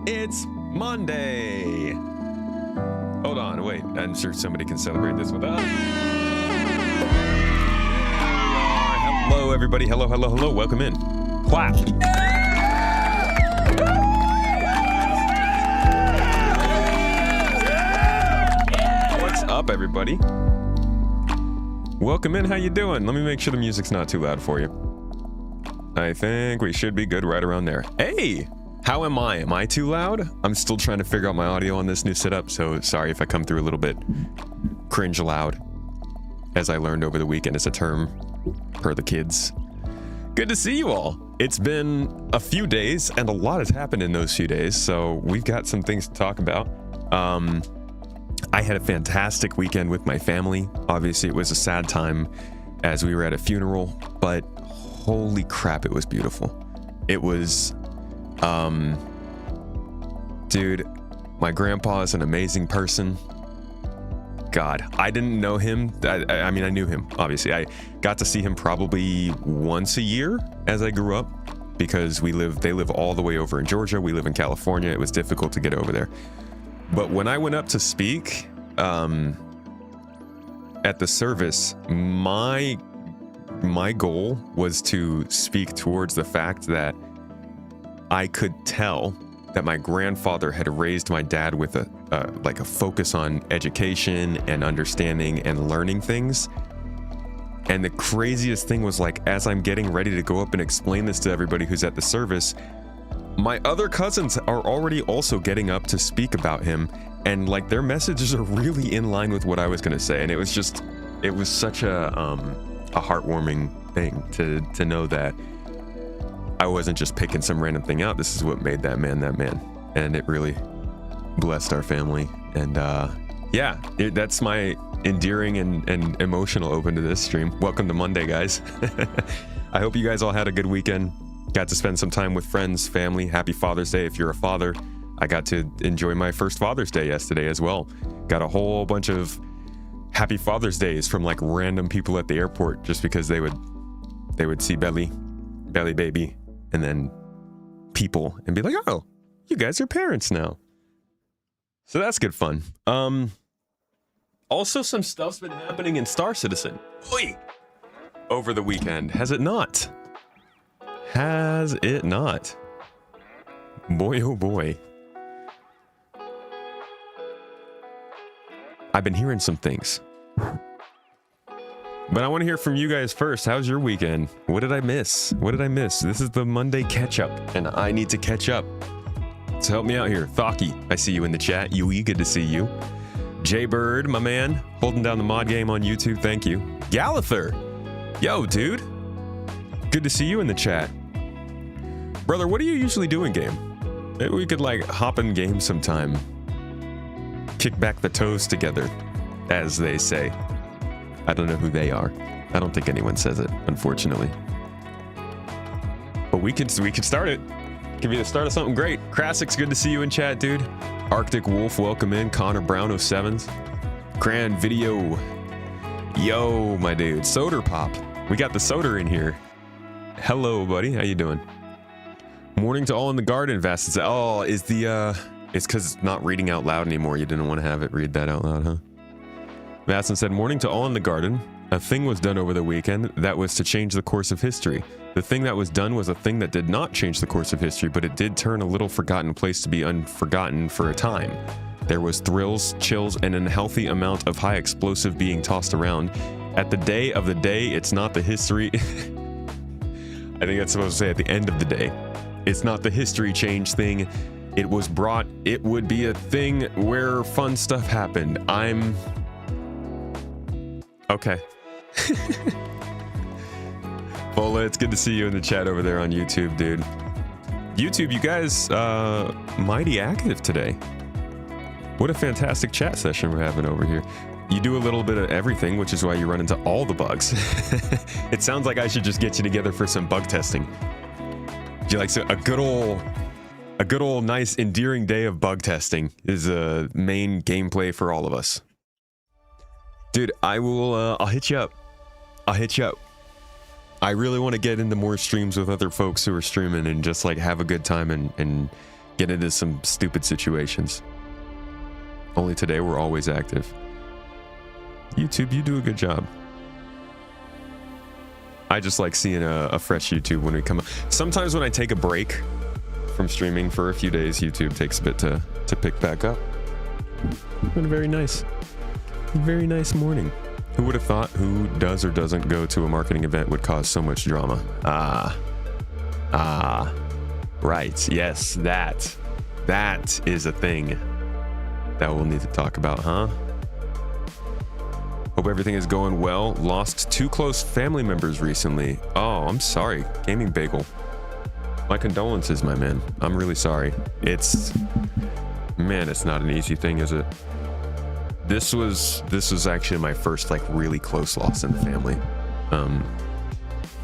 It's Monday. Hold on, wait. I'm sure somebody can celebrate this with us. Hello, everybody. Hello, hello, hello. Welcome in. Clap. What's up, everybody? Welcome in. How you doing? Let me make sure the music's not too loud for you. I think we should be good right around there. Hey! How am I? Am I too loud? I'm still trying to figure out my audio on this new setup, so sorry if I come through a little bit cringe loud, as I learned over the weekend as a term per the kids. Good to see you all. It's been a few days, and a lot has happened in those few days, so we've got some things to talk about. I had a fantastic weekend with my family. Obviously, it was a sad time as we were at a funeral, but holy crap, it was beautiful. It was... dude, my grandpa is an amazing person. God, I didn't know him. I mean, I knew him, obviously. I got to see him probably once a year as I grew up because they live all the way over in Georgia. We live in California. It was difficult to get over there. But when I went up to speak, at the service, my goal was to speak towards the fact that I could tell that my grandfather had raised my dad with a focus on education and understanding and learning things. And the craziest thing was, like, as I'm getting ready to go up and explain this to everybody who's at the service, my other cousins are already also getting up to speak about him, and like their messages are really in line with what I was going to say. And it was such a heartwarming thing to know that I wasn't just picking some random thing out. This is what made that man. And it really blessed our family. And that's my endearing and emotional open to this stream. Welcome to Monday, guys. I hope you guys all had a good weekend. Got to spend some time with friends, family. Happy Father's Day if you're a father. I got to enjoy my first Father's Day yesterday as well. Got a whole bunch of Happy Father's Days from like random people at the airport just because they would see Belly Baby and then people and be like, oh, you guys are parents now. So that's good fun. Also some stuff's been happening in Star Citizen. Oi! Over the weekend, has it not? Has it not? Boy, oh boy. I've been hearing some things. But I want to hear from you guys first. How's your weekend? What did I miss? This is the Monday catch-up, and I need to catch up. So help me out here. Thaki, I see you in the chat. Yui, good to see you. J-Bird, my man, holding down the mod game on YouTube. Thank you. Gallither. Yo, dude. Good to see you in the chat. Brother, what do you usually do in game? Maybe we could like hop in game sometime. Kick back the toes together, as they say. I don't know who they are. I don't think anyone says it, unfortunately. But we could start it. Could be the start of something great. Krasik's good to see you in chat, dude. Arctic Wolf, welcome in. Connor Brown 07s. Grand Video. Yo, my dude. Soder Pop. We got the Soder in here. Hello, buddy. How you doing? Morning to all in the garden, Vast. Oh, it's because it's not reading out loud anymore. You didn't want to have it read that out loud, huh? Vasson said, morning to all in the garden. A thing was done over the weekend that was to change the course of history. The thing that was done was a thing that did not change the course of history, but it did turn a little forgotten place to be unforgotten for a time. There was thrills, chills, and an unhealthy amount of high explosive being tossed around. At the day of the day, it's not the history... I think that's supposed to say at the end of the day. It's not the history change thing. It was brought... It would be a thing where fun stuff happened. Okay. Bola, it's good to see you in the chat over there on YouTube, dude. YouTube, you guys, mighty active today. What a fantastic chat session we're having over here. You do a little bit of everything, which is why you run into all the bugs. It sounds like I should just get you together for some bug testing. You like, so a good old nice endearing day of bug testing is a main gameplay for all of us. Dude, I'll hit you up. I really want to get into more streams with other folks who are streaming and just like have a good time and get into some stupid situations. Only today we're always active. YouTube, you do a good job. I just like seeing a fresh YouTube when we come up. Sometimes when I take a break from streaming for a few days, YouTube takes a bit to pick back up. It's been a very nice morning. Who would have thought who does or doesn't go to a marketing event would cause so much drama? Right. Yes, that is a thing that we'll need to talk about, huh? Hope everything is going well. Lost 2 close family members recently. Oh, I'm sorry, Gaming Bagel. My condolences, my man. I'm really sorry. It's not an easy thing, is it? This was actually my first like really close loss in the family.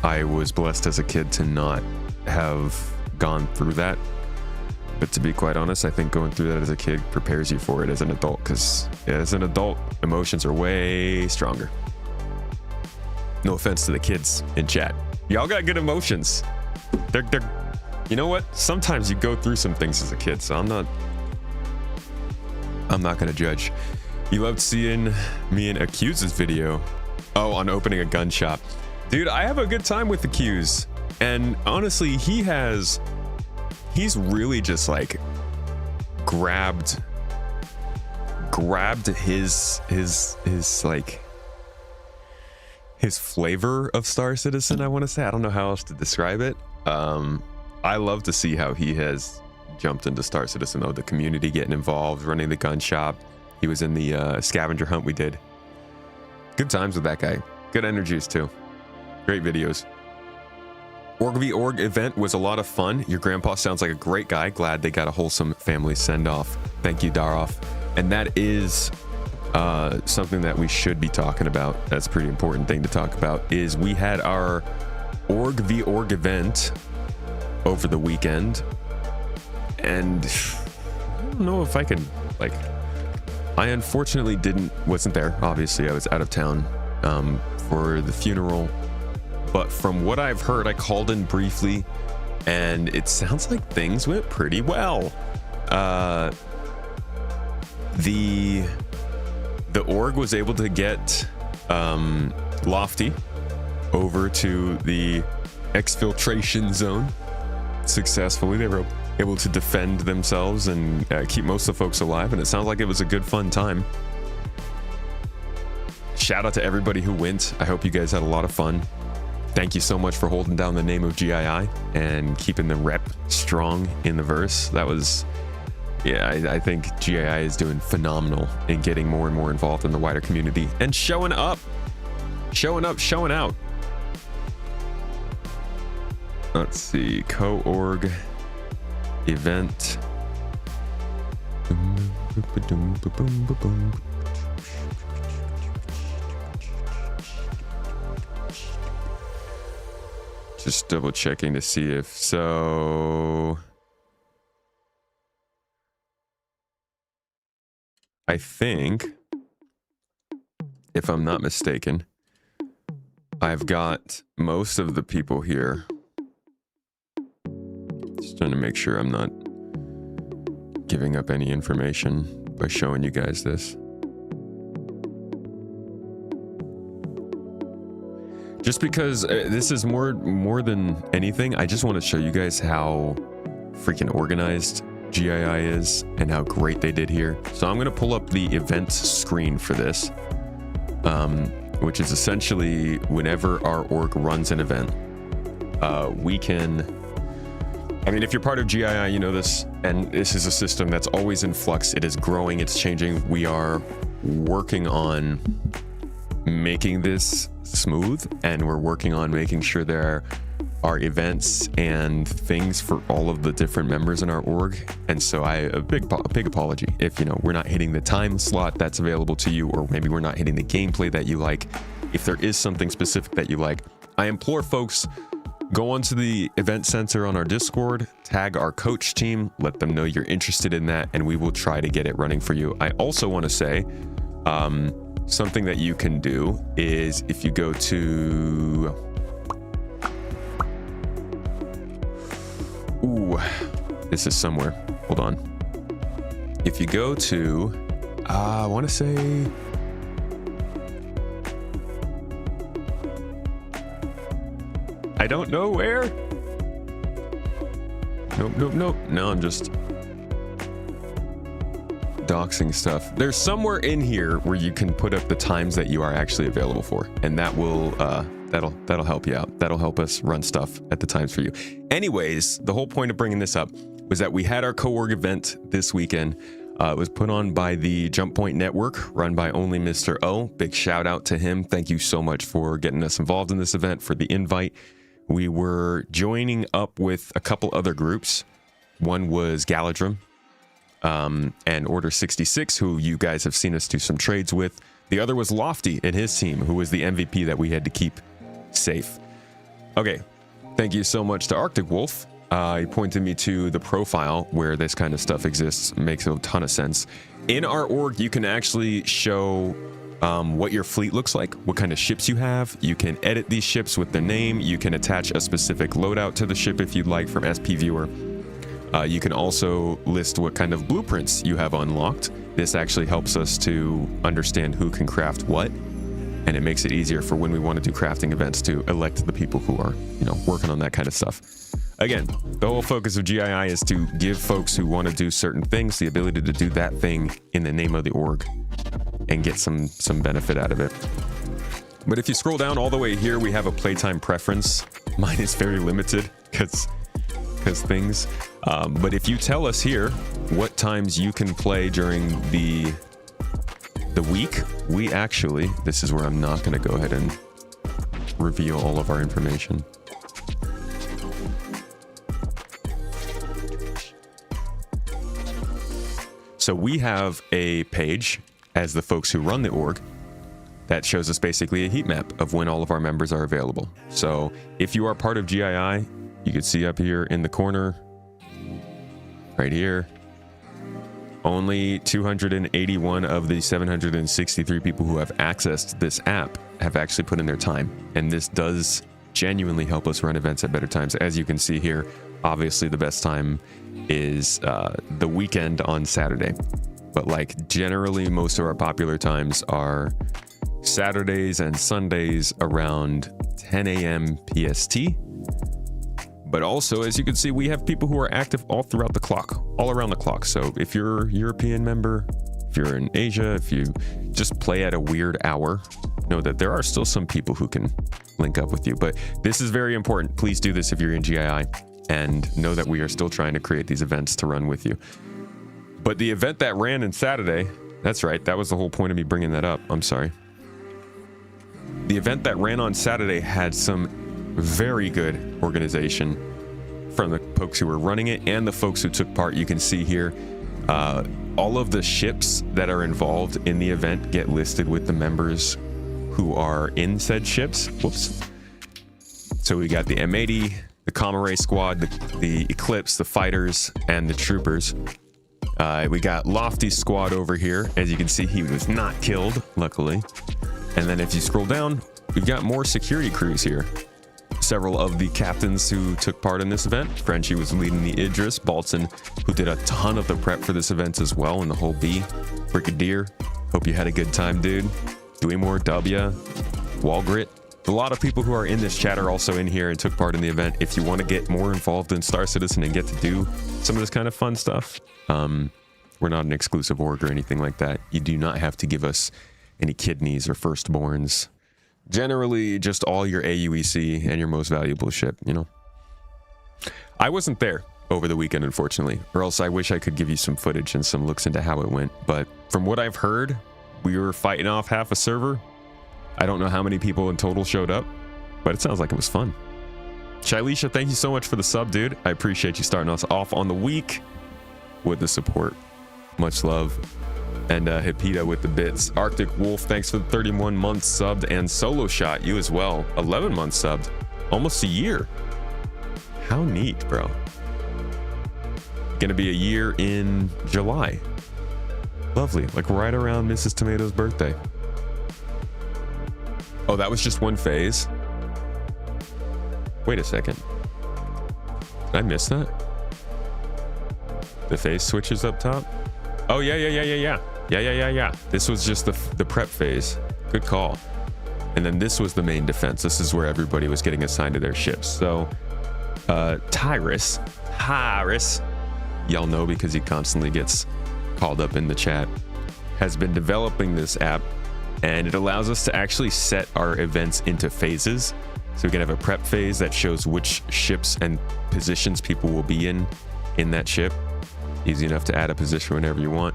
I was blessed as a kid to not have gone through that. But to be quite honest, I think going through that as a kid prepares you for it as an adult, because as an adult, emotions are way stronger. No offense to the kids in chat. Y'all got good emotions. They're you know what? Sometimes you go through some things as a kid, so I'm not gonna judge. You loved seeing me in Accuse's video. Oh, on opening a gun shop. Dude, I have a good time with Accuse. And honestly, he's really just like grabbed his like his flavor of Star Citizen, I want to say. I don't know how else to describe it. I love to see how he has jumped into Star Citizen, though. The community getting involved, running the gun shop. He was in the scavenger hunt we did. Good times with that guy. Good energies too. Great videos. Org v Org event was a lot of fun. Your grandpa sounds like a great guy. Glad they got a wholesome family send-off. Thank you, Daroff. And that is something that we should be talking about. That's a pretty important thing to talk about. Is we had our Org v Org event over the weekend, and I don't know if I can like. I unfortunately wasn't there. Obviously, I was out of town for the funeral. But from what I've heard, I called in briefly, and it sounds like things went pretty well. The org was able to get Lofty over to the exfiltration zone successfully. They were able to defend themselves and keep most of the folks alive, and it sounds like it was a good fun time. Shout out to everybody who went. I hope you guys had a lot of fun. Thank you so much for holding down the name of GII and keeping the rep strong in the verse. That was, yeah, I think GII is doing phenomenal in getting more and more involved in the wider community and showing up, showing out. Let's see, co-org event. Just double checking to see if so. I think, if I'm not mistaken, I've got most of the people here. Just trying to make sure I'm not giving up any information by showing you guys this. Just because this is more than anything, I just want to show you guys how freaking organized GII is and how great they did here. So I'm going to pull up the events screen for this, which is essentially whenever our org runs an event, we can, I mean, if you're part of GII, you know this, and this is a system that's always in flux. It is growing, it's changing. We are working on making this smooth, and we're working on making sure there are events and things for all of the different members in our org. And so a big apology if, you know, we're not hitting the time slot that's available to you, or maybe we're not hitting the gameplay that you like. If there is something specific that you like, I implore folks, go onto the event center on our Discord, tag our coach team, let them know you're interested in that, and we will try to get it running for you. I also want to say, something that you can do is if you go to, this is somewhere. hold on. If you go to, I want to say, I don't know where. Nope. No, I'm just doxing stuff. There's somewhere in here where you can put up the times that you are actually available for, and that will that'll help you out. That'll help us run stuff at the times for you. Anyways, the whole point of bringing this up was that we had our co-org event this weekend. It was put on by the Jump Point Network, run by only Mr. O. Big shout out to him. Thank you so much for getting us involved in this event, for the invite. We were joining up with a couple other groups. One was Galadrim and Order 66, who you guys have seen us do some trades with. The other was Lofty and his team, who was the MVP that we had to keep safe. Okay, thank you so much to Arctic Wolf. He pointed me to the profile where this kind of stuff exists. Makes a ton of sense. In our org, you can actually show what your fleet looks like, what kind of ships you have. You can edit these ships with their name. You can attach a specific loadout to the ship if you'd like from SP Viewer. You can also list what kind of blueprints you have unlocked. This actually helps us to understand who can craft what, and it makes it easier for when we want to do crafting events to elect the people who are, working on that kind of stuff. Again, the whole focus of GII is to give folks who want to do certain things the ability to do that thing in the name of the org and get some benefit out of it. But if you scroll down all the way here, we have a playtime preference. Mine is very limited because things. But if you tell us here what times you can play during the week, we actually, this is where I'm not going to go ahead and reveal all of our information. So we have a page as the folks who run the org that shows us basically a heat map of when all of our members are available. So if you are part of GII, you can see up here in the corner, right here, only 281 of the 763 people who have accessed this app have actually put in their time. And this does genuinely help us run events at better times. As you can see here, obviously the best time is the weekend on Saturday. But like generally most of our popular times are Saturdays and Sundays around 10 a.m. PST. But also, as you can see, we have people who are active all throughout the clock, all around the clock. So if you're a European member, if you're in Asia, if you just play at a weird hour, know that there are still some people who can link up with you. But this is very important. Please do this if you're in GII, and know that we are still trying to create these events to run with you. But the event that ran on Saturday, that's right, that was the whole point of me bringing that up. I'm sorry. The event that ran on Saturday had some very good organization from the folks who were running it and the folks who took part. You can see here, all of the ships that are involved in the event get listed with the members who are in said ships. Whoops. So we got the M80, the Comma Ray Squad, the Eclipse, the Fighters, and the Troopers. We got Lofty's squad over here. As you can see, he was not killed, luckily. And then if you scroll down, we've got more security crews here. Several of the captains who took part in this event. Frenchie was leading the Idris. Baltzen, who did a ton of the prep for this event as well, in the whole B. Brigadier, hope you had a good time, dude. Dweemore, W, Walgrit. A lot of people who are in this chat are also in here and took part in the event. If you want to get more involved in Star Citizen and get to do some of this kind of fun stuff, we're not an exclusive org or anything like that. You do not have to give us any kidneys or firstborns. Generally, just all your AUEC and your most valuable ship, I wasn't there over the weekend, unfortunately, or else I wish I could give you some footage and some looks into how it went. But from what I've heard, we were fighting off half a server. I don't know how many people in total showed up, but it sounds like it was fun. Shailisha, thank you so much for the sub, dude. I appreciate you starting us off on the week with the support. Much love. And Hipita with the bits. Arctic Wolf, thanks for the 31 months subbed, and Solo Shot, you as well. 11 months subbed. Almost a year. How neat, bro. Gonna be a year in July. Lovely. Like right around Mrs. Tomato's birthday. Oh, that was just one phase? Wait a second. Did I miss that? The phase switches up top. Oh yeah. This was just the prep phase. Good call. And then this was the main defense. This is where everybody was getting assigned to their ships. So Tyrus, y'all know because he constantly gets called up in the chat, has been developing this app, and it allows us to actually set our events into phases. So we can have a prep phase that shows which ships and positions people will be in that ship. Easy enough to add a position whenever you want.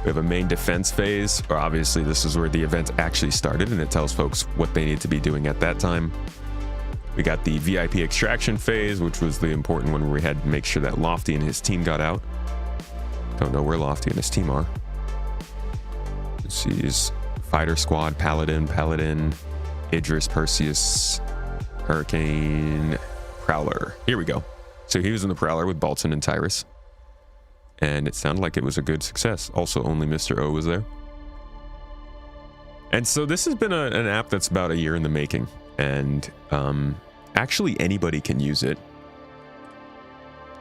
We have a main defense phase, or obviously this is where the event actually started, and it tells folks what they need to be doing at that time. We got the VIP extraction phase, which was the important one where we had to make sure that Lofty and his team got out. Don't know where Lofty and his team are. Let's see, is Fighter Squad, Paladin, Idris, Perseus, Hurricane, Prowler. Here we go. So he was in the Prowler with Balton and Tyrus, and it sounded like it was a good success. Also, only Mr. O was there. And so this has been an app that's about a year in the making, and actually anybody can use it.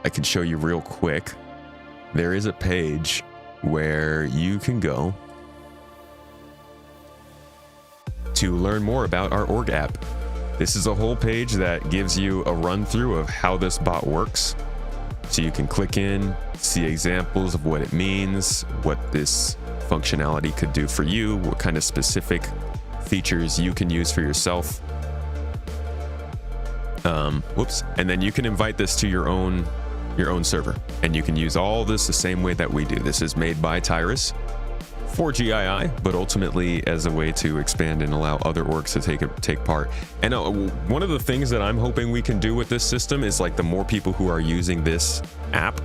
I can show you real quick. There is a page where you can go to learn more about our org app. This is a whole page that gives you a run through of how this bot works. So you can click in, see examples of what it means, what this functionality could do for you, what kind of specific features you can use for yourself. And then you can invite this to your own server, and you can use all this the same way that we do. This is made by Tyrus for GII, but ultimately as a way to expand and allow other orgs to take part. And one of the things that I'm hoping we can do with this system is, like, the more people who are using this app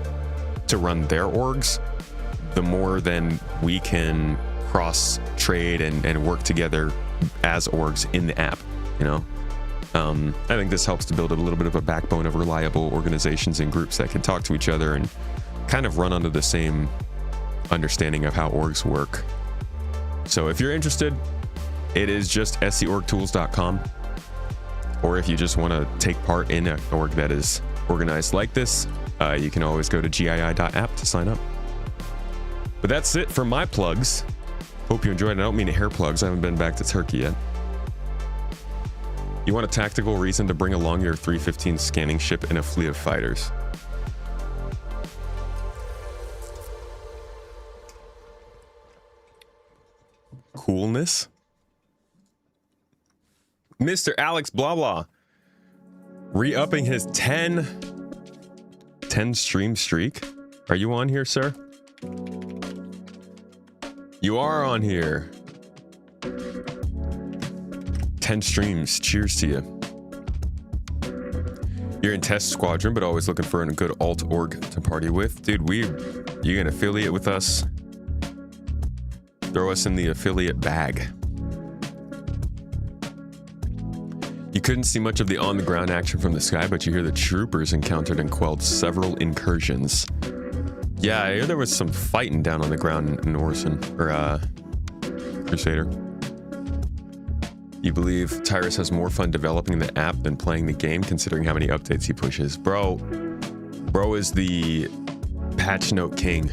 to run their orgs, the more then we can cross trade and work together as orgs in the app, you know? I think this helps to build a little bit of a backbone of reliable organizations and groups that can talk to each other and kind of run under the same understanding of how orgs work. So if you're interested, it is just seorgtools.com. Or if you just want to take part in an org that is organized like this, you can always go to gii.app to sign up. But that's it for my plugs. Hope you enjoyed it. I don't mean to hair plugs. I haven't been back to Turkey yet. You want a tactical reason to bring along your 315 scanning ship in a fleet of fighters. Coolness. Mr. Alex blah blah re-upping his 10 stream streak. Are you on here, sir? You are on here. 10 streams. Cheers to you. You're in test squadron, but always looking for a good alt org to party with. Dude, you can affiliate with us. Throw us in the affiliate bag. You couldn't see much of the on-the-ground action from the sky, but you hear the troopers encountered and quelled several incursions. Yeah, I hear there was some fighting down on the ground in Orson, or Crusader. You believe Tyrus has more fun developing the app than playing the game, considering how many updates he pushes. Bro is the patch note king.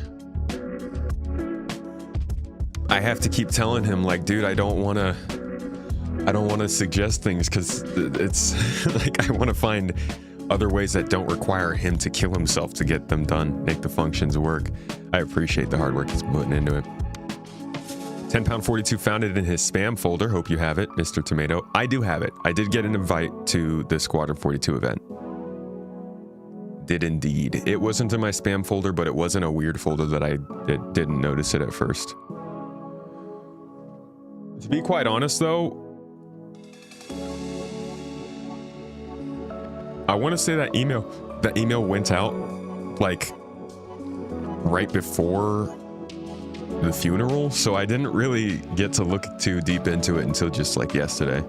I have to keep telling him, like, dude, I don't want to suggest things because it's like I want to find other ways that don't require him to kill himself to get them done, make the functions work. I appreciate the hard work he's putting into it. 10#42 found it in his spam folder. Hope you have it, Mr. Tomato. I do have it. I did get an invite to the Squadron 42 event. Did indeed. It wasn't in my spam folder, but it was in a weird folder that I didn't notice it at first. To be quite honest, though, I want to say that email went out like right before the funeral, so I didn't really get to look too deep into it until just like yesterday.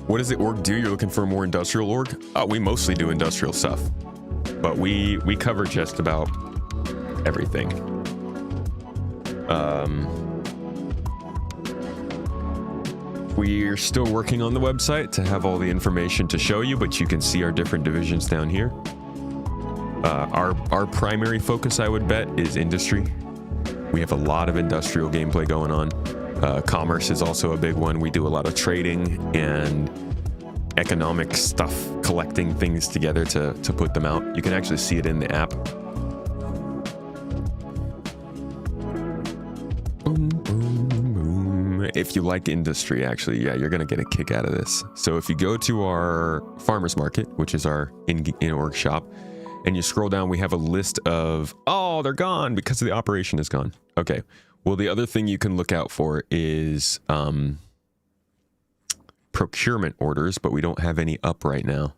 What does the org do? You're looking for a more industrial org? We mostly do industrial stuff, but we cover just about everything. We're still working on the website to have all the information to show you, but you can see our different divisions down here. Our primary focus, I would bet, is industry. We have a lot of industrial gameplay going on. Commerce is also a big one. We do a lot of trading and economic stuff, collecting things together to put them out. You can actually see it in the app. Boom, boom, boom. If you like industry, actually, yeah, you're gonna get a kick out of this. So if you go to our farmers market, which is our in-org shop, and you scroll down, we have a list of, oh, they're gone because the operation is gone. Okay. Well, the other thing you can look out for is procurement orders, but we don't have any up right now.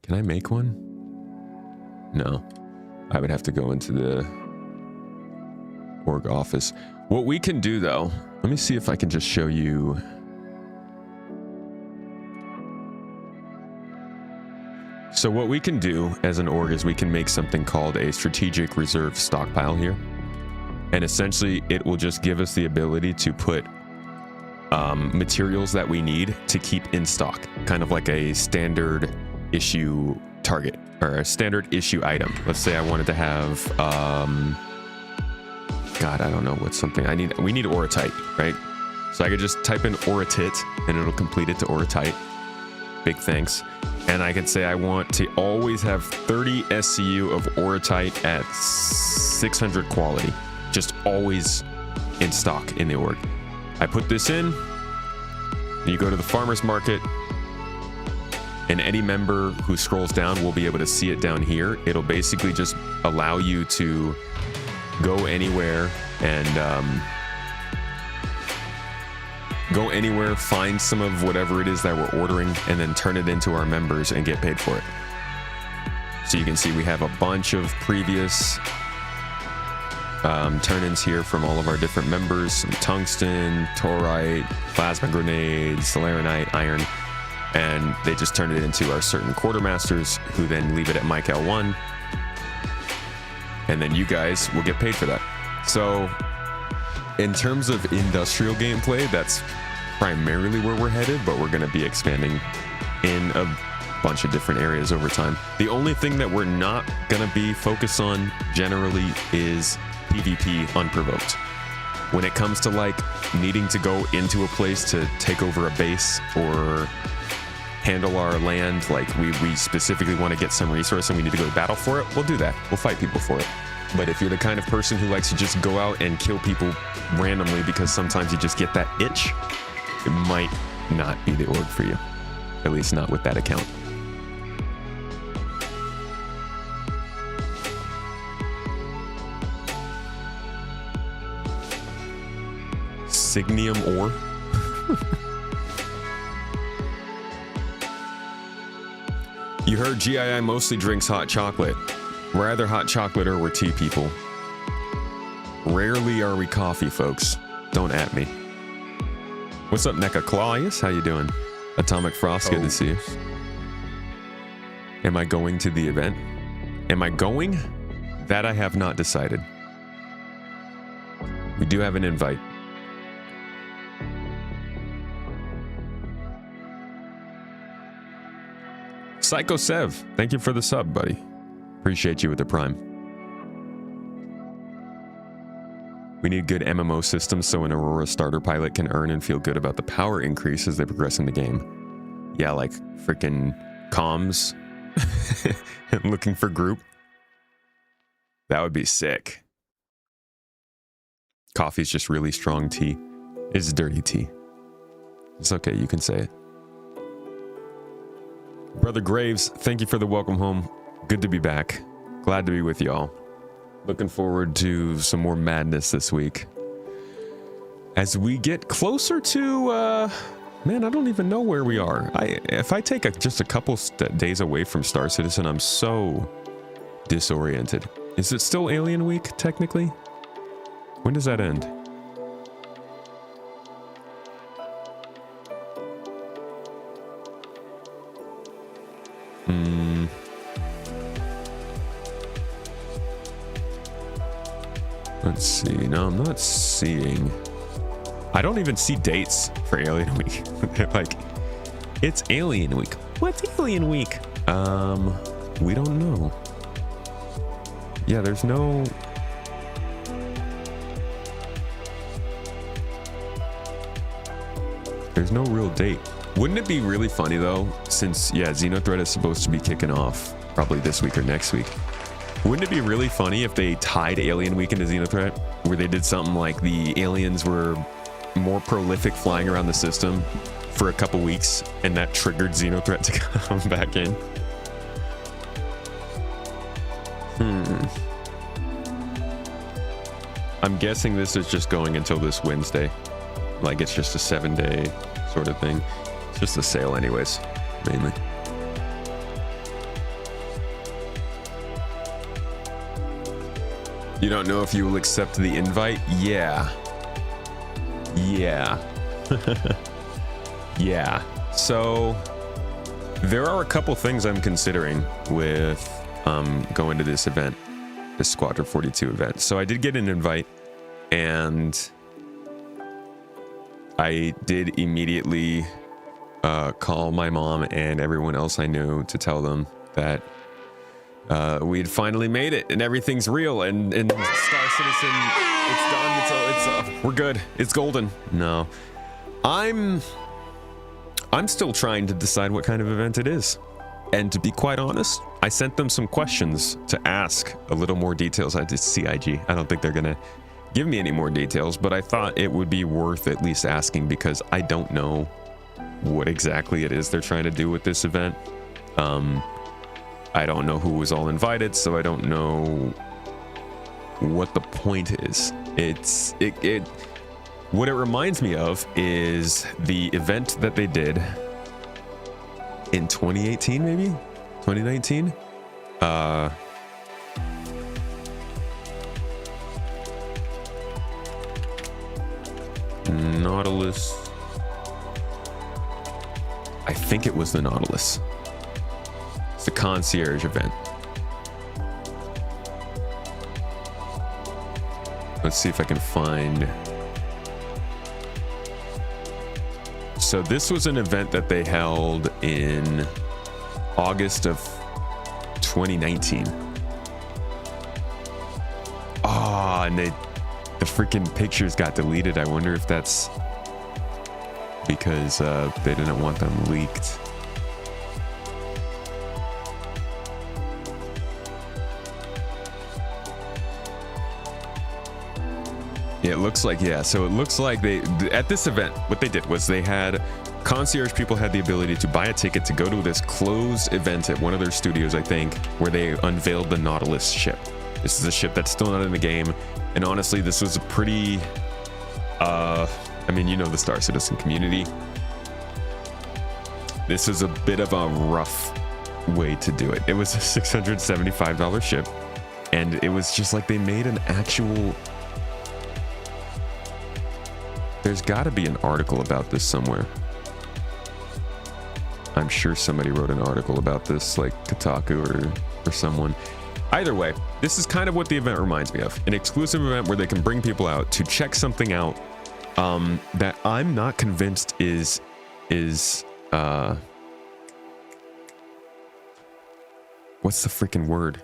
Can I make one? No. I would have to go into the org office. What we can do, though, let me see if I can just show you. So what we can do as an org is we can make something called a strategic reserve stockpile here. And essentially, it will just give us the ability to put materials that we need to keep in stock, kind of like a standard issue target or a standard issue item. Let's say I wanted to have, God, I don't know what's something I need. We need Oratite, right? So I could just type in Oratit and it'll complete it to Oratite. Big thanks. And I can say I want to always have 30 SCU of Oratite at 600 quality. Just always in stock in the org. I put this in, you go to the farmer's market, and any member who scrolls down will be able to see it down here. It'll basically just allow you to go anywhere and find some of whatever it is that we're ordering, and then turn it into our members and get paid for it. So you can see we have a bunch of previous turn-ins here from all of our different members: some tungsten, torite, plasma grenades, celeranite, iron, and they just turn it into our certain quartermasters, who then leave it at Mike L1, and then you guys will get paid for that. So in terms of industrial gameplay, that's primarily where we're headed, but we're going to be expanding in a bunch of different areas over time. The only thing that we're not going to be focused on generally is PvP unprovoked. When it comes to like needing to go into a place to take over a base or handle our land, like we specifically want to get some resource and we need to go to battle for it, we'll do that. We'll fight people for it. But if you're the kind of person who likes to just go out and kill people randomly because sometimes you just get that itch, it might not be the org for you. At least not with that account. Signium ore. You heard GII mostly drinks hot chocolate. We're either hot chocolate or we're tea people. Rarely are we coffee, folks. Don't at me. What's up, Mecha Claudius? How you doing? Atomic Frost, good to see you. Am I going to the event? Am I going? That I have not decided. We do have an invite. Psycho Sev, thank you for the sub, buddy. Appreciate you with the prime. We need good MMO systems so an Aurora starter pilot can earn and feel good about the power increase as they progress in the game. Yeah, like freaking comms and looking for group. That would be sick. Coffee's just really strong tea. It's dirty tea. It's okay, you can say it. Brother Graves, thank you for the welcome home. Good to be back. Glad to be with y'all. Looking forward to some more madness this week. As we get closer to, man, I don't even know where we are. If I take just a couple days away from Star Citizen, I'm so disoriented. Is it still Alien Week, technically? When does that end? Let's see. No, I'm not seeing. I don't even see dates for Alien Week. Like, it's Alien Week. What's Alien Week? We don't know. Yeah, there's no... There's no real date. Wouldn't it be really funny though, since, yeah, Xenothreat is supposed to be kicking off probably this week or next week. Wouldn't it be really funny if they tied Alien Week into Xenothreat, where they did something like the aliens were more prolific flying around the system for a couple weeks, and that triggered Xenothreat to come back in? I'm guessing this is just going until this Wednesday. Like it's just a 7-day sort of thing. It's just a sale anyways, mainly. You don't know if you will accept the invite? Yeah. Yeah. Yeah. So there are a couple things I'm considering with going to this event, this Squadron 42 event. So I did get an invite, and I did immediately call my mom and everyone else I knew to tell them that we had finally made it and everything's real, and Star Citizen, it's done, we're good, it's golden. No, I'm still trying to decide what kind of event it is. And to be quite honest, I sent them some questions to ask a little more details. I did CIG. I don't think they're gonna give me any more details, but I thought it would be worth at least asking, because I don't know what exactly it is they're trying to do with this event. I don't know who was all invited, so I don't know what the point is. What it reminds me of is the event that they did in 2018, maybe 2019. Nautilus. I think it was the Nautilus. It's the concierge event. Let's see if I can find. So this was an event that they held in August of 2019. Oh, and the freaking pictures got deleted. I wonder if that's because they didn't want them leaked. Yeah, it looks like, yeah. So it looks like they, at this event, what they did was they had concierge people had the ability to buy a ticket to go to this closed event at one of their studios, I think, where they unveiled the Nautilus ship. This is a ship that's still not in the game. And honestly, this was a pretty, I mean, you know, the Star Citizen community. This is a bit of a rough way to do it. It was a $675 ship. And it was just like they made an actual... There's got to be an article about this somewhere. I'm sure somebody wrote an article about this, like Kotaku or someone. Either way, this is kind of what the event reminds me of. An exclusive event where they can bring people out to check something out that I'm not convinced is what's the freaking word?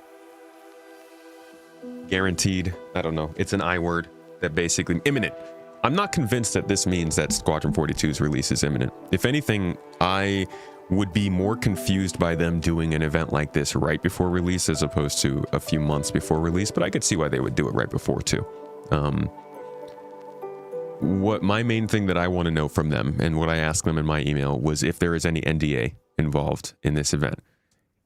Guaranteed. I don't know. It's an I word that basically imminent. I'm not convinced that this means that Squadron 42's release is imminent. If anything, I would be more confused by them doing an event like this right before release as opposed to a few months before release, but I could see why they would do it right before too. What my main thing that I want to know from them, and what I asked them in my email, was if there is any NDA involved in this event.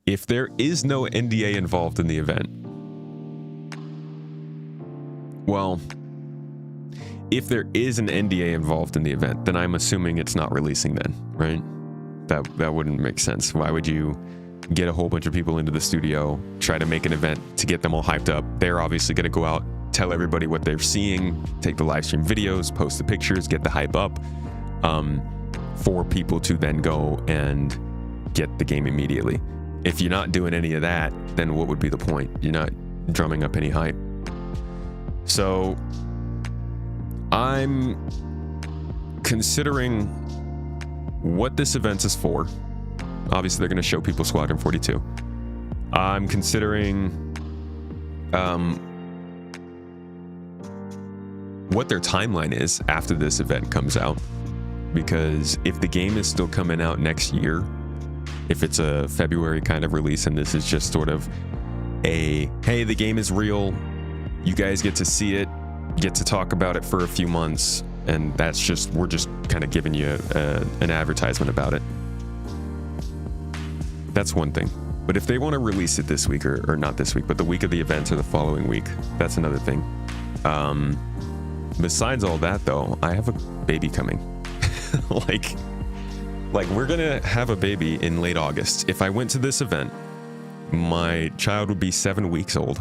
If there is no NDA involved in the event, well, if there is an NDA involved in the event, then I'm assuming it's not releasing then, right? That wouldn't make sense. Why would you get a whole bunch of people into the studio, try to make an event to get them all hyped up? They're obviously going to go out, tell everybody what they're seeing, take the live stream videos, post the pictures, get the hype up, for people to then go and get the game immediately. If you're not doing any of that, then what would be the point? You're not drumming up any hype. So I'm considering what this event is for. Obviously, they're going to show people Squadron 42. I'm considering what their timeline is after this event comes out, because if the game is still coming out next year, if it's a February kind of release and this is just sort of a, hey, the game is real, you guys get to see it, get to talk about it for a few months, and that's just, we're just kind of giving you an advertisement about it. That's one thing. But if they want to release it this week, or not this week, but the week of the event or the following week, that's another thing. Besides all that, though, I have a baby coming. like we're gonna have a baby in late August. If I went to this event, my child would be 7 weeks old,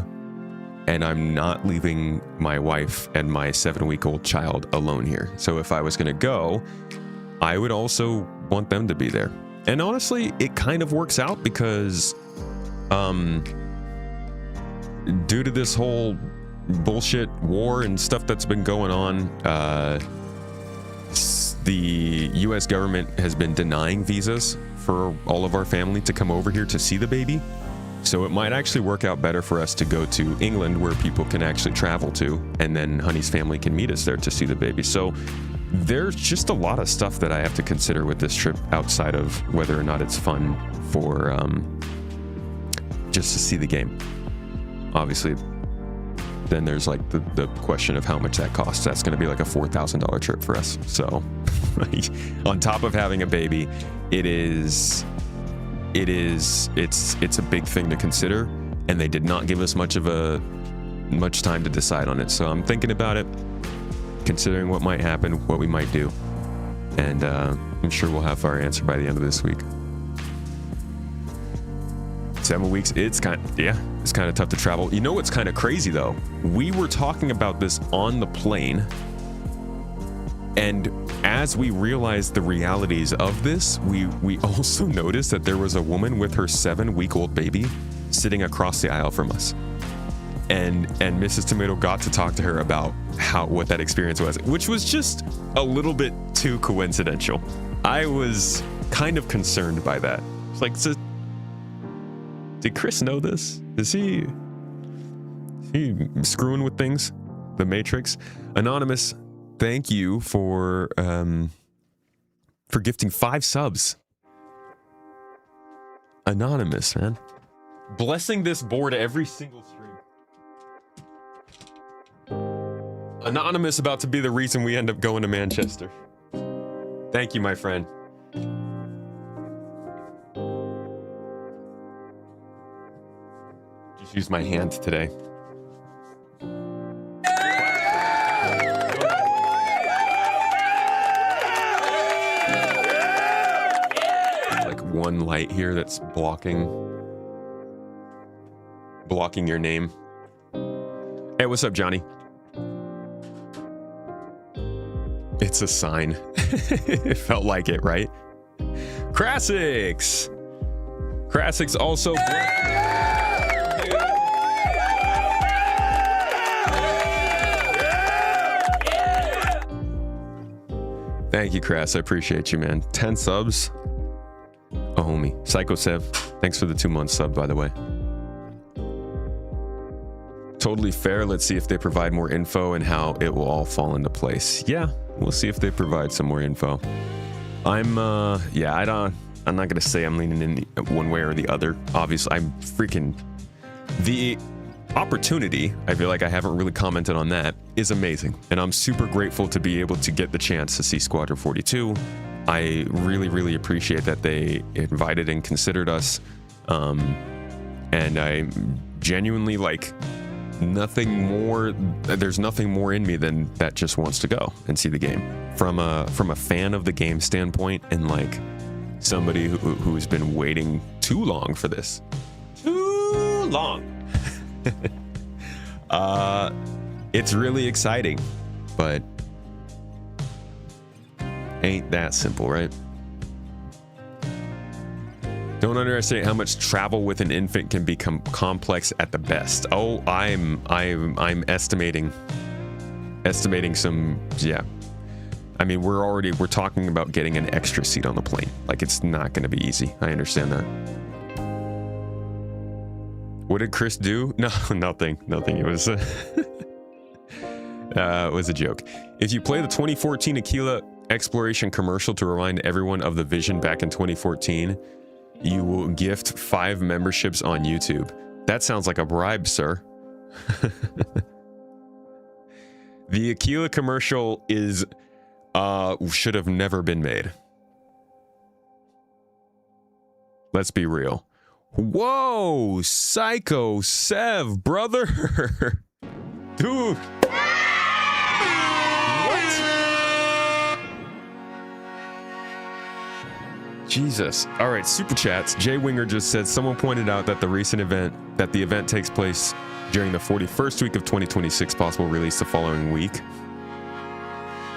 and I'm not leaving my wife and my 7-week-old child alone here. So if I was gonna go, I would also want them to be there. And honestly, it kind of works out because due to this whole bullshit war and stuff that's been going on, the US government has been denying visas for all of our family to come over here to see the baby. So it might actually work out better for us to go to England, where people can actually travel to, and then Honey's family can meet us there to see the baby. So there's just a lot of stuff that I have to consider with this trip outside of whether or not it's fun for just to see the game. Obviously, then there's like the question of how much that costs. That's going to be like a $4,000 trip for us. So on top of having a baby, it's a big thing to consider, and they did not give us much time to decide on it. So I'm thinking about it, considering what might happen, what we might do, and I'm sure we'll have our answer by the end of this week. 7 weeks, it's kind of tough to travel. You know what's kind of crazy though? We were talking about this on the plane, and as we realized the realities of this, we also noticed that there was a woman with her 7-week-old baby sitting across the aisle from us. And Mrs. Tomato got to talk to her about what that experience was, which was just a little bit too coincidental. I was kind of concerned by that. It's like, did Chris know this? Is he screwing with things? The Matrix? Anonymous, thank you for gifting 5 subs. Anonymous, man. Blessing this board every single stream. Anonymous about to be the reason we end up going to Manchester. Thank you, my friend. Just use my hand today. Like one light here that's blocking your name. Hey, what's up, Johnny? It's a sign. It felt like it, right? Crassix also. Thank you, Crass. I appreciate you, man. 10 subs. Oh, homie. Psycho Sev, thanks for the 2-month sub, by the way. Totally fair. Let's see if they provide more info and how it will all fall into place. Yeah, we'll see if they provide some more info. I'm not gonna say I'm leaning in one way or the other. Obviously, the opportunity, I feel like I haven't really commented on that, is amazing. And I'm super grateful to be able to get the chance to see Squadron 42. I really, really appreciate that they invited and considered us. And I genuinely there's nothing more in me than that just wants to go and see the game from a fan of the game standpoint, and like somebody who's been waiting too long for this. Too long. It's really exciting, but ain't that simple, right? Don't underestimate how much travel with an infant can become complex at the best. Oh, I'm estimating some, yeah. I mean, we're talking about getting an extra seat on the plane. Like, it's not going to be easy. I understand that. What did Chris do? No, nothing. It was it was a joke. If you play the 2014 Aquila exploration commercial to remind everyone of the vision back in 2014, you will gift 5 memberships on YouTube. That sounds like a bribe, sir. The Aquila commercial is should have never been made. Let's be real. Whoa, Psycho Sev, brother. Dude. What? Jesus. All right, super chats. Jay Winger just said someone pointed out that the event takes place during the 41st week of 2026, possible release the following week.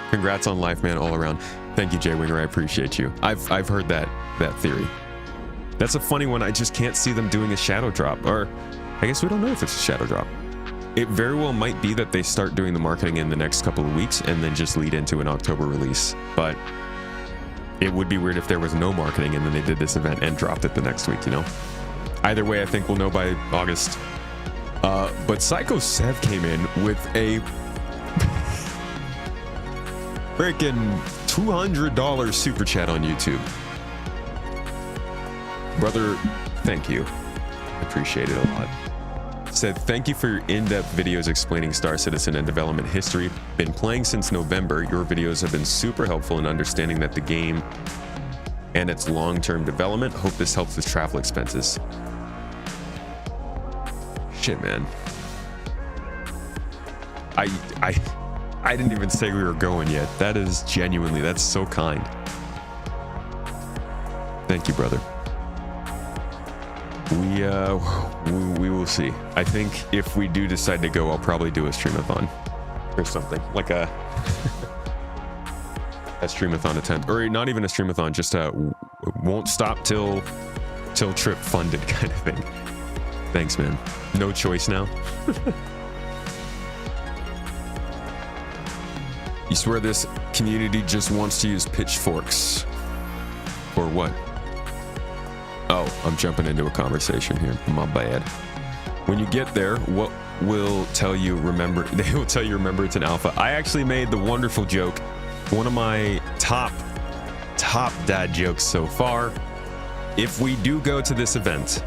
Congrats on life, man, all around. Thank you, Jay Winger. I appreciate you. I've heard that theory. That's a funny one. I just can't see them doing a shadow drop, or I guess we don't know if it's a shadow drop. It very well might be that they start doing the marketing in the next couple of weeks and then just lead into an October release. But it would be weird if there was no marketing and then they did this event and dropped it the next week, you know? Either way, I think we'll know by August. But Psycho Sev came in with a freaking $200 super chat on YouTube. Brother, thank you. Appreciate it a lot. Said, thank you for your in-depth videos explaining Star Citizen and development history. Been playing since November. Your videos have been super helpful in understanding that the game and its long-term development. Hope this helps with travel expenses. Shit, man. I didn't even say we were going yet. That is genuinely, that's so kind. Thank you, brother. We will see. I think if we do decide to go, I'll probably do a streamathon or something like a streamathon attempt, or not even a streamathon, just a won't stop till trip funded kind of thing. Thanks, man. No choice now. You swear this community just wants to use pitchforks or what? Oh, I'm jumping into a conversation here. My bad. When you get there, what will tell you remember? They will tell you remember it's an alpha. I actually made the wonderful joke. One of my top dad jokes so far. If we do go to this event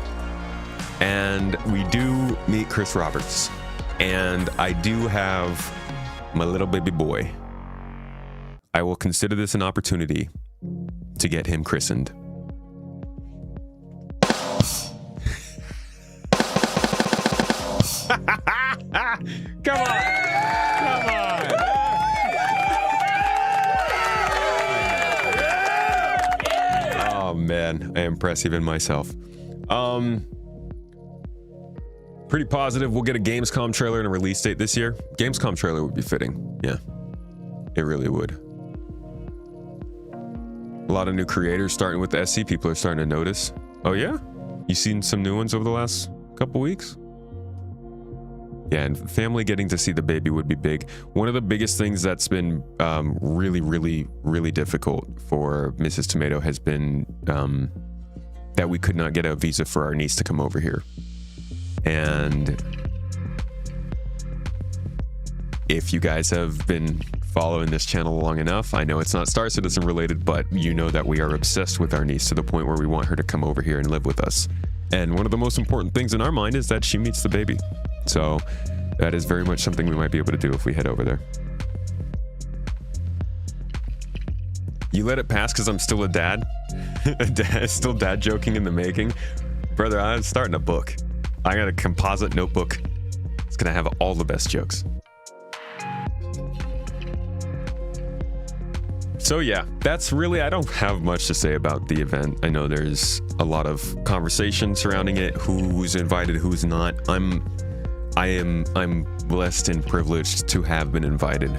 and we do meet Chris Roberts and I do have my little baby boy, I will consider this an opportunity to get him christened. Come on. Oh man, I impress even myself. Pretty positive we'll get a Gamescom trailer and a release date this year. Gamescom trailer would be fitting. Yeah, it really would. A lot of new creators starting with the SC. People are starting to notice. Oh yeah? You seen some new ones over the last couple weeks? Yeah, and family getting to see the baby would be big. One of the biggest things that's been really difficult for Mrs. Tomato has been that we could not get a visa for our niece to come over here. And if you guys have been following this channel long enough, I know it's not Star Citizen related, but you know that we are obsessed with our niece to the point where we want her to come over here and live with us. And one of the most important things in our mind is that she meets the baby. So that is very much something we might be able to do if we head over there. You let it pass because I'm still a dad? Still dad joking in the making? Brother, I'm starting a book. I got a composite notebook. It's gonna have all the best jokes. So yeah, that's really, I don't have much to say about the event. I know there's a lot of conversation surrounding it, who's invited, who's not. I'm blessed and privileged to have been invited.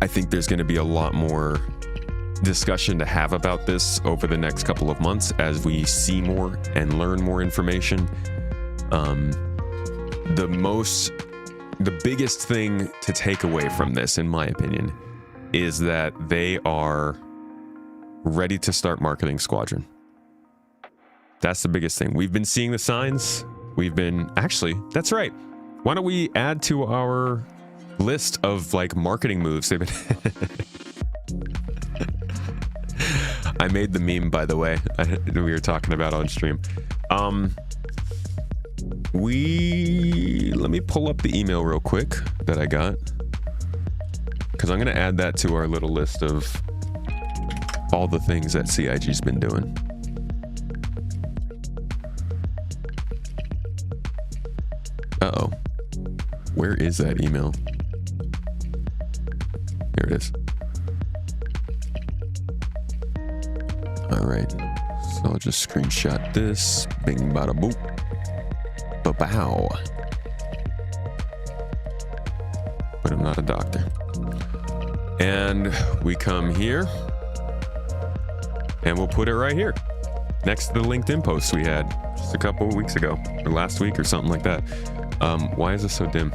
I think there's going to be a lot more discussion to have about this over the next couple of months as we see more and learn more information. The biggest thing to take away from this, in my opinion, is that they are ready to start marketing Squadron. That's the biggest thing. We've been seeing the signs. We've been... Actually, that's right. Why don't we add to our list of, like, marketing moves they've been... I made the meme, by the way, we were talking about on stream. Let me pull up the email real quick that I got, because I'm going to add that to our little list of all the things that CIG's been doing. Uh-oh. Where is that email? Here it is. All right. So I'll just screenshot this. Bing, bada, boop. Ba-bow. But I'm not a doctor. And we come here. And we'll put it right here. Next to the LinkedIn post we had just a couple of weeks ago. Or last week or something like that. Why is this so dim?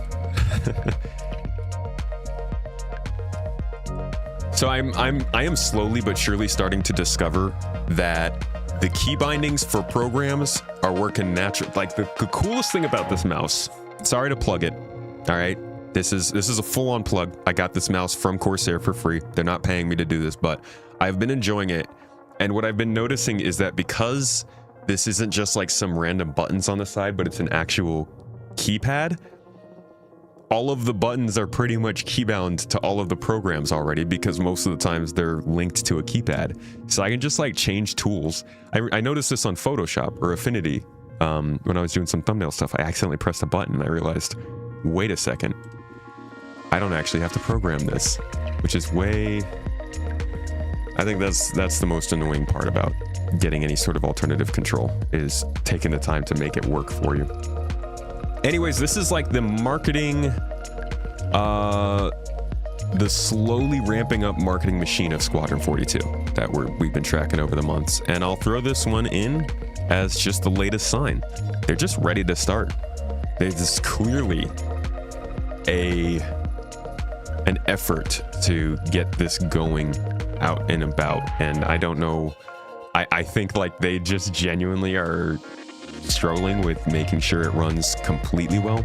So I am slowly but surely starting to discover that the key bindings for programs are working natural. Like the coolest thing about this mouse, sorry to plug it. All right. This is a full-on plug. I got this mouse from Corsair for free. They're not paying me to do this, but I've been enjoying it. And what I've been noticing is that because this isn't just like some random buttons on the side, but it's an actual keypad, all of the buttons are pretty much keybound to all of the programs already, because most of the times they're linked to a keypad. So I can just like change tools. I noticed this on Photoshop or Affinity when I was doing some thumbnail stuff. I accidentally pressed a button and I realized, wait a second, I don't actually have to program this, which is way... I think that's the most annoying part about getting any sort of alternative control, is taking the time to make it work for you. Anyways, this is like the marketing, the slowly ramping up marketing machine of Squadron 42 that we've been tracking over the months. And I'll throw this one in as just the latest sign. They're just ready to start. There's clearly an effort to get this going out and about. And I don't know, I think like they just genuinely are strolling with making sure it runs completely well,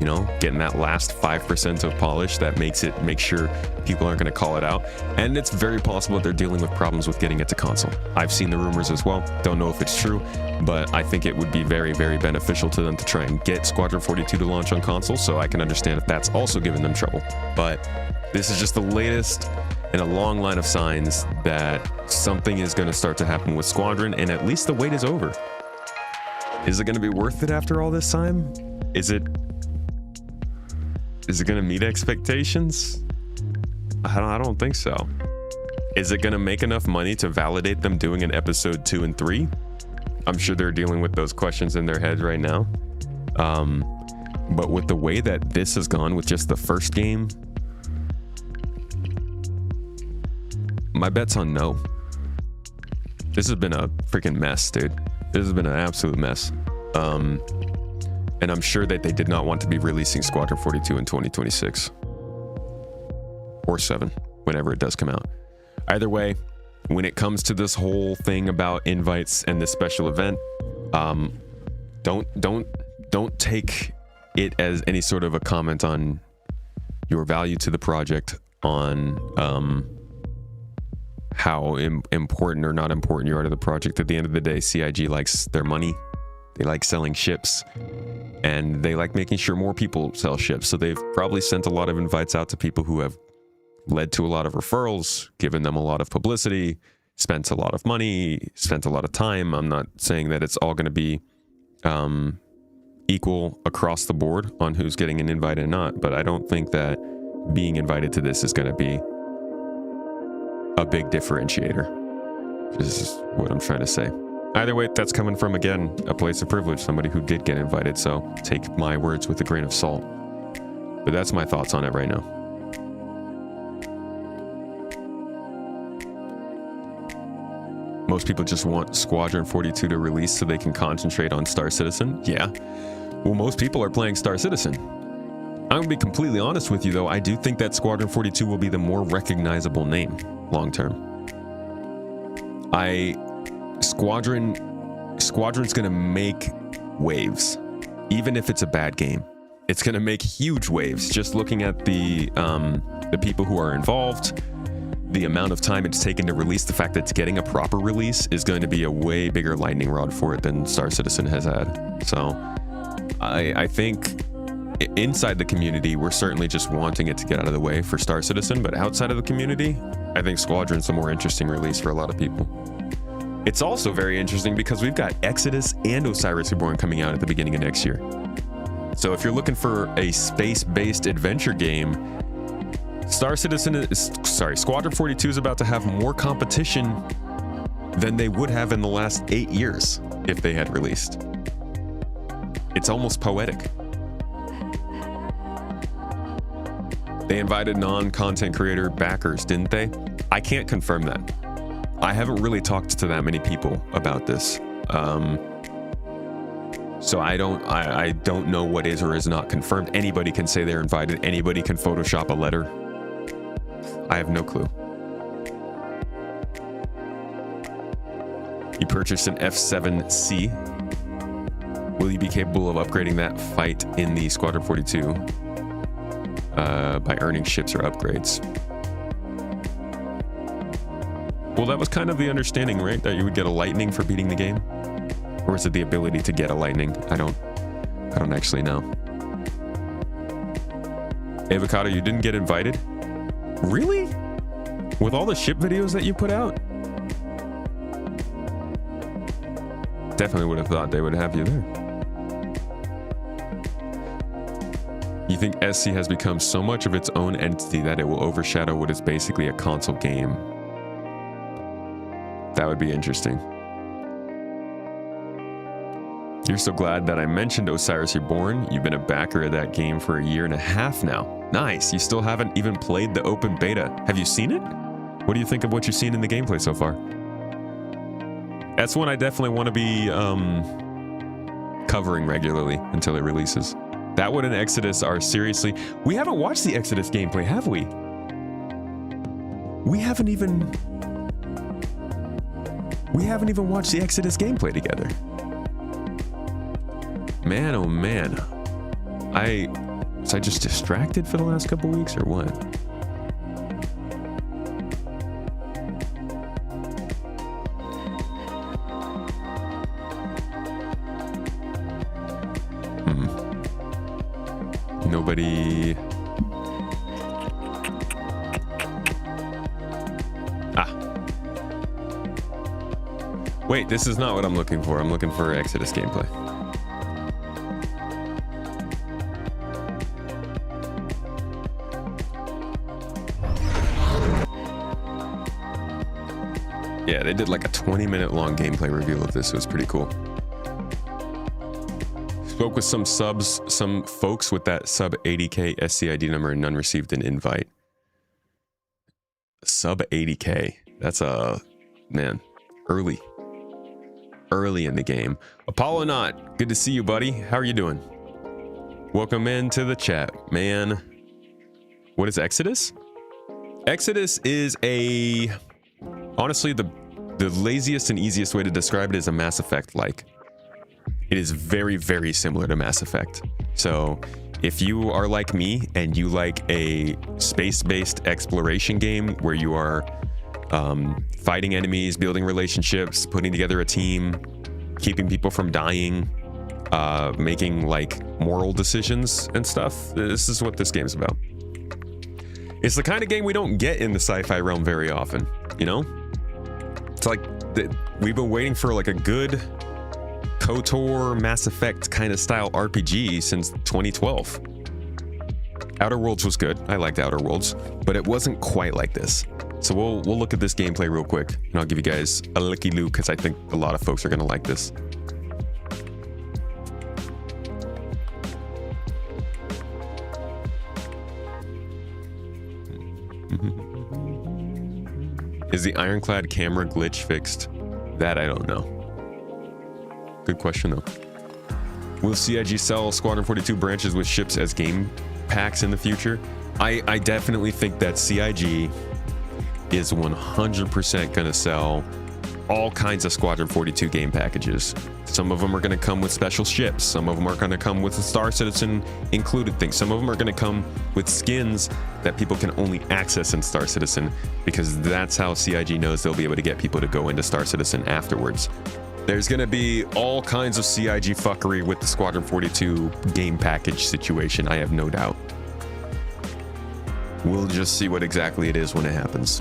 you know, getting that last 5% of polish that makes sure people aren't going to call it out. And it's very possible that they're dealing with problems with getting it to console. I've seen the rumors as well. Don't know if it's true, but I think it would be very, very beneficial to them to try and get Squadron 42 to launch on console, so I can understand if that's also giving them trouble. But this is just the latest in a long line of signs that something is going to start to happen with Squadron, and at least the wait is over. Is it going to be worth it after all this time? Is it going to meet expectations? I don't think so. Is it going to make enough money to validate them doing an episode 2 and 3? I'm sure they're dealing with those questions in their heads right now. But with the way that this has gone with just the first game, my bet's on no. This has been a freaking mess, dude. This has been an absolute mess. And I'm sure that they did not want to be releasing Squadron 42 in 2026. Or 7, whenever it does come out. Either way, when it comes to this whole thing about invites and this special event, don't take it as any sort of a comment on your value to the project, on how important or not important you are to the project. At the end of the day, CIG likes their money. They like selling ships, and they like making sure more people sell ships. So they've probably sent a lot of invites out to people who have led to a lot of referrals, given them a lot of publicity, spent a lot of money, spent a lot of time. I'm not saying that it's all going to be equal across the board on who's getting an invite and not, but I don't think that being invited to this is going to be a big differentiator. This is what I'm trying to say. Either way, that's coming from, again, a place of privilege, somebody who did get invited, so take my words with a grain of salt. But that's my thoughts on it right now. Most people just want Squadron 42 to release so they can concentrate on Star Citizen. Yeah. Well, most people are playing Star Citizen. I'm going to be completely honest with you, though. I do think that Squadron 42 will be the more recognizable name long term. Squadron Squadron's gonna make waves, even if it's a bad game. It's gonna make huge waves. Just looking at the people who are involved, the amount of time it's taken to release, the fact that it's getting a proper release is going to be a way bigger lightning rod for it than Star Citizen has had. So I think inside the community, we're certainly just wanting it to get out of the way for Star Citizen, but outside of the community, I think Squadron's a more interesting release for a lot of people. It's also very interesting because we've got Exodus and Osiris Reborn coming out at the beginning of next year. So if you're looking for a space-based adventure game, Squadron 42 is about to have more competition than they would have in the last 8 years if they had released. It's almost poetic. They invited non-content creator backers, didn't they? I can't confirm that. I haven't really talked to that many people about this. So I don't know what is or is not confirmed. Anybody can say they're invited. Anybody can Photoshop a letter. I have no clue. You purchased an F7C. Will you be capable of upgrading that fight in the Squadron 42 by earning ships or upgrades? Well, that was kind of the understanding, right? That you would get a lightning for beating the game? Or is it the ability to get a lightning? I don't actually know. Avocado, you didn't get invited? Really? With all the ship videos that you put out? Definitely would have thought they would have you there. You think SC has become so much of its own entity that it will overshadow what is basically a console game? That would be interesting. You're so glad that I mentioned Osiris Reborn. You've been a backer of that game for 1.5 years now. Nice. You still haven't even played the open beta. Have you seen it? What do you think of what you've seen in the gameplay so far? That's one I definitely want to be covering regularly until it releases. That one and Exodus are seriously... We haven't watched the Exodus gameplay, have we? We haven't even watched the Exodus gameplay together. Man, oh man. Was I just distracted for the last couple weeks or what? Nobody... Wait, this is not what I'm looking for. I'm looking for Exodus gameplay. Yeah, they did like a 20-minute long gameplay reveal of this. It was pretty cool. Spoke with some folks with that sub 80K SCID number and none received an invite. Sub 80K. That's man, early in the game. Apollo Knot, good to see you, buddy. How are you doing? Welcome into the chat, man. What is Exodus? Exodus is honestly, the laziest and easiest way to describe it is a Mass Effect-like. It is very, very similar to Mass Effect. So if you are like me and you like a space-based exploration game where you are fighting enemies, building relationships, putting together a team, keeping people from dying, making like moral decisions and stuff, this is what this game's about. It's the kind of game we don't get in the sci-fi realm very often, you know? It's like we've been waiting for like a good KOTOR Mass Effect kind of style RPG since 2012. Outer Worlds was good. I liked Outer Worlds, but it wasn't quite like this. So we'll look at this gameplay real quick, and I'll give you guys a looky-loo because I think a lot of folks are going to like this. Is the ironclad camera glitch fixed? That I don't know. Good question though. Will CIG sell Squadron 42 branches with ships as game packs in the future? I definitely think that CIG is 100% going to sell all kinds of Squadron 42 game packages. Some of them are going to come with special ships. Some of them are going to come with a Star Citizen included thing. Some of them are going to come with skins that people can only access in Star Citizen, because that's how CIG knows they'll be able to get people to go into Star Citizen afterwards. There's going to be all kinds of CIG fuckery with the Squadron 42 game package situation, I have no doubt. We'll just see what exactly it is when it happens.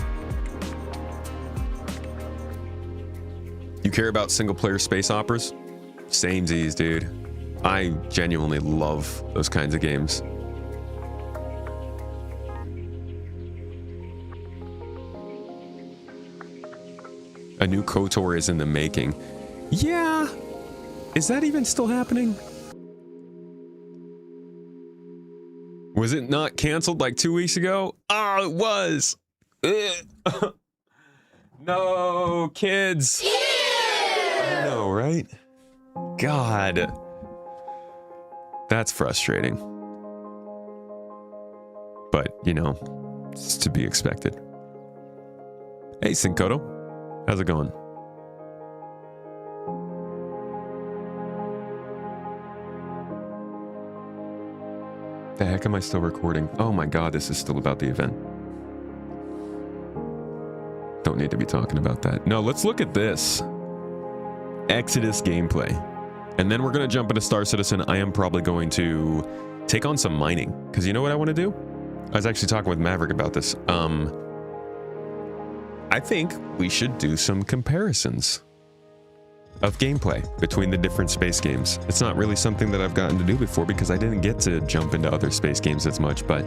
You care about single-player space operas? Samesies, dude. I genuinely love those kinds of games. A new KOTOR is in the making. Yeah. Is that even still happening? Was it not canceled like 2 weeks ago? Oh, it was. No, kids. I know, right? God. That's frustrating. But, you know, it's to be expected. Hey, Sinkoto. How's it going? The heck am I still recording? Oh my god, this is still about the event. Don't need to be talking about that. No, let's look at this. Exodus gameplay. And then we're going to jump into Star Citizen. I am probably going to take on some mining. Because you know what I want to do? I was actually talking with Maverick about this. I think we should do some comparisons of gameplay between the different space games. It's not really something that I've gotten to do before because I didn't get to jump into other space games as much, but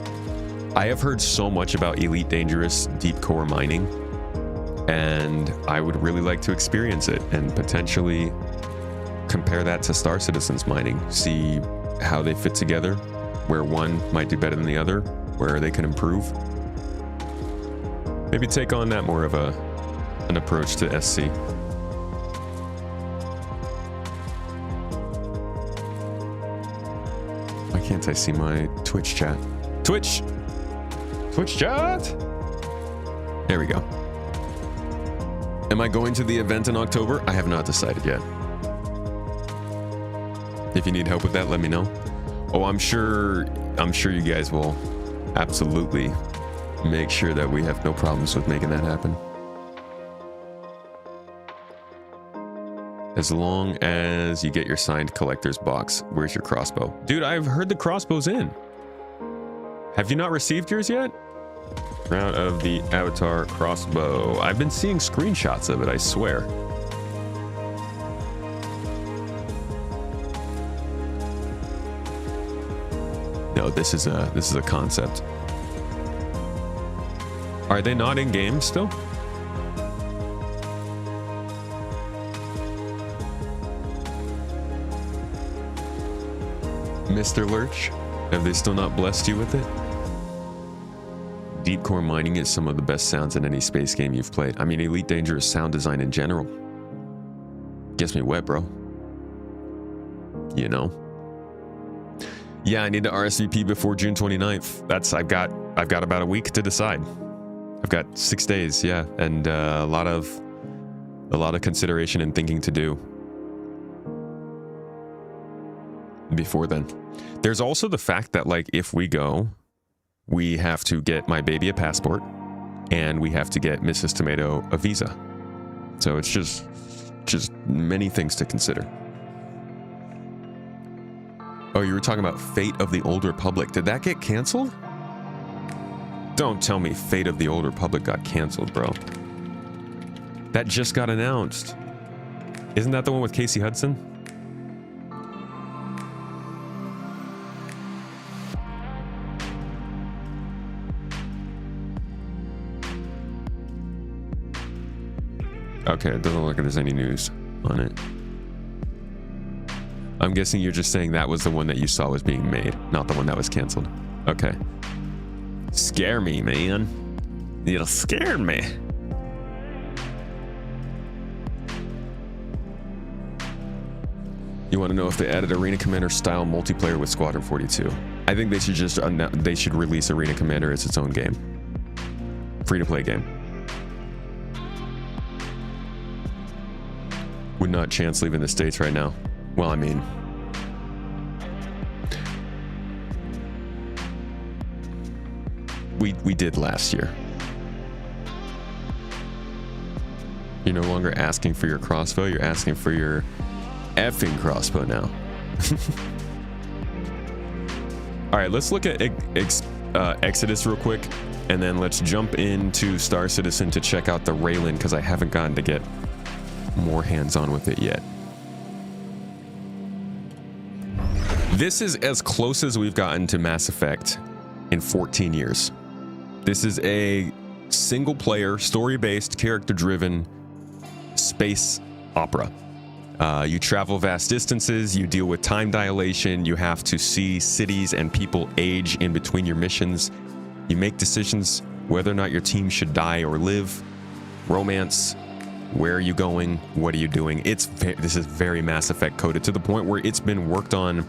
I have heard so much about Elite Dangerous deep core mining, and I would really like to experience it and potentially compare that to Star Citizen's mining, see how they fit together, where one might do better than the other, where they can improve. Maybe take on that more of an approach to SC. Why can't I see my Twitch chat? Twitch chat! There we go. Am I going to the event in October? I have not decided yet. If you need help with that, let me know. Oh, I'm sure you guys will absolutely make sure that we have no problems with making that happen. As long as you get your signed collector's box. Where's your crossbow? Dude, I've heard the crossbow's in. Have you not received yours yet? Round of the Avatar crossbow. I've been seeing screenshots of it, I swear. No, this is a concept. Are they not in game still? Mr. Lurch, have they still not blessed you with it? Deep core mining is some of the best sounds in any space game you've played. I mean, Elite Dangerous sound design in general gets me wet, bro. You know? Yeah, I need to RSVP before June 29th. I've got about a week to decide. I've got 6 days, yeah, and a lot of consideration and thinking to do before then. There's also the fact that, like, if we go, we have to get my baby a passport, and we have to get Mrs. Tomato a visa. So it's just many things to consider. Oh, you were talking about Fate of the Old Republic. Did that get canceled? Don't tell me Fate of the Old Republic got canceled, bro. That just got announced. Isn't that the one with Casey Hudson? Okay, it doesn't look like there's any news on it. I'm guessing you're just saying that was the one that you saw was being made, not the one that was canceled. Okay. Scare me, man. You scared me. You want to know if they added Arena Commander style multiplayer with Squadron 42? I think they should release Arena Commander as its own game. Free to play game. would not chance leaving the States right now. Well, I mean, we did last year. You're no longer asking for your crossbow, you're asking for your effing crossbow now. All right, let's look at Exodus real quick, and then let's jump into Star Citizen to check out the Raylan, because I haven't gotten to get more hands-on with it yet. This is as close as we've gotten to Mass Effect in 14 years. This is a single-player, story-based, character-driven space opera. You travel vast distances, you deal with time dilation, you have to see cities and people age in between your missions. You make decisions whether or not your team should die or live. Romance, where are you going, what are you doing? This is very Mass Effect coded, to the point where it's been worked on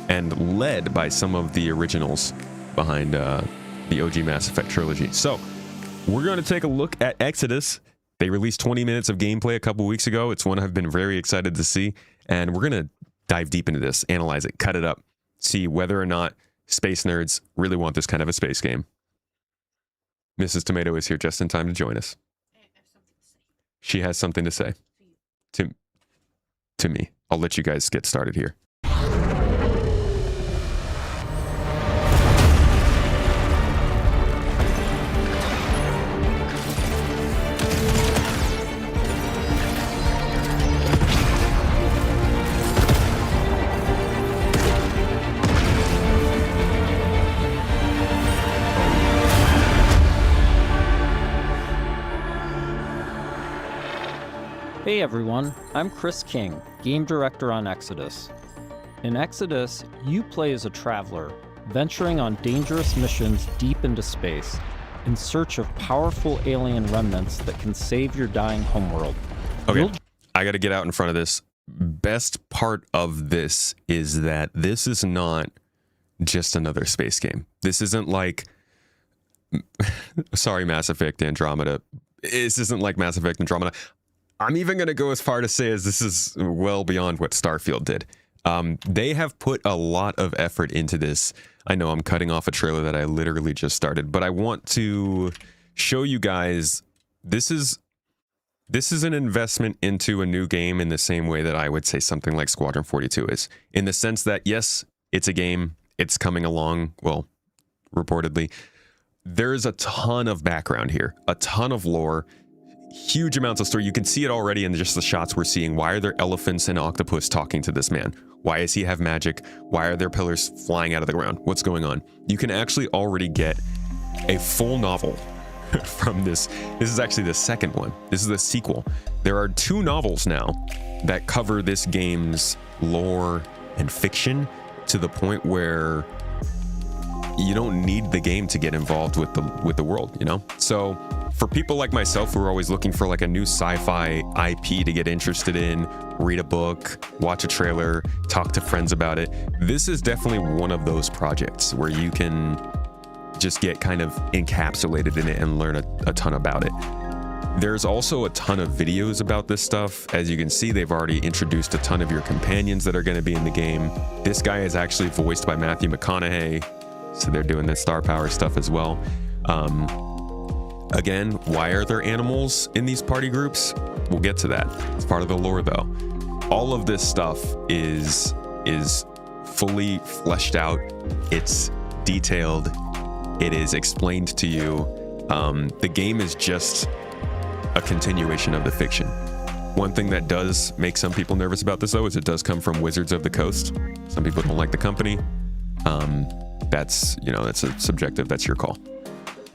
and led by some of the originals behind the OG Mass Effect trilogy. So we're going to take a look at Exodus. They released 20 minutes of gameplay a couple weeks ago. It's one I've been very excited to see, and we're going to dive deep into this, analyze it, cut it up, see whether or not space nerds really want this kind of a space game. Mrs. Tomato is here just in time to join us. She has something to say to me. I'll let you guys get started here. Hey everyone, I'm Chris King, Game Director on Exodus. In Exodus, you play as a traveler, venturing on dangerous missions deep into space, in search of powerful alien remnants that can save your dying homeworld. Okay, I gotta get out in front of this. Best part of this is that this is not just another space game. This isn't like... Sorry, Mass Effect Andromeda. This isn't like Mass Effect Andromeda. I'm even going to go as far to say as this is well beyond what Starfield did. They have put a lot of effort into this. I know I'm cutting off a trailer that I literally just started, but I want to show you guys this is an investment into a new game in the same way that I would say something like Squadron 42 is. In the sense that, yes, it's a game. It's coming along, well, reportedly. There's a ton of background here, a ton of lore, huge amounts of story. You can see it already in just the shots we're seeing. Why are there elephants and octopus talking to this man? Why does he have magic? Why are there pillars flying out of the ground? What's going on? You can actually already get a full novel from this. This is actually the second one. This is the sequel. There are 2 novels now that cover this game's lore and fiction to the point where you don't need the game to get involved with the world, you know? So for people like myself who are always looking for like a new sci-fi IP to get interested in, read a book, watch a trailer, talk to friends about it, this is definitely one of those projects where you can just get kind of encapsulated in it and learn a ton about it. There's also a ton of videos about this stuff. As you can see, they've already introduced a ton of your companions that are going to be in the game. This guy is actually voiced by Matthew McConaughey, so they're doing the star power stuff as well. Again, why are there animals in these party groups? We'll get to that. It's part of the lore, though. All of this stuff is fully fleshed out. It's detailed. It is explained to you. The game is just a continuation of the fiction. One thing that does make some people nervous about this, though, is it does come from Wizards of the Coast. Some people don't like the company. That's, you know, that's a subjective. That's your call.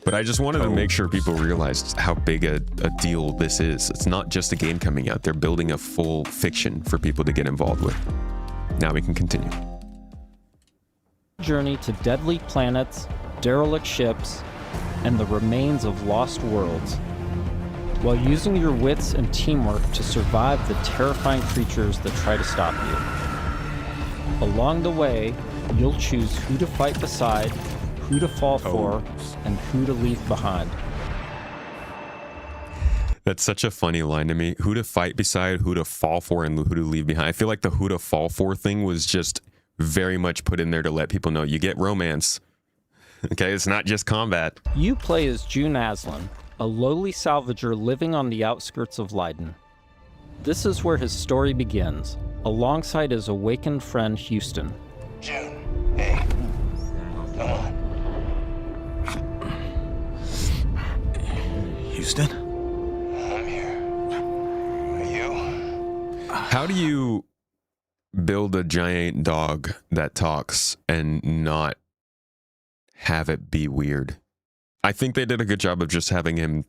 But I just wanted to make sure people realized how big a deal this is. It's not just a game coming out. They're building a full fiction for people to get involved with. Now we can continue. Journey to deadly planets, derelict ships, and the remains of lost worlds, while using your wits and teamwork to survive the terrifying creatures that try to stop you. Along the way, you'll choose who to fight beside, who to fall for, and who to leave behind. That's such a funny line to me. Who to fight beside, who to fall for, and who to leave behind. I feel like the who to fall for thing was just very much put in there to let people know you get romance. Okay, it's not just combat. You play as June Aslan, a lowly salvager living on the outskirts of Leiden. This is where his story begins, alongside his awakened friend Houston. June, hey, come on. Houston? I'm here. Are you? How do you build a giant dog that talks and not have it be weird? I think they did a good job of just having him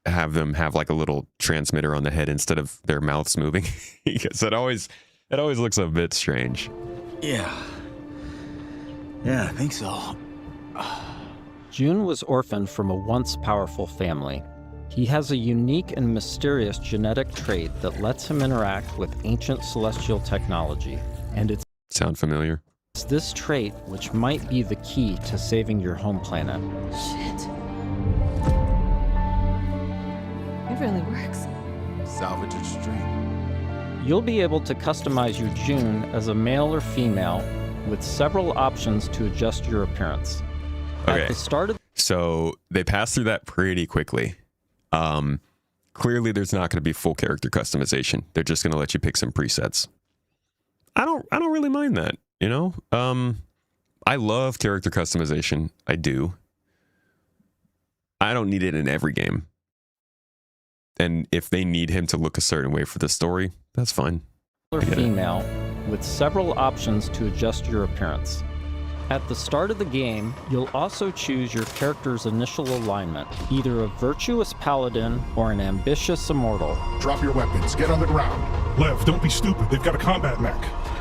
have them have like a little transmitter on the head instead of their mouths moving. Because it always looks a bit strange. Yeah, I think so. June was orphaned from a once powerful family. He has a unique and mysterious genetic trait that lets him interact with ancient celestial technology, and it's Sound familiar? this trait which might be the key to saving your home planet. Shit. It really works. Salvage a dream. You'll be able to customize your June as a male or female with several options to adjust your appearance. Okay. At the start of So they pass through that pretty quickly. Clearly there's not going to be full character customization. They're just going to let you pick some presets. I don't really mind that, you know? I love character customization. I do. I don't need it in every game. And if they need him to look a certain way for the story, that's fine. or female with several options to adjust your appearance. At the start of the game, you'll also choose your character's initial alignment, either a virtuous paladin or an ambitious immortal. Drop your weapons. Get on the ground. Lev, don't be stupid. They've got a combat mech.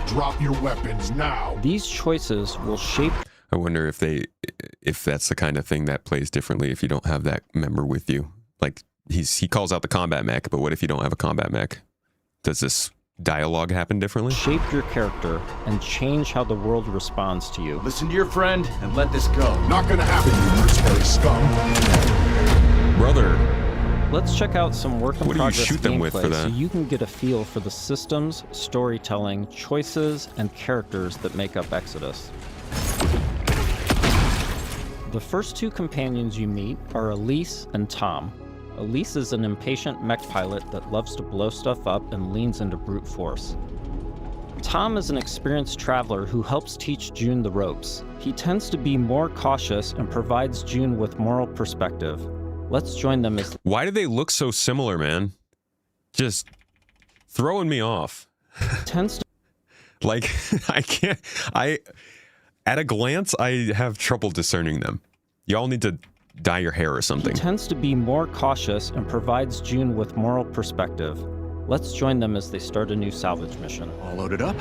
Drop your weapons now. These choices will shape I wonder if that's the kind of thing that plays differently if you don't have that member with you. Like he calls out the combat mech, but what if you don't have a combat mech? Does this dialogue happen differently? shape your character and change how the world responds to you. Listen to your friend and let this go. Not gonna happen, you mercenary scum. Brother, Let's check out some work in What do you progress shoot them with gameplay for so that? you can get a feel for the systems, storytelling, choices, and characters that make up Exodus. The first two companions you meet are Elise and Tom. Elise is an impatient mech pilot that loves to blow stuff up and leans into brute force. Tom is an experienced traveler who helps teach June the ropes. He tends to be more cautious and provides June with moral perspective. Let's join them as why do they look so similar, man? Just throwing me off. tends to Like, at a glance, I have trouble discerning them. Y'all need to dye your hair or something. tends to be more cautious and provides June with moral perspective. Let's join them as they start a new salvage mission. All loaded up?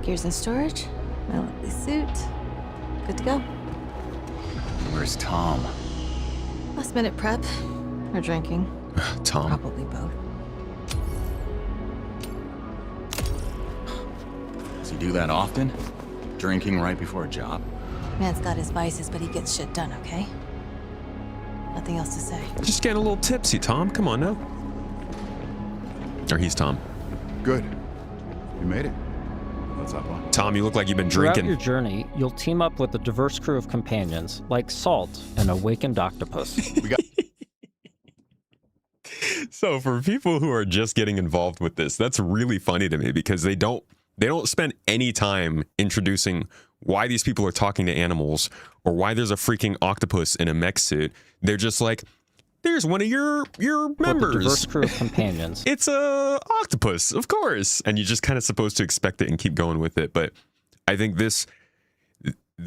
Gears in storage. My lovely suit. Good to go. Where's Tom? Last minute prep. Or drinking. Tom. Probably both. Does he do that often? Drinking right before a job? Man's got his vices, but he gets shit done, okay? Nothing else to say. Just getting a little tipsy, Tom. Come on now. Or he's Tom. Good. You made it. Let's hop on. Tom, you look like you've been Throughout drinking. your journey, you'll team up with a diverse crew of companions, like Salt, an awakened octopus. So for people who are just getting involved with this, that's really funny to me because they don't spend any time introducing why these people are talking to animals or why there's a freaking octopus in a mech suit. They're just like, there's one of your With a members. diverse crew of companions. It's a octopus, of course. And you're just kind of supposed to expect it and keep going with it. But I think this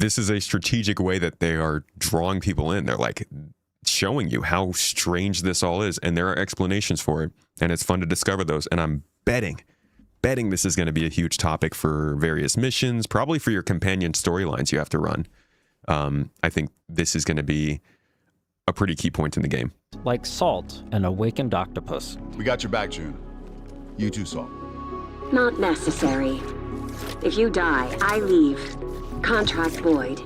is a strategic way that they are drawing people in. They're like showing you how strange this all is. And there are explanations for it. And it's fun to discover those. And I'm betting this is going to be a huge topic for various missions, probably for your companion storylines you have to run. I think this is going to be a pretty key point in the game. Like Salt, an awakened octopus. We got your back, June. You too, Saul. Not necessary. If you die, I leave. Contract void.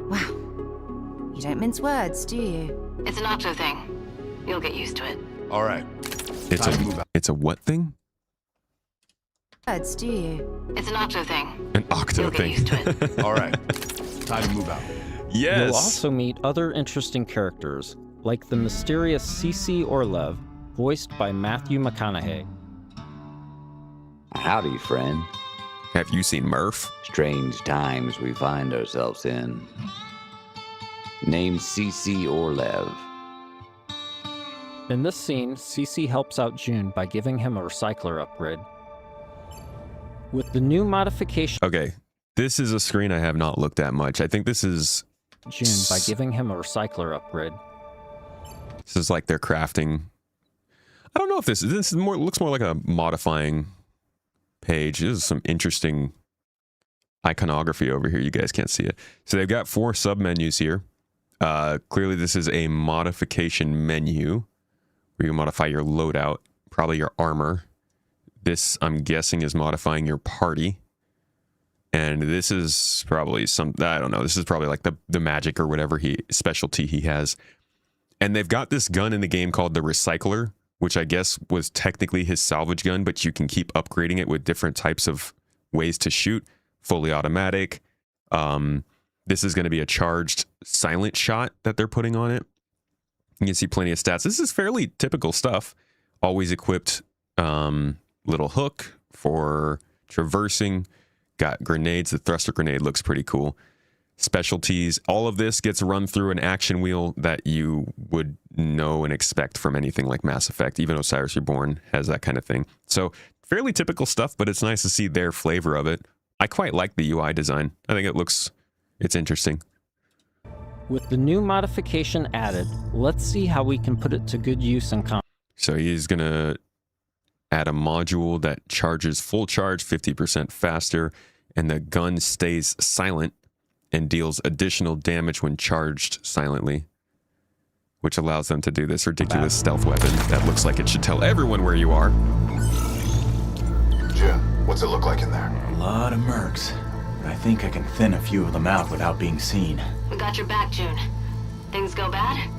Wow. You don't mince words, do you? It's an octo thing. You'll get used to it. All right. It's a what thing? Birds, do you? It's an octo thing. An octo You'll get thing. used to it. All right. Time to move out. Yes. You'll also meet other interesting characters, like the mysterious CC Orlev, voiced by Matthew McConaughey. Howdy, friend. Have you seen Murph? Strange times we find ourselves in. Named CC Orlev. In this scene, CC helps out June by giving him a recycler upgrade. With the new modification, Okay. This is a screen I have not looked at much. I think this is June by giving him a recycler upgrade. like they're crafting. I don't know if this is more, looks more like a modifying page. This is some interesting iconography over here. You guys can't see it. So they've got 4 submenus here. Clearly this is a modification menu where you can modify your loadout, probably your armor. This, I'm guessing, is modifying your party. And this is probably some, I don't know, this is probably like the magic or whatever specialty he has. And they've got this gun in the game called the Recycler, which I guess was technically his salvage gun, but you can keep upgrading it with different types of ways to shoot. Fully automatic. This is going to be a charged silent shot that they're putting on it. You can see plenty of stats. This is fairly typical stuff. Always equipped little hook for traversing. Got grenades. The thruster grenade looks pretty cool. Specialties. All of this gets run through an action wheel that you would know and expect from anything like Mass Effect. Even Osiris Reborn has that kind of thing. So fairly typical stuff, but it's nice to see their flavor of it. I quite like the UI design. I think it's interesting. With the new modification added, let's see how we can put it to good use in combat. So he's going to add a module that charges full charge 50% faster, and the gun stays silent and deals additional damage when charged silently, which allows them to do this ridiculous stealth weapon that looks like it should tell everyone where you are. Jim, what's it look like in there? A lot of mercs. But I think I can thin a few of them out without being seen. We got your back, June. Things go bad?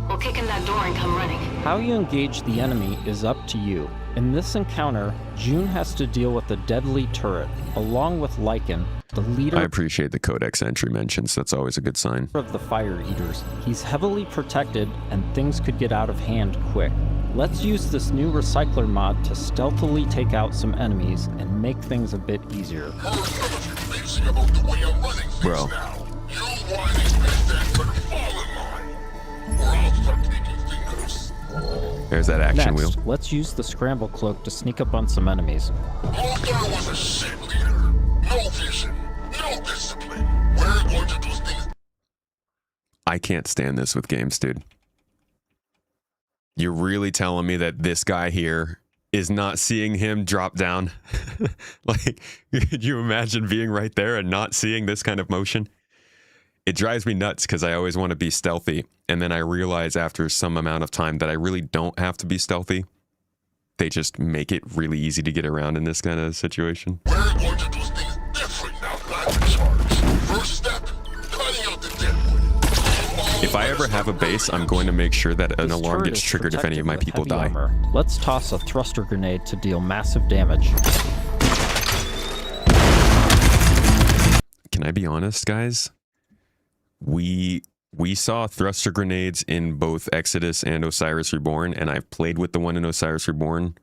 We'll kick in that door and come running. How you engage the enemy is up to you. In this encounter, June has to deal with a deadly turret, along with Lycan, the leader I appreciate the Codex entry mentions. That's always a good sign. of the Fire Eaters. He's heavily protected, and things could get out of hand quick. Let's use this new Recycler mod to stealthily take out some enemies and make things a bit easier. Bro. There's that action wheel. Next, let's use the Scramble Cloak to sneak up on some enemies. Luther was a shit leader. No vision, no discipline. We're going to do things. I can't stand this with games, dude. You're really telling me that this guy here is not seeing him drop down? Like, could you imagine being right there and not seeing this kind of motion? It drives me nuts because I always want to be stealthy. And then I realize after some amount of time that I really don't have to be stealthy. They just make it really easy to get around in this kind of situation. We're going to do things different now. Back to charge. First step, cutting out the deadwood. If I ever have a base, I'm going to make sure that an This alarm turret gets is triggered if any of my protected people with die. heavy armor. Let's toss a thruster grenade to deal massive damage. Can I be honest, guys? We saw thruster grenades in both Exodus and Osiris Reborn, and I've played with the one in Osiris Reborn.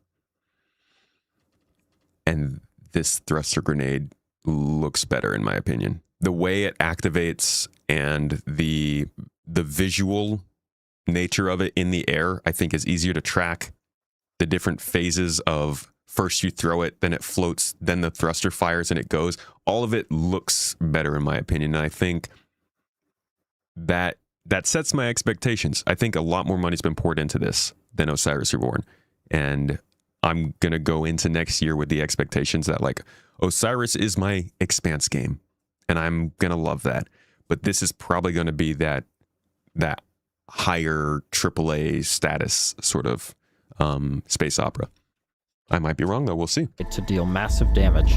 And this thruster grenade looks better, in my opinion. The way it activates and the visual nature of it in the air, I think, is easier to track. The different phases of first you throw it, then it floats, then the thruster fires and it goes. All of it looks better, in my opinion. And I think that sets my expectations. I think a lot more money's been poured into this than Osiris Reborn. And I'm going to go into next year with the expectations that, like, Osiris is my Expanse game, and I'm going to love that. But this is probably going to be that higher AAA status sort of space opera. I might be wrong, though. We'll see. To deal massive damage.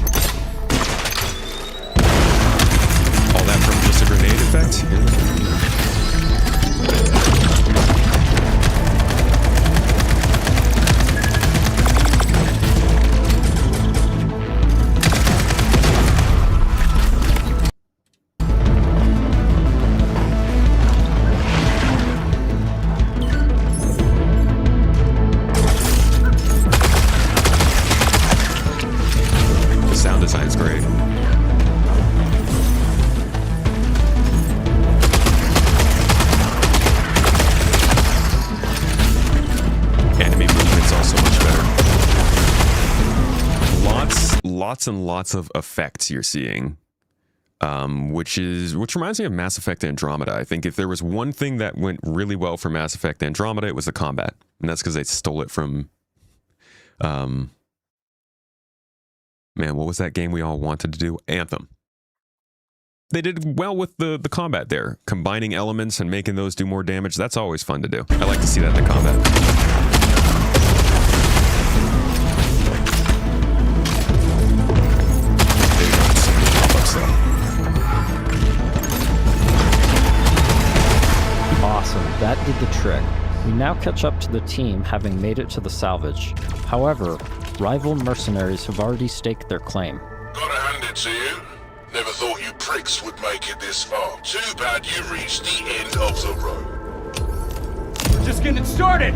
All that from just a grenade effect? lots and lots of effects you're seeing, which reminds me of Mass Effect Andromeda. I think if there was one thing that went really well for Mass Effect Andromeda, it was the combat, and that's because they stole it from, man, what was that game we all wanted to do? Anthem. They did well with the combat there, combining elements and making those do more damage. That's always fun to do. I like to see that in the combat. Awesome, that did the trick. We now catch up to the team having made it to the salvage. However, rival mercenaries have already staked their claim. Gotta hand it to you. Never thought you pricks would make it this far. Too bad you reached the end of the road. We're just getting started.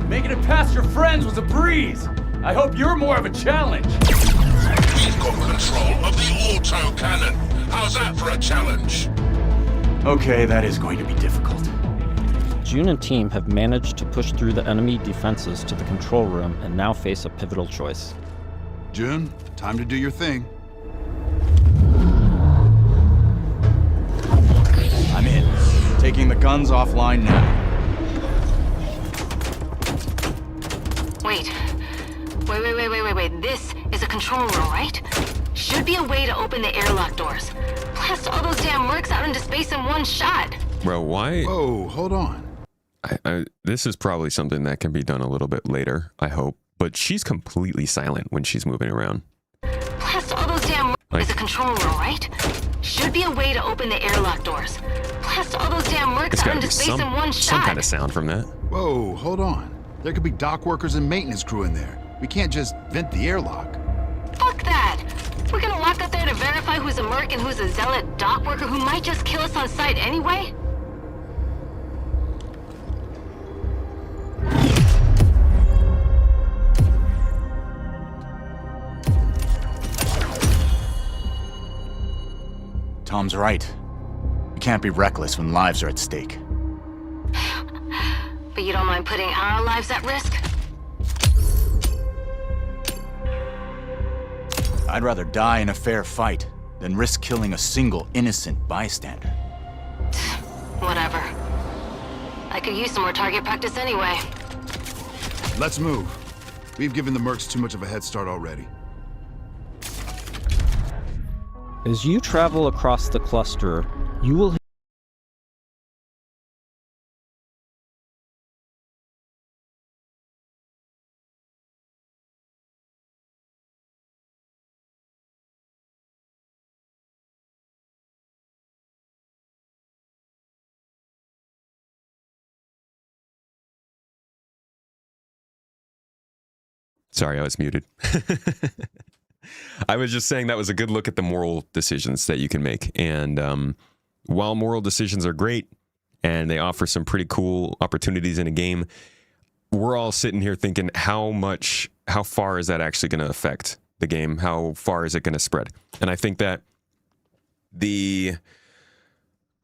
Making it past your friends was a breeze. I hope you're more of a challenge. We've got control of the auto cannon. How's that for a challenge? Okay, that is going to be difficult. June and team have managed to push through the enemy defenses to the control room and now face a pivotal choice. June, time to do your thing. I'm in. Taking the guns offline now. Wait. Wait. This is a control room, right? Should be a way to open the airlock doors. Blast all those damn mercs out into space in one shot. Bro, why? Oh, hold on. This is probably something that can be done a little bit later, I hope. But she's completely silent when she's moving around. Blast all those damn mercs is a control room, right? Should be a way to open the airlock doors. Blast all those damn mercs out into space in one shot. Some kind of sound from that. Whoa, hold on. There could be dock workers and maintenance crew in there. We can't just vent the airlock. Fuck that. We're gonna walk up there to verify who's a merc and who's a zealot dock worker who might just kill us on sight anyway? Tom's right. You can't be reckless when lives are at stake. But you don't mind putting our lives at risk? I'd rather die in a fair fight than risk killing a single innocent bystander. Whatever. I could use some more target practice anyway. Let's move. We've given the mercs too much of a head start already. As you travel across the cluster, you will Sorry, I was muted. I was just saying that was a good look at the moral decisions that you can make. And while moral decisions are great and they offer some pretty cool opportunities in a game, we're all sitting here thinking how far is that actually going to affect the game? How far is it going to spread? And I think that the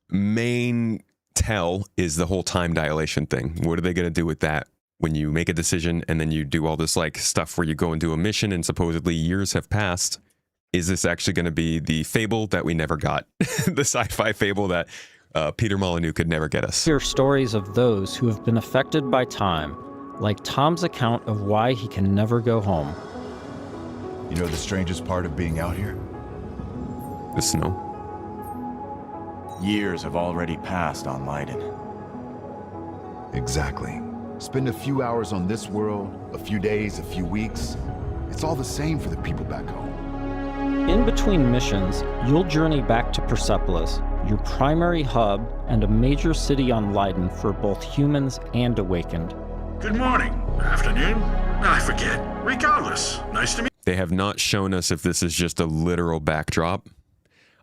main tell is the whole time dilation thing. What are they going to do with that? When you make a decision and then you do all this like stuff where you go and do a mission and supposedly years have passed, is this actually going to be the fable that we never got? The sci-fi fable that Peter Molyneux could never get us. hear stories of those who have been affected by time, like Tom's account of why he can never go home. You know the strangest part of being out here? The snow. Years have already passed on Leiden. Exactly. Spend a few hours on this world, a few days, a few weeks. It's all the same for the people back home. In between missions, you'll journey back to Persepolis, your primary hub and a major city on Leiden for both humans and Awakened. Good morning. Afternoon. I forget. Regardless, nice to meet They have not shown us if this is just a literal backdrop.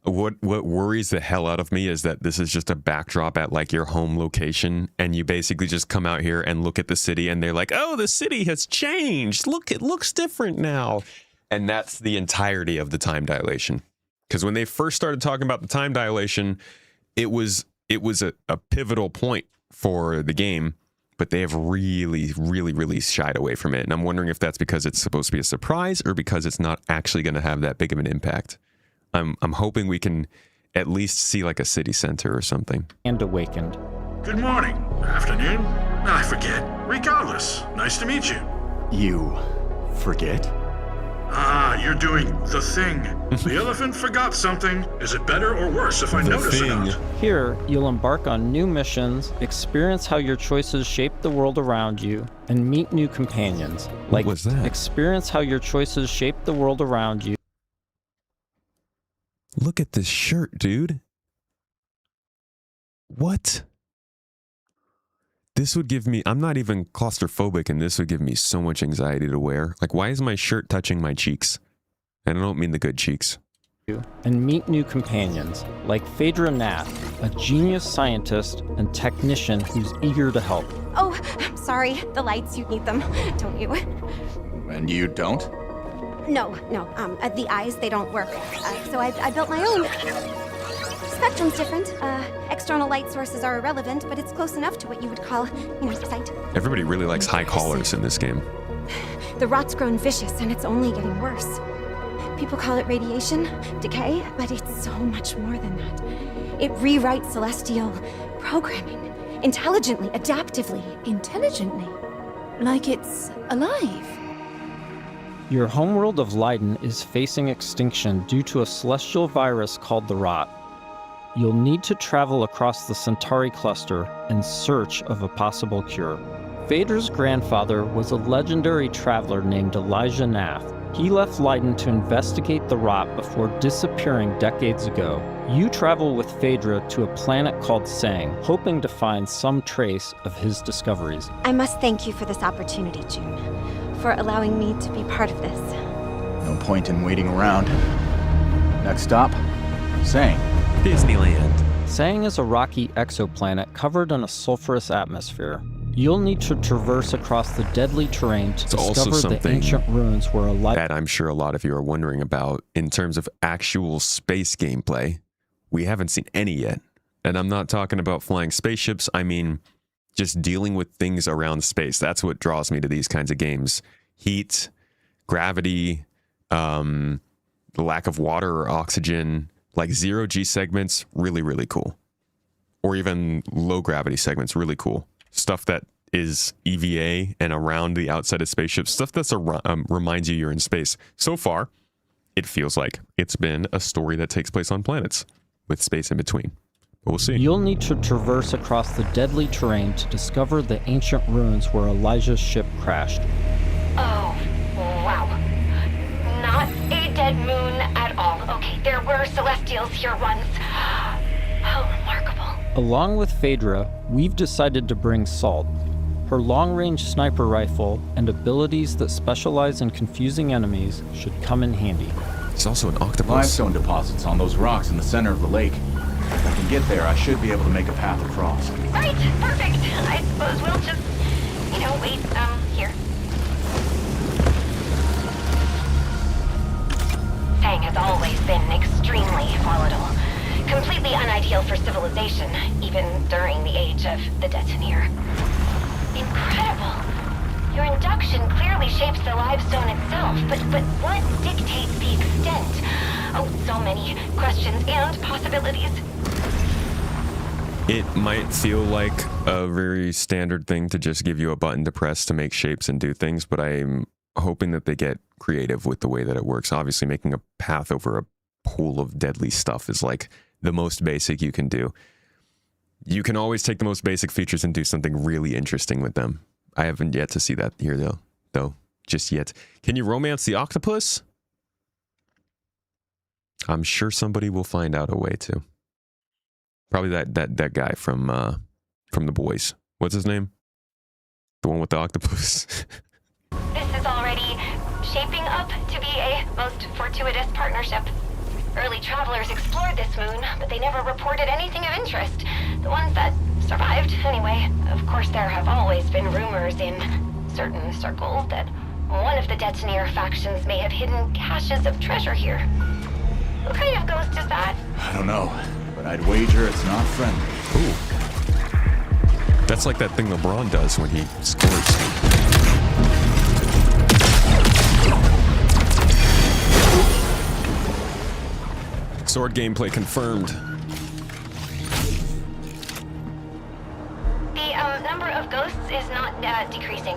What worries the hell out of me is that this is just a backdrop at like your home location and you basically just come out here and look at the city and they're like, oh, the city has changed. Look, it looks different now. And that's the entirety of the time dilation. Because when they first started talking about the time dilation, it was a pivotal point for the game. but they have really shied away from it. And I'm wondering if that's because it's supposed to be a surprise or because it's not actually going to have that big of an impact. I'm hoping we can at least see like a city center or something. And awakened. Good morning. Afternoon? I forget. Regardless, nice to meet you. You forget? Ah, you're doing the thing. The elephant forgot something. Is it better or worse if I notice it not? Here, you'll embark on new missions, experience how your choices shape the world around you, and meet new companions. What was that? Experience how your choices shape the world around you. Look at this shirt, dude. What? This would give me, I'm not even claustrophobic, and this would give me so much anxiety to wear. Like, why is my shirt touching my cheeks? And I don't mean the good cheeks. And meet new companions, like Phaedra Nath, a genius scientist and technician who's eager to help. Oh, I'm sorry. The lights, you need them, don't you? And you don't? No. The eyes, they don't work. So I built my own. Spectrum's different. External light sources are irrelevant, but it's close enough to what you would call, sight. Everybody really likes high collars in this game. The rot's grown vicious, and it's only getting worse. People call it radiation, decay, but it's so much more than that. It rewrites celestial programming, intelligently, adaptively. Intelligently? Like it's alive? Your homeworld of Leiden is facing extinction due to a celestial virus called the Rot. You'll need to travel across the Centauri cluster in search of a possible cure. Phaedra's grandfather was a legendary traveler named Elijah Nath. He left Leiden to investigate the Rot before disappearing decades ago. You travel with Phaedra to a planet called Sang, hoping to find some trace of his discoveries. I must thank you for this opportunity, June, for allowing me to be part of this. No point in waiting around. Next stop, Sang. Disneyland. Sang is a rocky exoplanet covered in a sulfurous atmosphere. You'll need to traverse across the deadly terrain to discover the ancient ruins where a light that I'm sure a lot of you are wondering about in terms of actual space gameplay. We haven't seen any yet. And I'm not talking about flying spaceships. I mean, just dealing with things around space. That's what draws me to these kinds of games. Heat, gravity, the lack of water or oxygen, like zero-G segments, really cool. Or even low-gravity segments, really cool. Stuff that is EVA and around the outside of spaceships, stuff that reminds you you're in space. So far, it feels like it's been a story that takes place on planets, with space in between. But we'll see. You'll need to traverse across the deadly terrain to discover the ancient ruins where Elijah's ship crashed. Oh, wow. Not a dead moon at all. Okay, there were Celestials here once. How remarkable. Along with Phaedra, we've decided to bring Salt. Her long-range sniper rifle and abilities that specialize in confusing enemies should come in handy. It's also an octopus. Limestone deposits on those rocks in the center of the lake. If I can get there, I should be able to make a path across. Right, perfect. I suppose we'll just, wait, here. Sang has always been extremely volatile. Completely unideal for civilization, even during the age of the detonator. Incredible. Your induction clearly shapes the limestone itself, but what dictates the extent? Oh, so many questions and possibilities. It might feel like a very standard thing to just give you a button to press to make shapes and do things, but I'm hoping that they get creative with the way that it works. Obviously, making a path over a pool of deadly stuff is like the most basic you can do. You can always take the most basic features and do something really interesting with them. I haven't yet to see that here, though, just yet. Can you romance the octopus? I'm sure somebody will find out a way to. Probably that guy from The Boys. What's his name? The one with the octopus. This is already shaping up to be a most fortuitous partnership. Early travelers explored this moon, but they never reported anything of interest. The ones that survived, anyway. Of course, there have always been rumors in certain circles that one of the detonator factions may have hidden caches of treasure here. What kind of ghost is that? I don't know, but I'd wager it's not friendly. Ooh. That's like that thing LeBron does when he scores. Sword gameplay confirmed. The number of ghosts is not decreasing.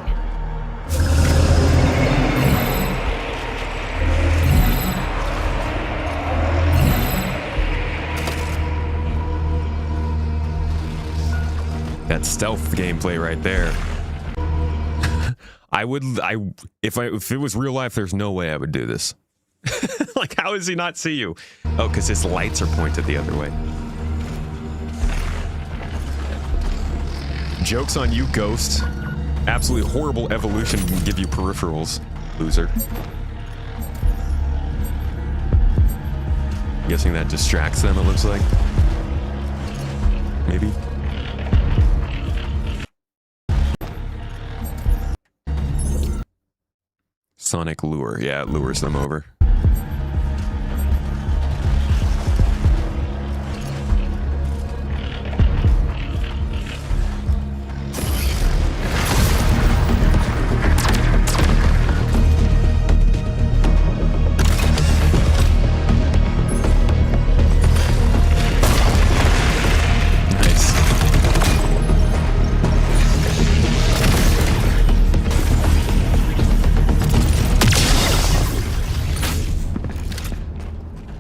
That stealth gameplay right there. If it was real life, there's no way I would do this. Like, how does he not see you? Oh, because his lights are pointed the other way. Joke's on you, Ghost. Absolutely horrible evolution can give you peripherals, loser. Guessing that distracts them, it looks like. Maybe. Sonic lure. Yeah, it lures them over.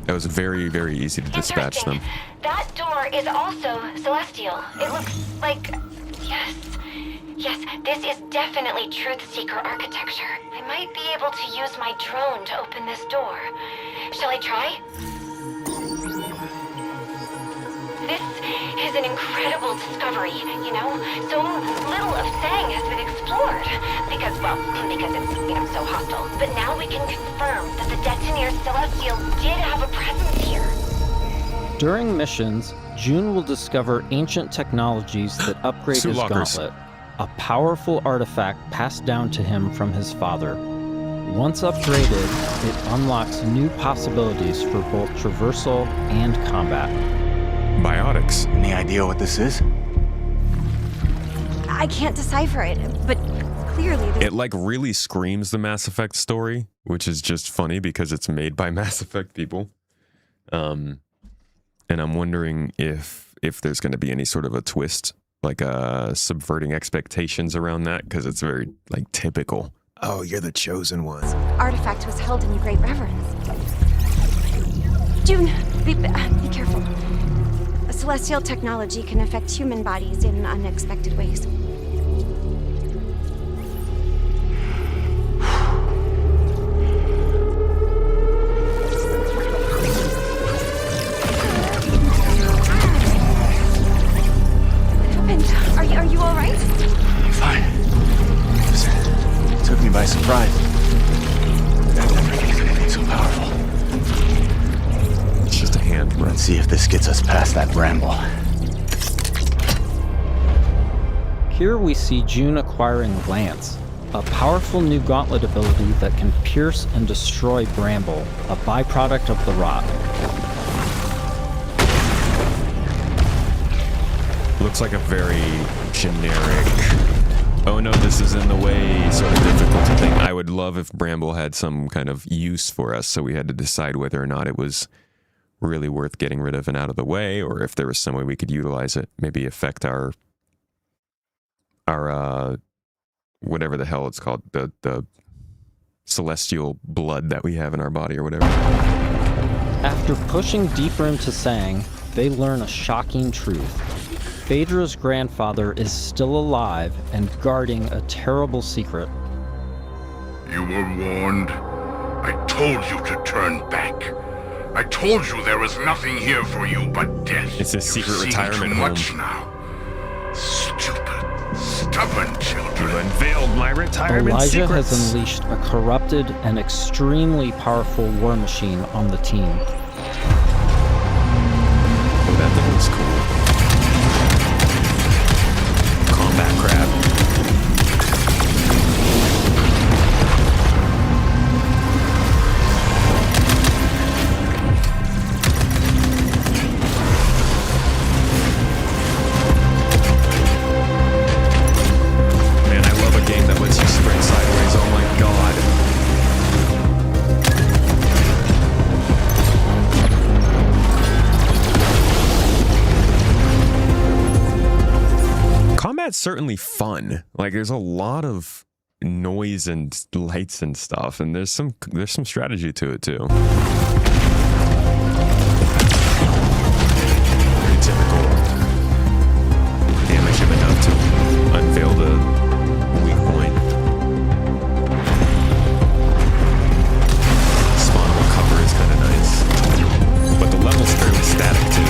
It was very, very easy to dispatch them. That door is also celestial. It looks like... Yes, this is definitely Truth Seeker architecture. I might be able to use my drone to open this door. Shall I try? This is an incredible discovery, you know? So little of Sang has been explored. Because it's, so hostile. But now we can confirm that the Detoneer Celestial did have a presence here. During missions, June will discover ancient technologies that upgrade his gauntlet, a powerful artifact passed down to him from his father. Once upgraded, it unlocks new possibilities for both traversal and combat. Biotics. Any idea what this is? I can't decipher it, but clearly... It like really screams the Mass Effect story, which is just funny because it's made by Mass Effect people. And I'm wondering if there's going to be any sort of a twist, like subverting expectations around that, because it's very like typical. Oh, you're the chosen one. Artifact was held in great reverence. June, be careful. Celestial technology can affect human bodies in unexpected ways. Are you all right? Fine. It took me by surprise. I've never used anything so powerful. It's just a hand. Let's see if this gets us past that bramble. Here we see June acquiring Lance, a powerful new gauntlet ability that can pierce and destroy bramble, a byproduct of the rot. Looks like a very generic, oh no, this is in the way sort of difficulty thing. I would love if bramble had some kind of use for us, so we had to decide whether or not it was really worth getting rid of and out of the way, or if there was some way we could utilize it, maybe affect our whatever the hell it's called, the celestial blood that we have in our body or whatever. After pushing deeper into Sang, they learn a shocking truth. Phaedra's grandfather is still alive and guarding a terrible secret. You were warned. I told you to turn back. I told you there was nothing here for you but death. It's a secret retirement too home. much now. Stupid, stubborn children. You unveiled my retirement Elijah secrets. has unleashed a corrupted and extremely powerful war machine on the team. Oh, that thing looks cool. Combat crab. combat's certainly fun. Like, there's a lot of noise and lights and stuff, and there's some strategy to it too. Very typical damage him enough to unveil the weak point. Spawnable cover is kind of nice, but the level's fairly static too.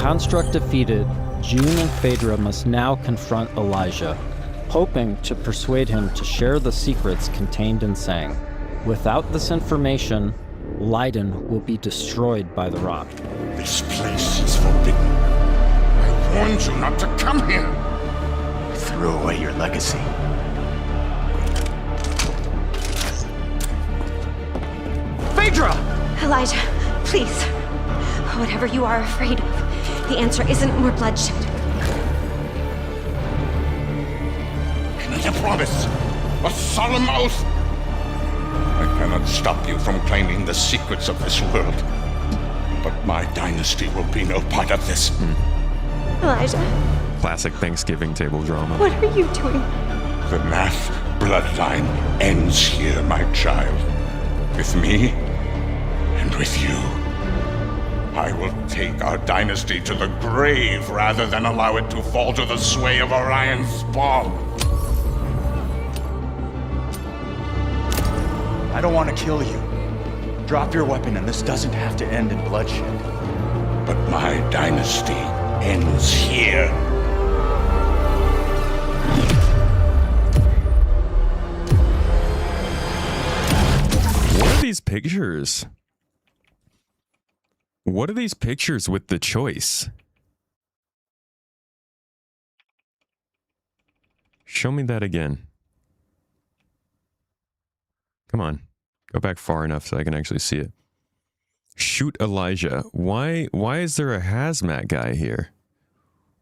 Construct defeated, June and Phaedra must now confront Elijah, hoping to persuade him to share the secrets contained in Sang. Without this information, Leiden will be destroyed by the rock. This place is forbidden. I warned you not to come here. Throw away your legacy. Phaedra! Elijah, please. Whatever you are afraid of, the answer isn't more bloodshed. I need a promise. A solemn oath. I cannot stop you from claiming the secrets of this world. But my dynasty will be no part of this. Elijah. Classic Thanksgiving table drama. What are you doing? The Nath bloodline ends here, my child. With me and with you. I will take our dynasty to the grave rather than allow it to fall to the sway of Orion's spawn. I don't want to kill you. Drop your weapon and this doesn't have to end in bloodshed. But my dynasty ends here. What are these pictures? What are these pictures with the choice? Show me that again. Come on. Go back far enough so I can actually see it. Shoot Elijah. Why is there a hazmat guy here?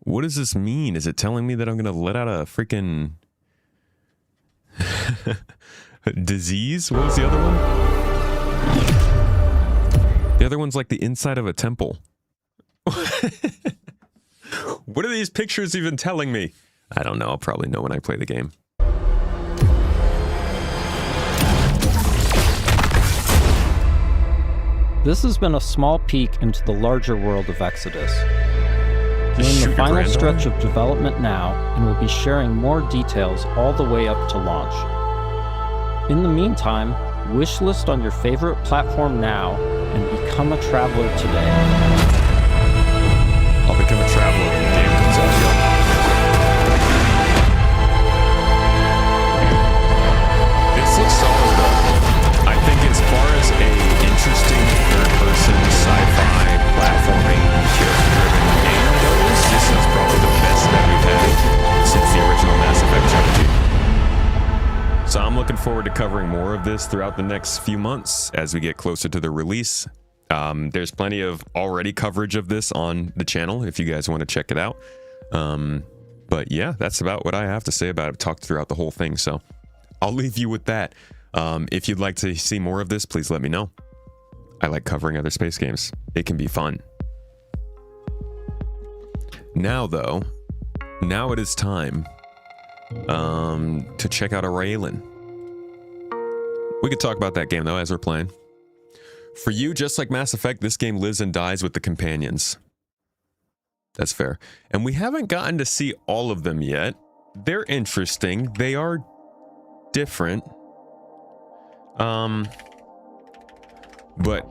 What does this mean? Is it telling me that I'm going to let out a freaking disease? What was the other one? The other one's like the inside of a temple. What are these pictures even telling me? I don't know. I'll probably know when I play the game. This has been a small peek into the larger world of Exodus. We're in the final stretch of development now, and we'll be sharing more details all the way up to launch. In the meantime, wishlist on your favorite platform now and become a traveler today. I'll become a traveler when the game comes out. This looks solid though. I think as far as a interesting third-person sci-fi platforming character-driven game goes, this is probably the best that we've had since the original Mass Effect trilogy. So I'm looking forward to covering more of this throughout the next few months as we get closer to the release. There's plenty of already coverage of this on the channel if you guys want to check it out. But yeah, that's about what I have to say about it. I've talked throughout the whole thing, so I'll leave you with that. If you'd like to see more of this, please let me know. I like covering other space games. It can be fun. Now though, now it is time to check out Orion. We could talk about that game though as we're playing. For you, just like Mass Effect, this game lives and dies with the companions. That's fair. And we haven't gotten to see all of them yet. They're interesting. They are different. But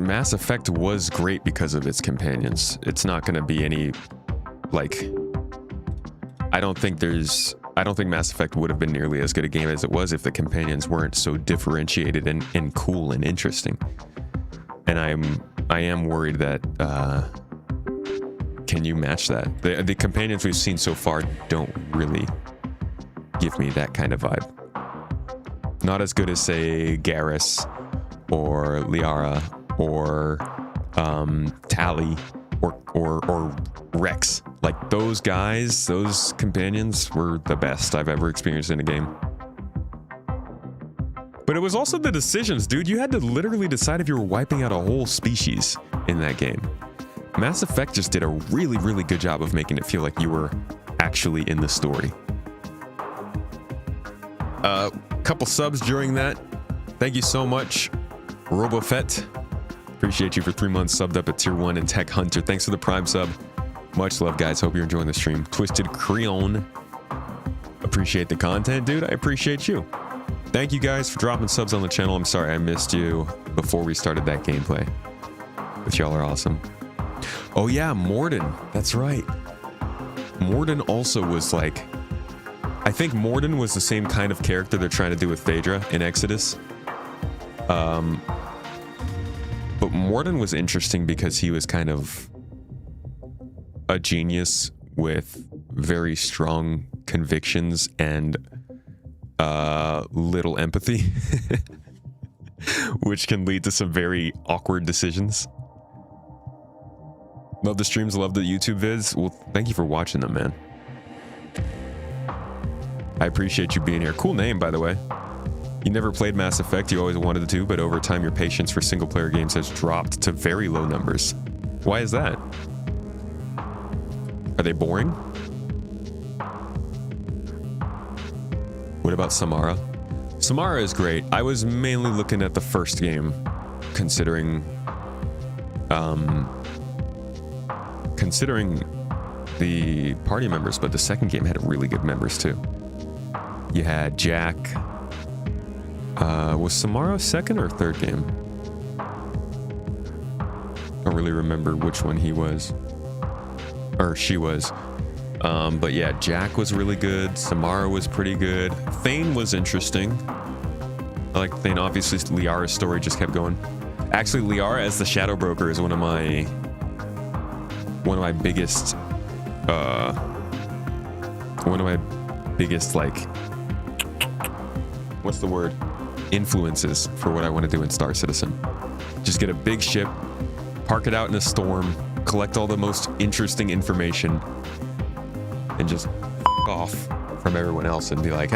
Mass Effect was great because of its companions. It's not going to be any, like, I don't think Mass Effect would have been nearly as good a game as it was if the companions weren't so differentiated and cool and interesting. And I am worried that, can you match that? The companions we've seen so far don't really give me that kind of vibe. Not as good as, say, Garrus or Liara or Tali or Rex. Like, those guys, those companions were the best I've ever experienced in a game. But it was also the decisions, dude. You had to literally decide if you were wiping out a whole species in that game. Mass Effect just did a really, really good job of making it feel like you were actually in the story. Couple subs during that. Thank you so much, RoboFett. Appreciate you for 3 months subbed up at tier 1, and Tech Hunter. Thanks for the Prime sub. Much love, guys. Hope you're enjoying the stream. Twisted Creon. Appreciate the content, dude. I appreciate you. Thank you guys for dropping subs on the channel. I'm sorry I missed you before we started that gameplay, but y'all are awesome. Oh yeah, Morden. That's right. Morden also was like, I think Morden was the same kind of character they're trying to do with Phaedra in Exodus. But Morden was interesting because he was kind of a genius with very strong convictions and little empathy, which can lead to some very awkward decisions. Love the streams, love the YouTube vids. Well, thank you for watching them, man. I appreciate you being here. Cool name, by the way. You never played Mass Effect, you always wanted to, but over time your patience for single player games has dropped to very low numbers. Why is that? Are they boring? What about Samara? Samara is great. I was mainly looking at the first game, considering the party members, but the second game had really good members too. You had Jack. Was Samara second or third game? Don't really remember which one he was. Or she was. But yeah, Jack was really good. Samara was pretty good. Thane was interesting. I like Thane. Obviously, Liara's story just kept going. Actually, Liara as the Shadow Broker is one of my biggest like, what's the word? Influences for what I want to do in Star Citizen. Just get a big ship, park it out in a storm, collect all the most interesting information, and just off from everyone else and be like,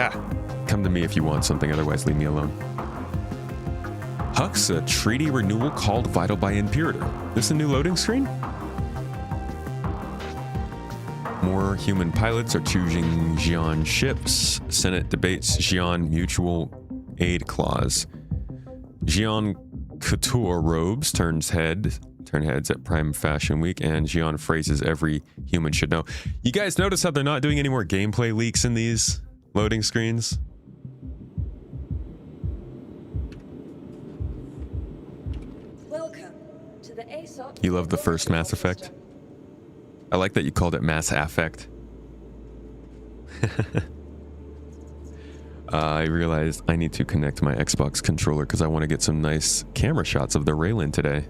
come to me if you want something, otherwise leave me alone. Hux, a treaty renewal called vital by Imperator. This a new loading screen? More human pilots are choosing Xi'an ships. Senate debates Xi'an mutual aid clause. Xi'an couture robes turn heads at Prime Fashion Week, and Xi'an phrases every human should know. You guys notice how they're not doing any more gameplay leaks in these loading screens? Welcome to the ASOP. You love the first Mass Effect? I like that you called it Mass Affect. I realized I need to connect my Xbox controller because I want to get some nice camera shots of the Raylan today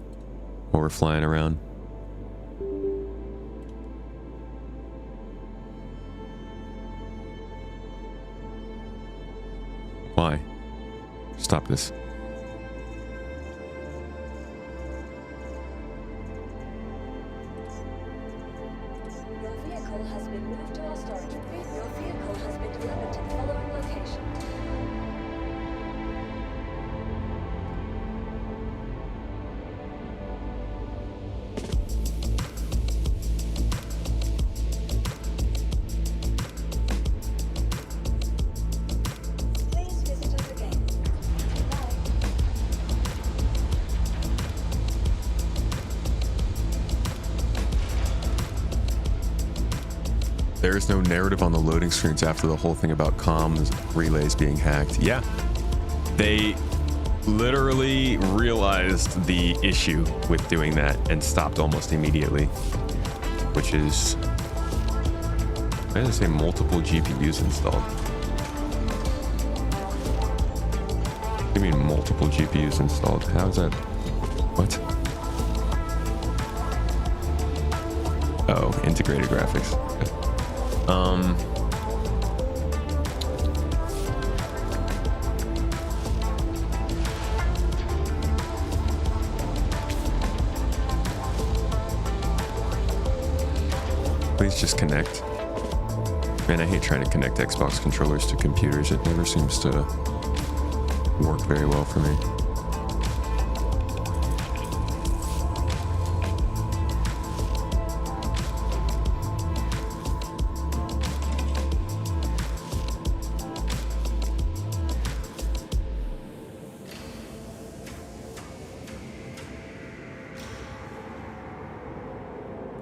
while we're flying around. Why? Stop this. Your vehicle has been moved to our storage room. Your vehicle has been delivered to the following location. Please visit us again. There is no narrative on the loading screens after the whole thing about comms relays being hacked. Yeah, they literally realized the issue with doing that and stopped almost immediately, which is, I didn't say multiple GPUs installed. What do you mean multiple GPUs installed? How's that? What? Oh, integrated graphics. Okay. Please just connect. Man, I hate trying to connect Xbox controllers to computers. It never seems to work very well for me.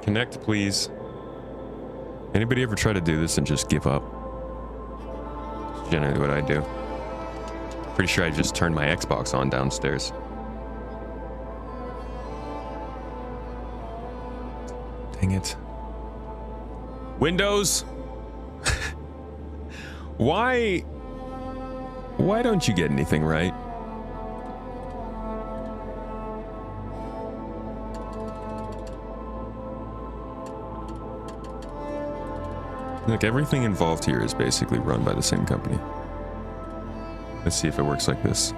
Connect, please. Anybody ever try to do this and just give up? That's generally what I do. Pretty sure I just turned my Xbox on downstairs. Dang it. Windows! Why don't you get anything right? Look, everything involved here is basically run by the same company. Let's see if it works like this.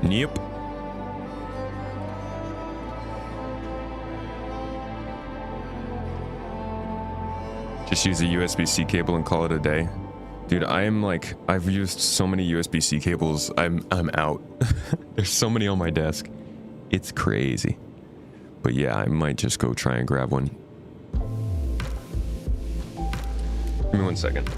Nope. Just use a USB-C cable and call it a day. Dude, I've used so many USB-C cables, I'm out. There's so many on my desk. It's crazy. But yeah, I might just go try and grab one. Give me 1 second.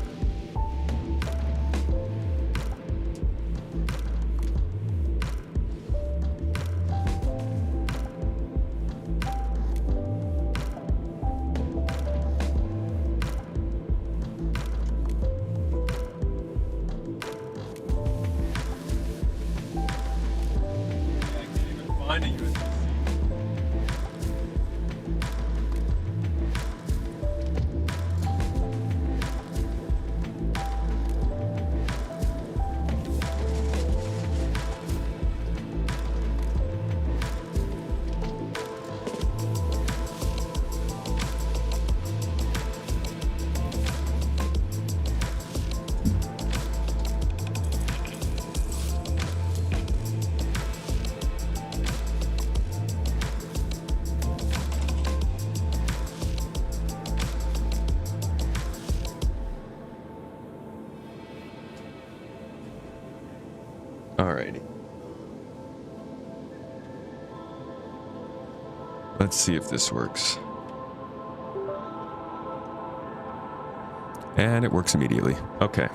Alrighty. Let's see if this works. And it works immediately. Okay.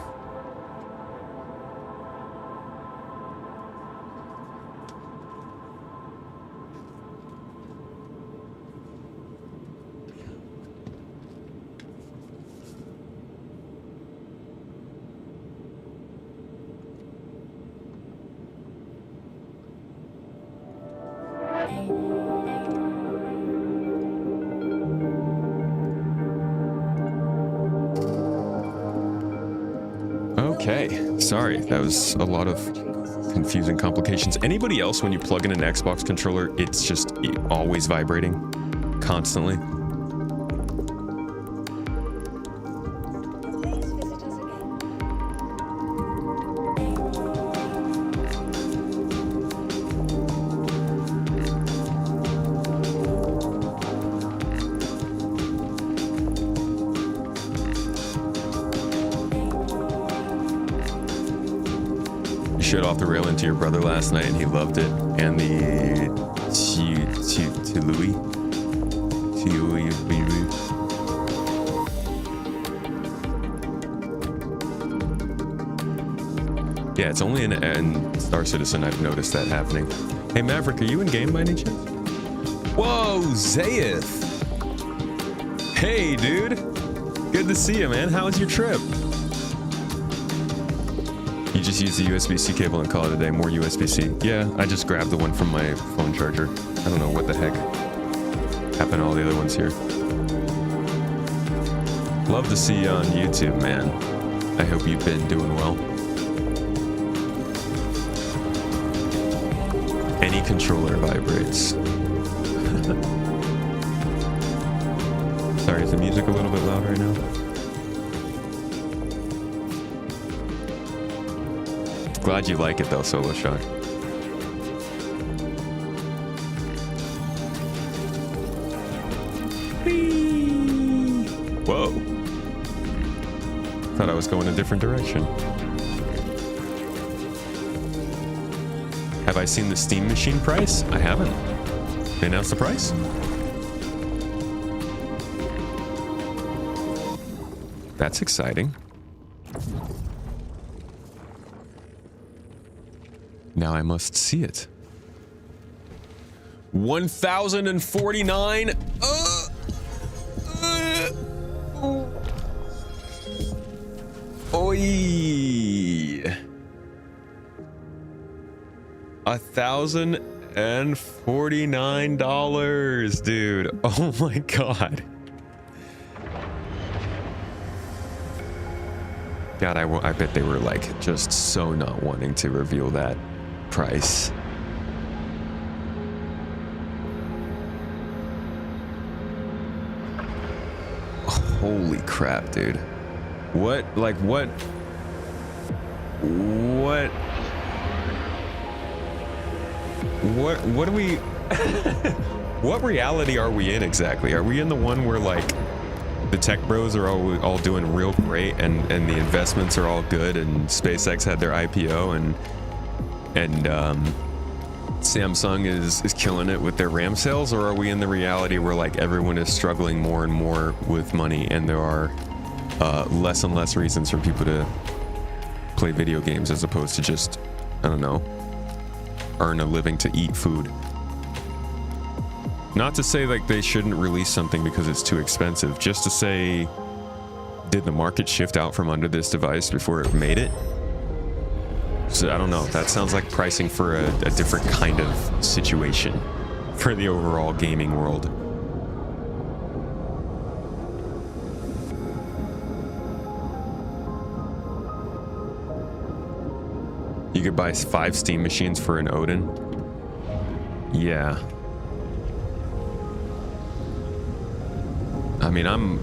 Okay, sorry, that was a lot of confusing complications. Anybody else, when you plug in an Xbox controller, it's just always vibrating constantly? Shit off the rail into your brother last night and he loved it. And the Louis. Yeah, it's only in Star Citizen I've noticed that happening. Hey Maverick, are you in game by any chance? Whoa, Zayeth! Hey, dude. Good to see you, man. How was your trip? You just use the USB-C cable and call it a day. More USB-C. Yeah, I just grabbed the one from my phone charger. I don't know what the heck happened to all the other ones here. Love to see you on YouTube, man. I hope you've been doing well. Any controller vibrates. Sorry, is the music a little bit loud right now? Glad you like it though, Solo Shot. Whoa. Thought I was going a different direction. Have I seen the Steam Machine price? I haven't. They announced the price? That's exciting. Now I must see it. 1,049. Oi. $1,049, dude. Oh my god. God, I bet they were like just so not wanting to reveal that price. Holy crap, dude. What do we what reality are we in exactly? Are we in the one where like the tech bros are all doing real great and the investments are all good and SpaceX had their IPO and Samsung is killing it with their RAM sales, or are we in the reality where like everyone is struggling more and more with money and there are less and less reasons for people to play video games as opposed to just, I don't know, earn a living to eat food? Not to say like they shouldn't release something because it's too expensive, just to say, did the market shift out from under this device before it made it? So I don't know, that sounds like pricing for a different kind of situation for the overall gaming world. You could buy 5 Steam machines for an Odin. Yeah. I mean, I'm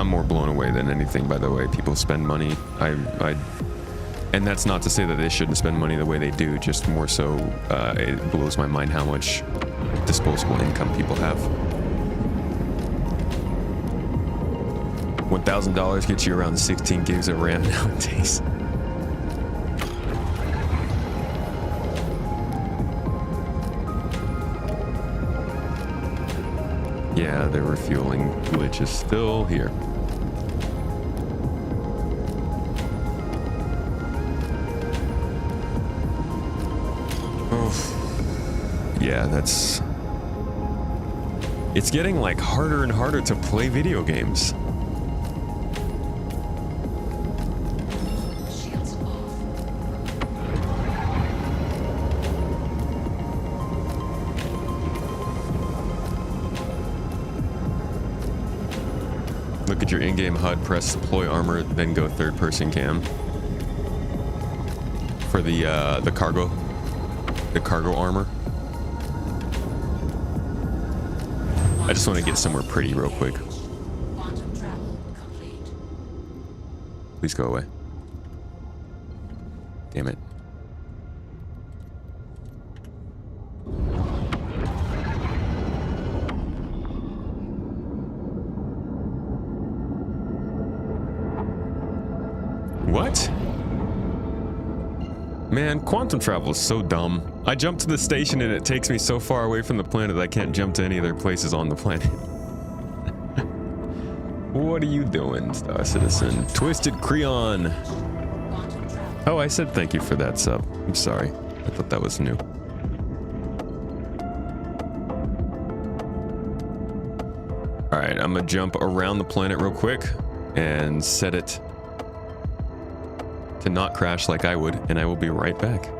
more blown away than anything by the way people spend money. And that's not to say that they shouldn't spend money the way they do, just more so it blows my mind how much disposable income people have. $1,000 gets you around 16 gigs of RAM nowadays. Yeah, the refueling glitch is still here. Oh, yeah, it's getting like harder and harder to play video games. Look at your in-game HUD, press deploy armor, then go third-person cam. For the cargo armor. I just want to get somewhere pretty real quick. Please go away. Damn it. What? Man, quantum travel is so dumb. I jump to the station and it takes me so far away from the planet that I can't jump to any other places on the planet. What are you doing, Star Citizen? Twisted Creon. Oh, I said thank you for that sub. I'm sorry. I thought that was new. All right, I'm gonna jump around the planet real quick and set it to not crash like I would, and I will be right back.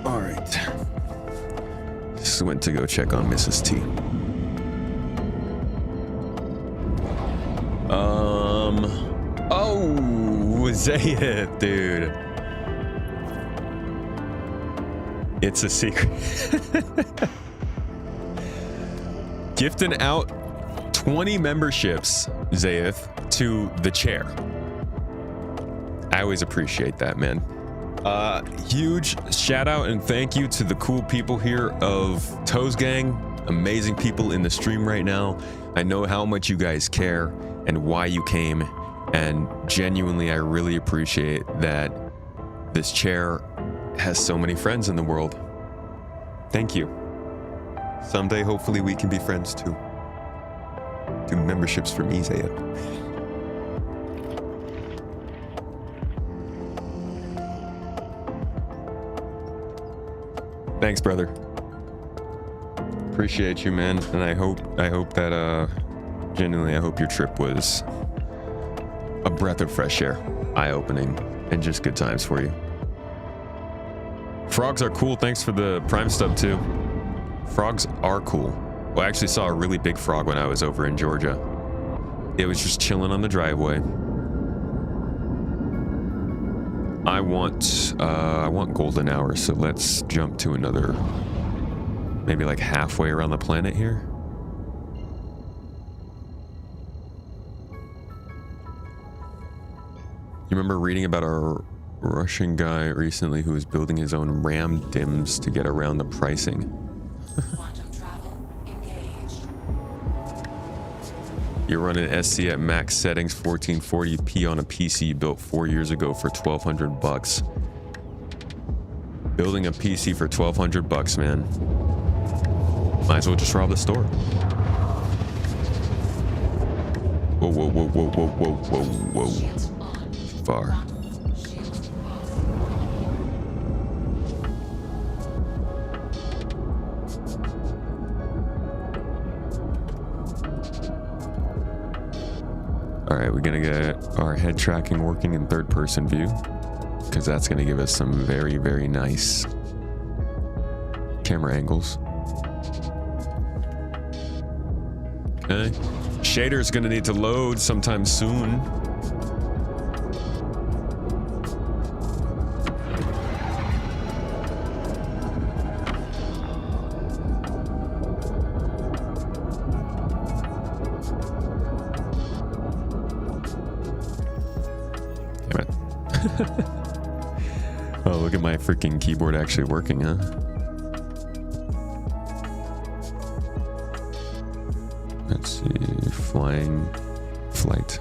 All right. Just went to go check on Mrs. T. Oh, Zayat, dude. It's a secret. Gifting out 20 memberships, Zayat, to the chair. I always appreciate that, man. Huge shout out and thank you to the cool people here of Toes Gang. Amazing people in the stream right now. I know how much you guys care and why you came, and genuinely I really appreciate that this chair has so many friends in the world. Thank you. Someday hopefully we can be friends too. Do memberships for me, Zayat. Thanks, brother. Appreciate you, man. And I hope that genuinely I hope your trip was a breath of fresh air, eye-opening, and just good times for you. Frogs are cool. Thanks for the Prime stub too. Frogs are cool. Well, I actually saw a really big frog when I was over in Georgia. It was just chilling on the driveway. I want golden hours, so let's jump to another, maybe like halfway around the planet here. You remember reading about our Russian guy recently who was building his own RAM DIMMs to get around the pricing? You're running SC at max settings 1440p on a PC you built 4 years ago for $1,200. Building a PC for $1,200, man. Might as well just rob the store. Whoa, whoa, whoa, whoa, whoa, whoa, whoa, whoa. Far. All right, we're gonna get our head tracking working in third person view, because that's gonna give us some very, very nice camera angles. Okay, shader's gonna need to load sometime soon. Oh, look at my freaking keyboard actually working, huh? Let's see, flight.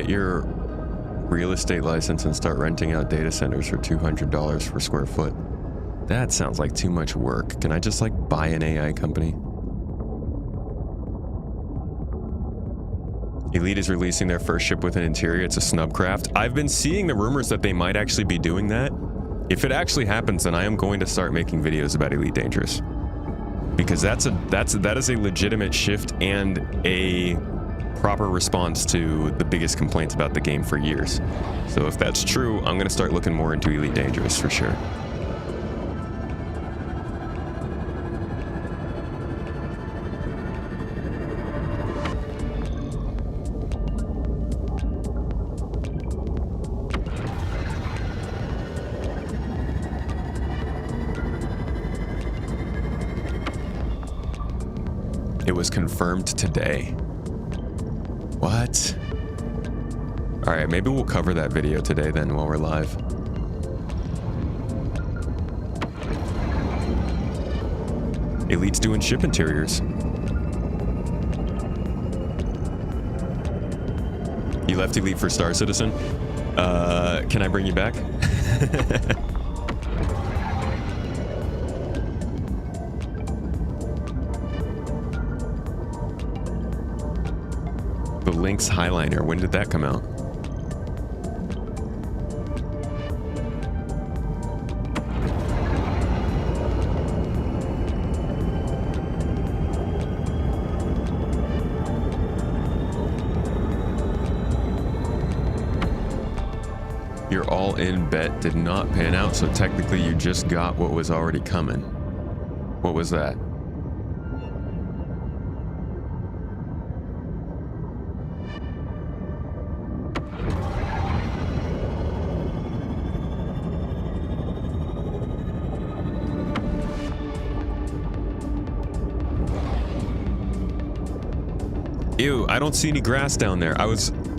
get your real estate license and start renting out data centers for $200 per square foot. That sounds like too much work. Can I just like buy an AI company? Elite is releasing their first ship with an interior. It's a snubcraft. I've been seeing the rumors that they might actually be doing that. If it actually happens, then I am going to start making videos about Elite Dangerous, because that is a legitimate shift and a proper response to the biggest complaints about the game for years. So if that's true, I'm going to start looking more into Elite Dangerous for sure. It was confirmed today. What? All right, maybe we'll cover that video today then while we're live. Elite's doing ship interiors. You left Elite for Star Citizen? Can I bring you back? The Lynx Highliner, when did that come out? Your all-in bet did not pan out, so technically you just got what was already coming. What was that? Ew, I don't see any grass down there. I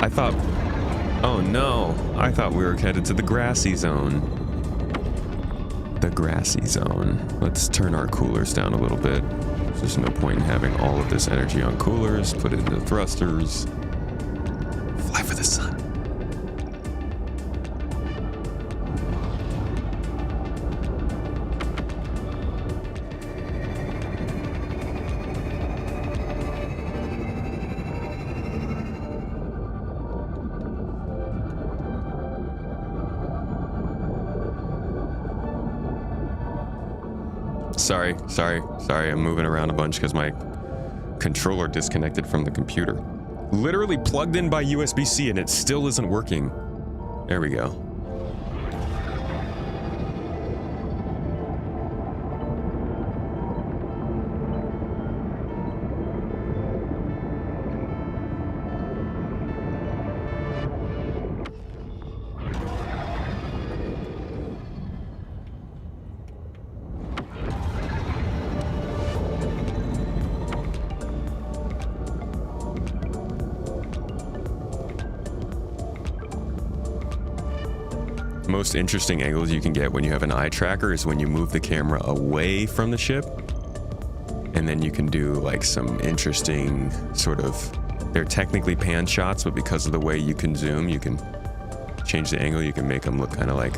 thought, oh no, I thought we were headed to the grassy zone. The grassy zone. Let's turn our coolers down a little bit. There's no point in having all of this energy on coolers. Put it into thrusters. Fly for the sun. Sorry, I'm moving around a bunch because my controller disconnected from the computer. Literally plugged in by USB-C and it still isn't working. There we go. Most interesting angles you can get when you have an eye tracker is when you move the camera away from the ship, and then you can do like some interesting sort of, they're technically pan shots, but because of the way you can zoom, you can change the angle, you can make them look kind of like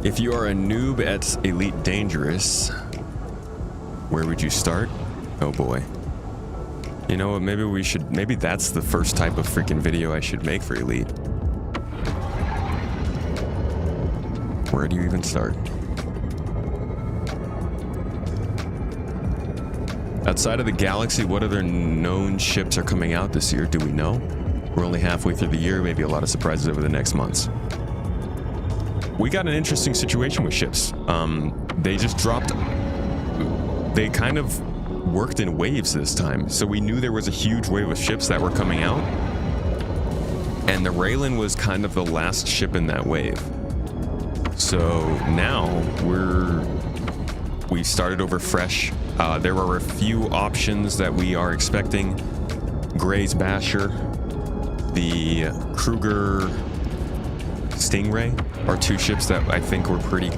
If you are a noob at Elite Dangerous, where would you start? Oh boy. You know what, maybe that's the first type of freaking video I should make for Elite. Where do you even start? Outside of the galaxy, what other known ships are coming out this year? Do we know? We're only halfway through the year, maybe a lot of surprises over the next months. We got an interesting situation with ships. They just dropped... They kind of worked in waves this time. So we knew there was a huge wave of ships that were coming out. And the Raylan was kind of the last ship in that wave. So now we started over fresh. There are a few options that we are expecting. Gray's Basher, the Kruger Stingray are two ships that I think we're pretty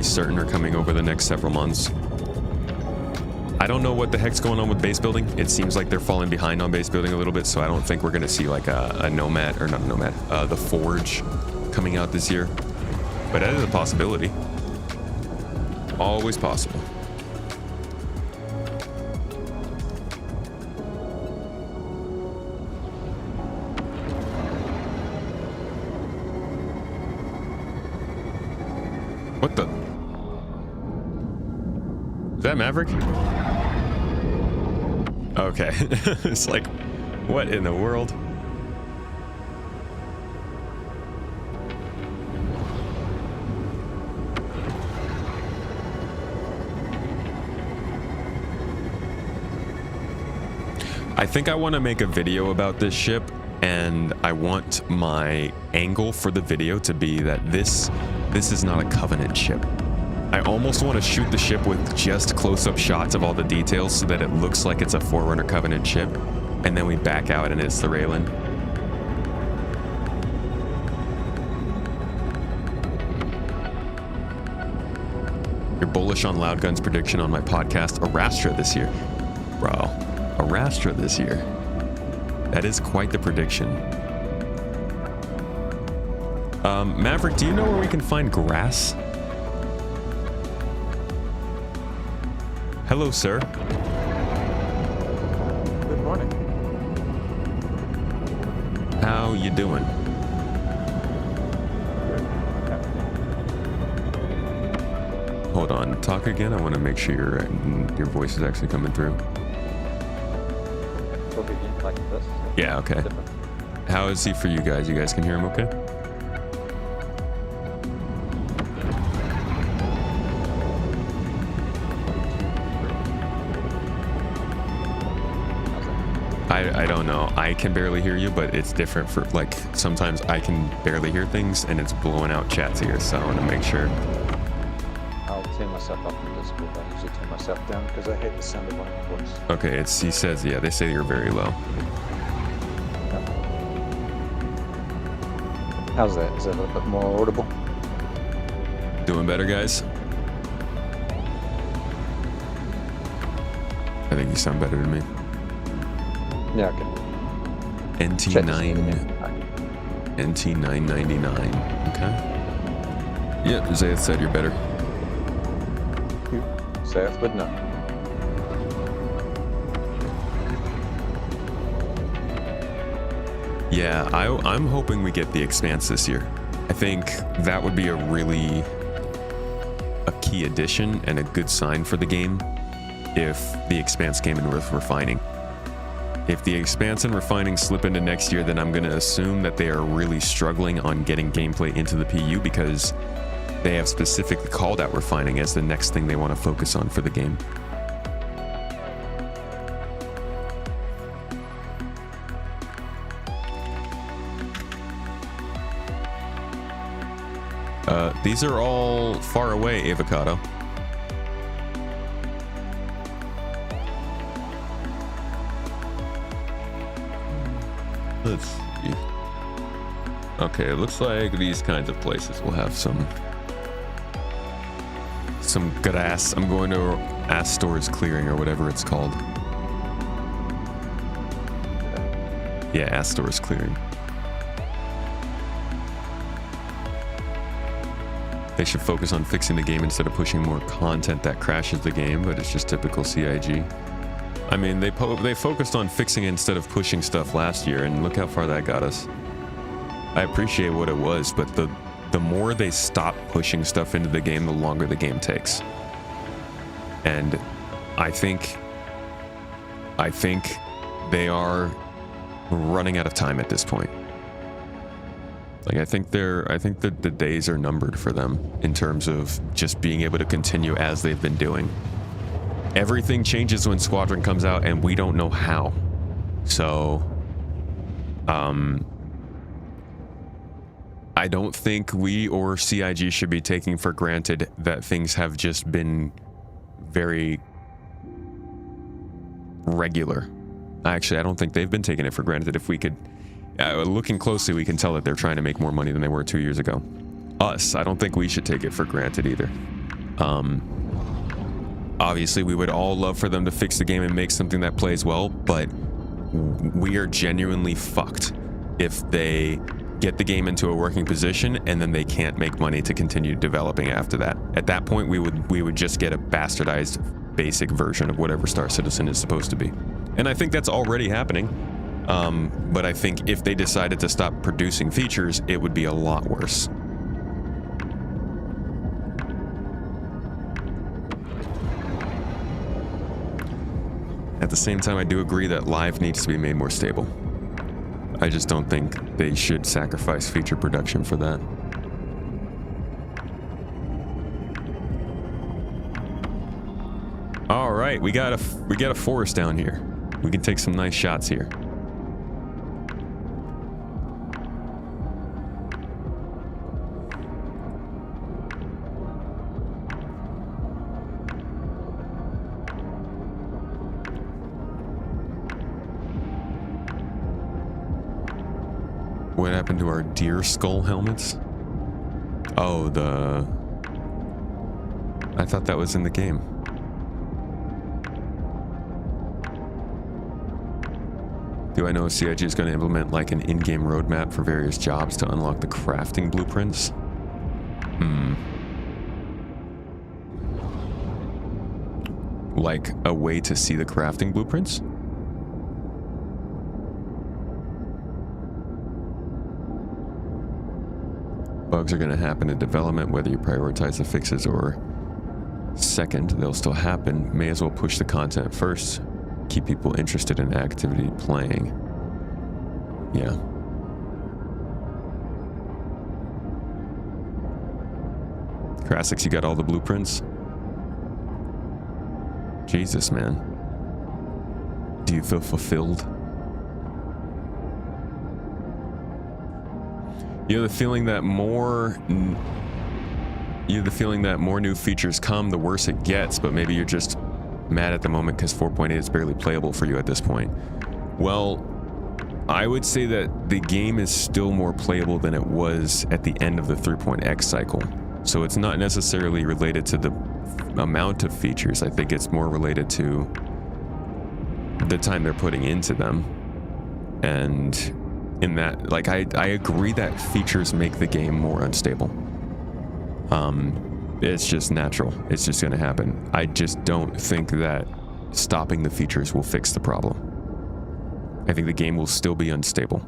certain are coming over the next several months. I don't know what the heck's going on with base building. It seems like they're falling behind on base building a little bit, so I don't think we're going to see like a Nomad, or not a Nomad, the Forge coming out this year. But that is a possibility. Always possible. What the? Is that Maverick? Okay. It's like, what in the world? I think I want to make a video about this ship, and I want my angle for the video to be that this is not a Covenant ship. I almost want to shoot the ship with just close-up shots of all the details so that it looks like it's a Forerunner Covenant ship, and then we back out and it's the Raylan. You're bullish on Loudgun's prediction on my podcast, Arastra this year. Bro, Arastra this year. That is quite the prediction. Maverick, do you know where we can find grass? Hello, sir. Good morning. How you doing? Hold on, talk again. I want to make sure your voice is actually coming through. Like this. Yeah, okay. How is he for you guys? You guys can hear him okay? I don't know. I can barely hear you, but it's different for, like, sometimes I can barely hear things and it's blowing out chats here, so I want to make sure. I'll turn myself up in this, but I usually turn myself down because I hate the sound of my own voice. Okay, he says, yeah, they say you're very low. How's that? Is that a little bit more audible? Doing better, guys? I think you sound better to me. Yeah, okay. NT999. Okay. Yep, Zayth said you're better. Zayth, but no. Yeah, I'm hoping we get the Expanse this year. I think that would be a key addition and a good sign for the game if the Expanse came in with refining. If the Expanse and refining slip into next year, then I'm going to assume that they are really struggling on getting gameplay into the PU because they have specifically called out refining as the next thing they want to focus on for the game. These are all far away, Avocado. Let's see. Okay, it looks like these kinds of places will have some grass. I'm going to Astor's Clearing or whatever it's called. Yeah, Astor's Clearing. They should focus on fixing the game instead of pushing more content that crashes the game, but it's just typical CIG. I mean, they focused on fixing it instead of pushing stuff last year, and look how far that got us. I appreciate what it was, but the more they stop pushing stuff into the game, the longer the game takes. And I think they are running out of time at this point. Like, I think that the days are numbered for them in terms of just being able to continue as they've been doing. Everything changes when Squadron comes out, and we don't know how. So, I don't think we or CIG should be taking for granted that things have just been very regular. Actually, I don't think they've been taking it for granted. If we could, looking closely, we can tell that they're trying to make more money than they were 2 years ago. Us, I don't think we should take it for granted either. Obviously, we would all love for them to fix the game and make something that plays well, but we are genuinely fucked if they get the game into a working position and then they can't make money to continue developing after that. At that point, we would just get a bastardized basic version of whatever Star Citizen is supposed to be. And I think that's already happening. But I think if they decided to stop producing features, it would be a lot worse. At the same time, I do agree that live needs to be made more stable. I just don't think they should sacrifice feature production for that. All right, we got a forest down here. We can take some nice shots here. What happened to our deer skull helmets? Oh, I thought that was in the game. Do I know if CIG is going to implement like an in-game roadmap for various jobs to unlock the crafting blueprints? Like a way to see the crafting blueprints? Bugs are going to happen in development, whether you prioritize the fixes or second, they'll still happen. May as well push the content first. Keep people interested in activity playing. Yeah. Crassix, you got all the blueprints? Jesus, man. Do you feel fulfilled? You have the feeling that more new features come, the worse it gets, but maybe you're just mad at the moment because 4.8 is barely playable for you at this point. Well, I would say that the game is still more playable than it was at the end of the 3.x cycle. So it's not necessarily related to the amount of features. I think it's more related to the time they're putting into them. And in that, like, I agree that features make the game more unstable. It's just natural. It's just going to happen. I just don't think that stopping the features will fix the problem. I think the game will still be unstable.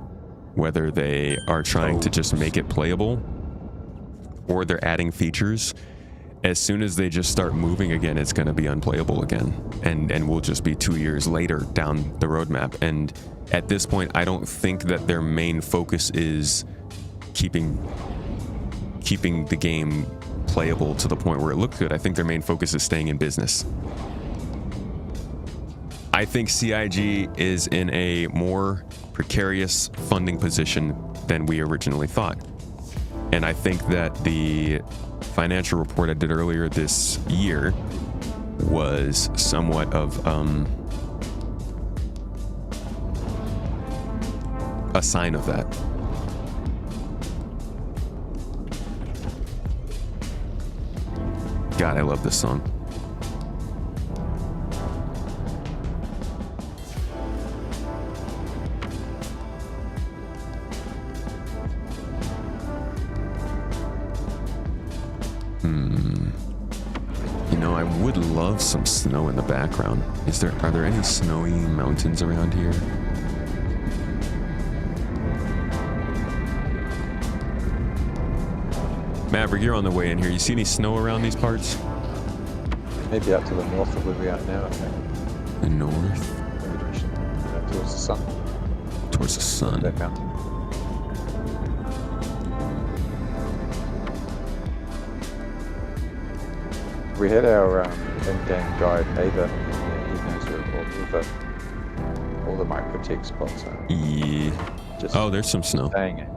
Whether they are trying to just make it playable or they're adding features, as soon as they just start moving again, it's going to be unplayable again. And we'll just be 2 years later down the roadmap. And at this point, I don't think that their main focus is keeping the game playable to the point where it looks good. I think their main focus is staying in business. I think CIG is in a more precarious funding position than we originally thought. And I think that the financial report I did earlier this year was somewhat of a sign of that. God, I love this song. You know, I would love some snow in the background. Are there any snowy mountains around here? Maverick, you're on the way in here. You see any snow around these parts? Maybe up to the north of where we are now, I think. The north? Towards the sun. Towards the sun. That mountain. We had our in-game guide, Ava. He knows where all the microtech spots are. Yeah. Oh, there's some snow. Saying it.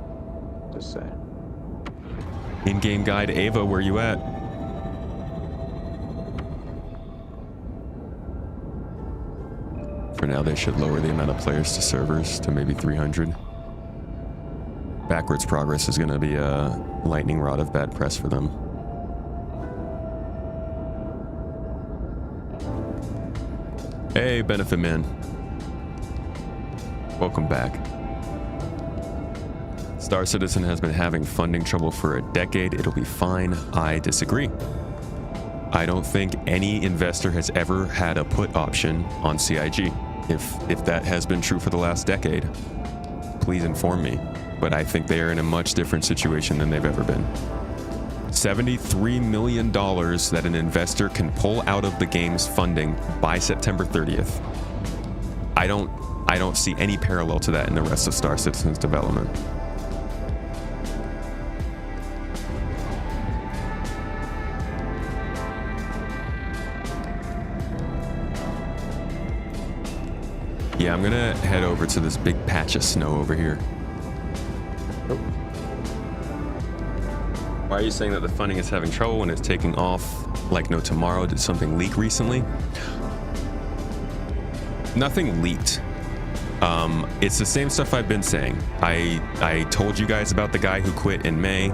Just saying. In-game guide, Ava, where you at? For now, they should lower the amount of players to servers to maybe 300. Backwards progress is going to be a lightning rod of bad press for them. Hey, Benefit Man. Welcome back. Star Citizen has been having funding trouble for a decade. It'll be fine. I disagree. I don't think any investor has ever had a put option on CIG. If that has been true for the last decade, please inform me. But I think they are in a much different situation than they've ever been. $73 million that an investor can pull out of the game's funding by September 30th. I don't see any parallel to that in the rest of Star Citizen's development. Yeah, I'm gonna head over to this big patch of snow over here. Why are you saying that the funding is having trouble when it's taking off like no tomorrow? Did something leak recently? Nothing leaked. It's the same stuff I've been saying. I told you guys about the guy who quit in May.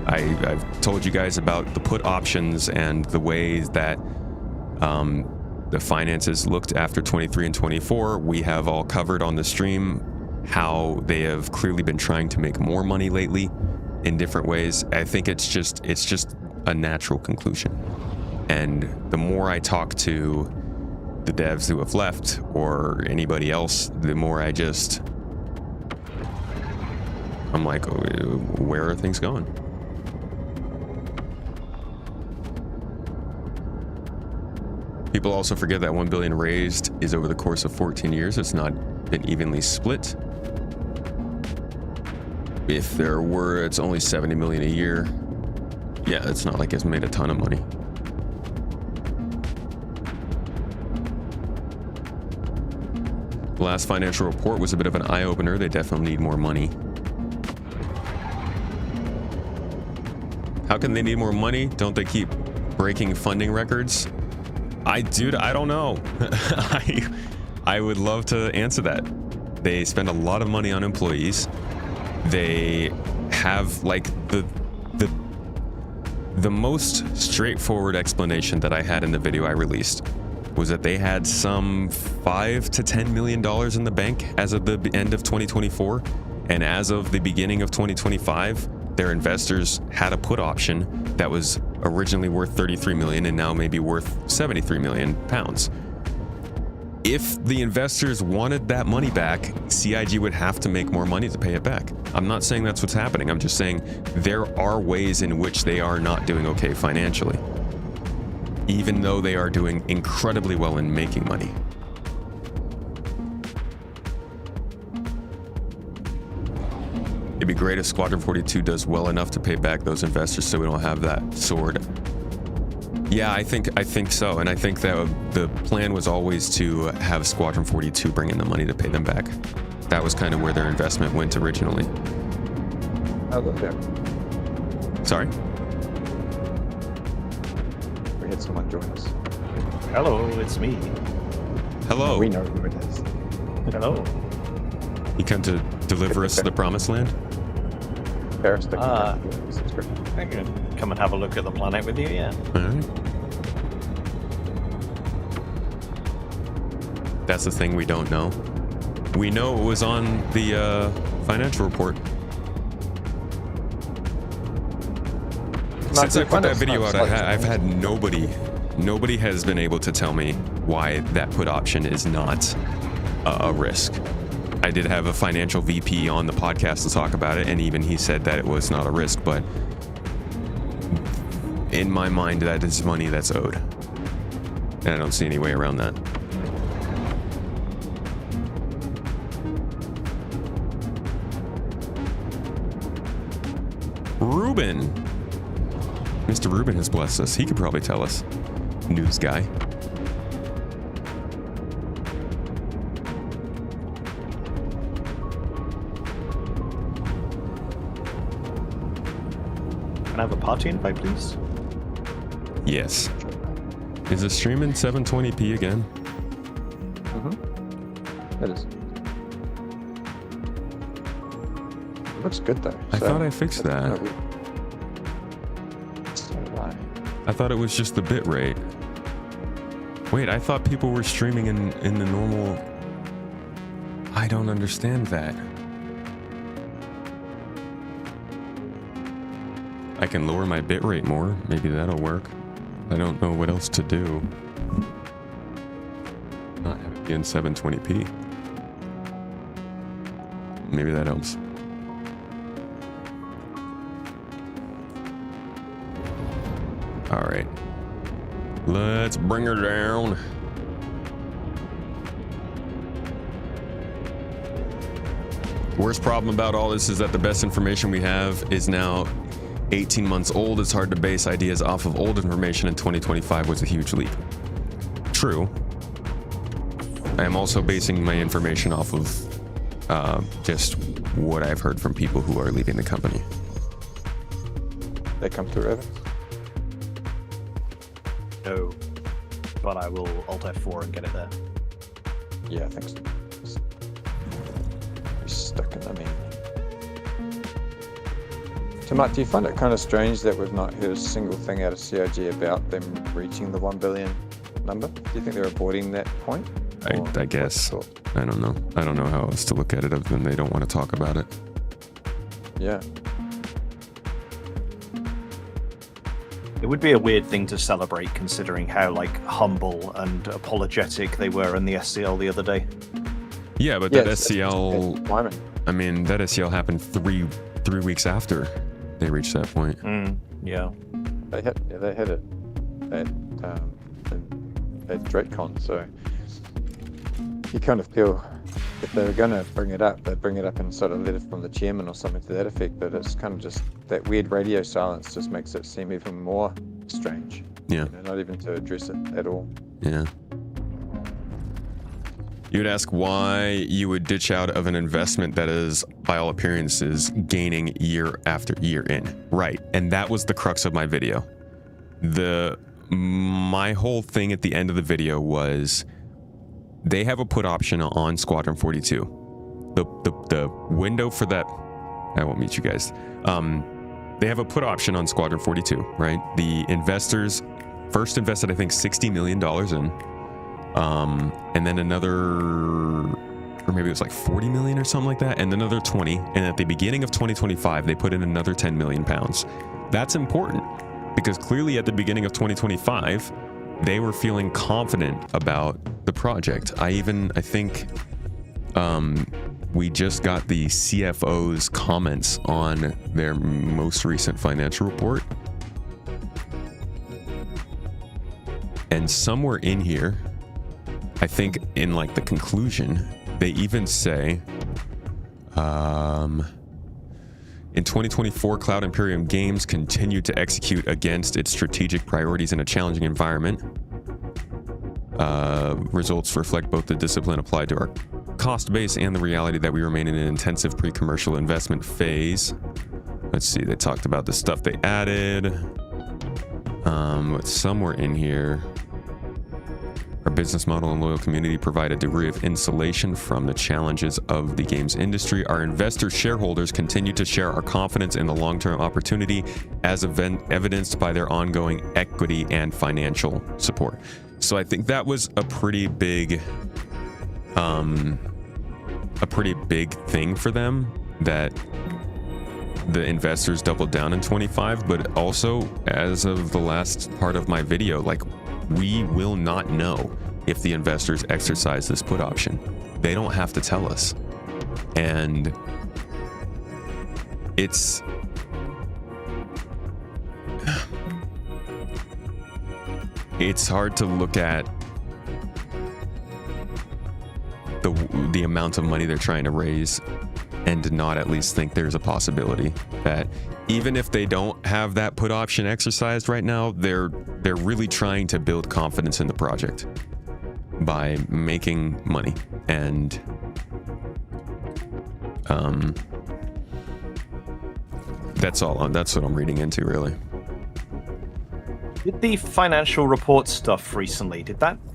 I've told you guys about the put options and the ways that the finances looked after 23 and 24. We have all covered on the stream how they have clearly been trying to make more money lately in different ways. I think it's just a natural conclusion. And the more I talk to the devs who have left or anybody else, the more I'm like, oh, where are things going? People also forget that 1 billion raised is over the course of 14 years. It's not been evenly split. If there were, it's only 70 million a year. Yeah, it's not like it's made a ton of money. The last financial report was a bit of an eye-opener. They definitely need more money. How can they need more money? Don't they keep breaking funding records? Dude, I don't know. I would love to answer that. They spend a lot of money on employees. They have like the most straightforward explanation that I had in the video I released was that they had some $5 to $10 million in the bank as of the end of 2024, and as of the beginning of 2025, their investors had a put option that was originally worth 33 million and now maybe worth 73 million pounds. If the investors wanted that money back, CIG would have to make more money to pay it back. I'm not saying that's what's happening. I'm just saying there are ways in which they are not doing okay financially, even though they are doing incredibly well in making money. It'd be great if Squadron 42 does well enough to pay back those investors so we don't have that sword. Yeah, I think so, and I think that the plan was always to have Squadron 42 bring in the money to pay them back. That was kind of where their investment went originally. Oh, look there. Sorry? We had someone join us. Hello, it's me. Hello. We know who it is. Hello. You come to deliver us to the promised land? I can come and have a look at the planet with you, yeah. All right. That's the thing we don't know. We know it was on the financial report. Since I put that video out, I've had nobody has been able to tell me why that put option is not a risk. I did have a financial VP on the podcast to talk about it, and even he said that it was not a risk, but in my mind, that is money that's owed. And I don't see any way around that. Ruben. Mr. Ruben has blessed us. He could probably tell us. News guy. Can I have a party invite, please? Yes. Is the stream in 720p again? It is. It looks good though. I thought I fixed that. I thought it was just the bit rate. Wait, I thought people were streaming in the normal... I don't understand that. I can lower my bit rate more. Maybe that'll work. I don't know what else to do. Not have it be in 720p. Maybe that helps. All right. Let's bring her down. Worst problem about all this is that the best information we have is now 18 months old. It's hard to base ideas off of old information, and 2025 was a huge leap. True. I am also basing my information off of just what I've heard from people who are leaving the company. They come through Evan? No, but I will Alt F4 and get it there. Yeah, I think so. We're stuck in the main. So Matt, do you find it kind of strange that we've not heard a single thing out of CIG about them reaching the 1 billion number? Do you think they're avoiding that point? I guess. I don't know. I don't know how else to look at it other than they don't want to talk about it. Yeah. It would be a weird thing to celebrate considering how humble and apologetic they were in the SCL the other day. Yeah, but that SCL, I mean, that SCL happened three weeks after they reached that point. Yeah. They hit it at DrakeCon, so you kind of feel if they were going to bring it up, they'd bring it up and sort of let it from the chairman or something to that effect, but it's kind of just that weird radio silence just makes it seem even more strange. Yeah. Not even to address it at all. Yeah. You would ask why you would ditch out of an investment that is, by all appearances, gaining year after year in. Right. And that was the crux of my video. My whole thing at the end of the video was they have a put option on Squadron 42. The window for that, I won't meet you guys. They have a put option on Squadron 42, right? The investors first invested, I think, $60 million in, and then another, or maybe it was like 40 million or something like that, and another 20. And at the beginning of 2025, they put in another 10 million pounds. That's important because clearly at the beginning of 2025, they were feeling confident about the project. I think we just got the CFO's comments on their most recent financial report. And somewhere in here, I think in the conclusion, they even say, in 2024, Cloud Imperium Games continued to execute against its strategic priorities in a challenging environment. Results reflect both the discipline applied to our cost base and the reality that we remain in an intensive pre-commercial investment phase. Let's see, they talked about the stuff they added. But somewhere in here, our business model and loyal community provide a degree of insulation from the challenges of the games industry. Our investor shareholders continue to share our confidence in the long-term opportunity as evidenced by their ongoing equity and financial support. So I think that was a pretty big thing for them, that the investors doubled down in 25, but also as of the last part of my video, like, we will not know if the investors exercise this put option. They don't have to tell us. And it's hard to look at the amount of money they're trying to raise and not at least think there's a possibility that even if they don't have that put option exercised right now, they're really trying to build confidence in the project by making money. And that's what I'm reading into, really. Did the financial report stuff recently,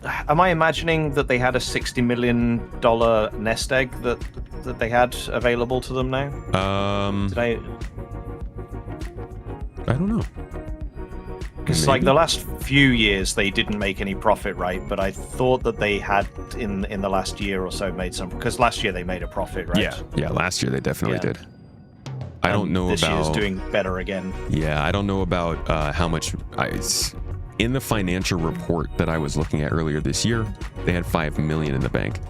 am I imagining that they had a $60 million nest egg that they had available to them now? I don't know. Because like the last few years they didn't make any profit, right? But I thought that they had in the last year or so made some, because last year they made a profit, right? Yeah, last year they definitely did. I don't know this about... year's doing better again. Yeah, I don't know about how much... in the financial report that I was looking at earlier this year, they had $5 million in the bank.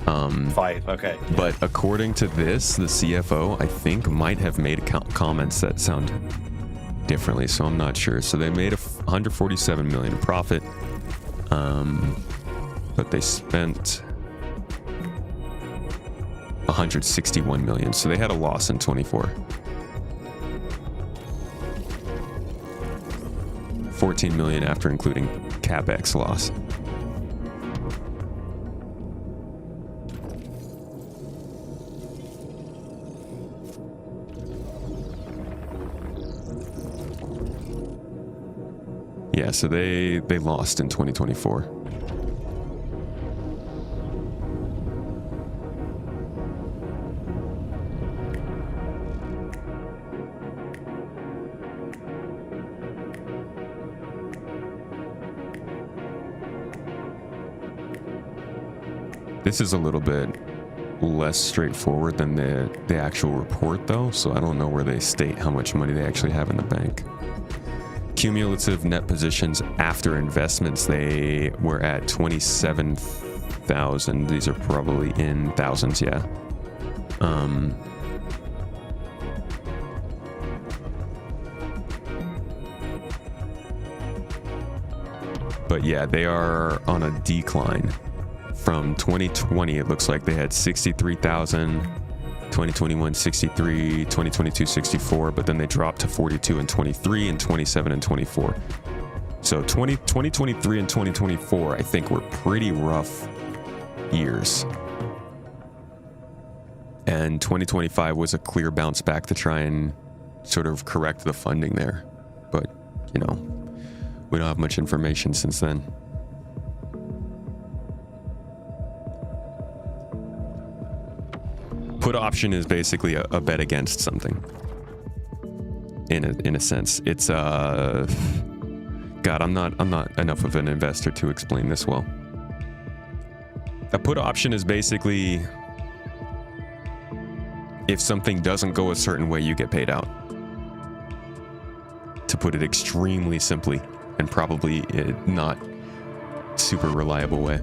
5, okay. But according to this, the CFO, I think, might have made comments that sound differently, so I'm not sure. So they made $147 million in profit, but they spent $161 million, so they had a loss in 24. $14 million after including CapEx loss. Yeah, so they lost in 2024. This is a little bit less straightforward than the actual report, though, so I don't know where they state how much money they actually have in the bank. Cumulative net positions after investments, they were at 27,000. These are probably in thousands, yeah. But yeah, they are on a decline. From 2020, it looks like they had 63,000, 2021 63, 2022 64, but then they dropped to 42 in 23 and 27 and 24. So 2023 and 2024, I think, were pretty rough years. And 2025 was a clear bounce back to try and sort of correct the funding there. But, you know, we don't have much information since then. Put option is basically a bet against something. In a sense, it's God, I'm not enough of an investor to explain this well. A put option is basically if something doesn't go a certain way, you get paid out. To put it extremely simply, and probably not super reliable way.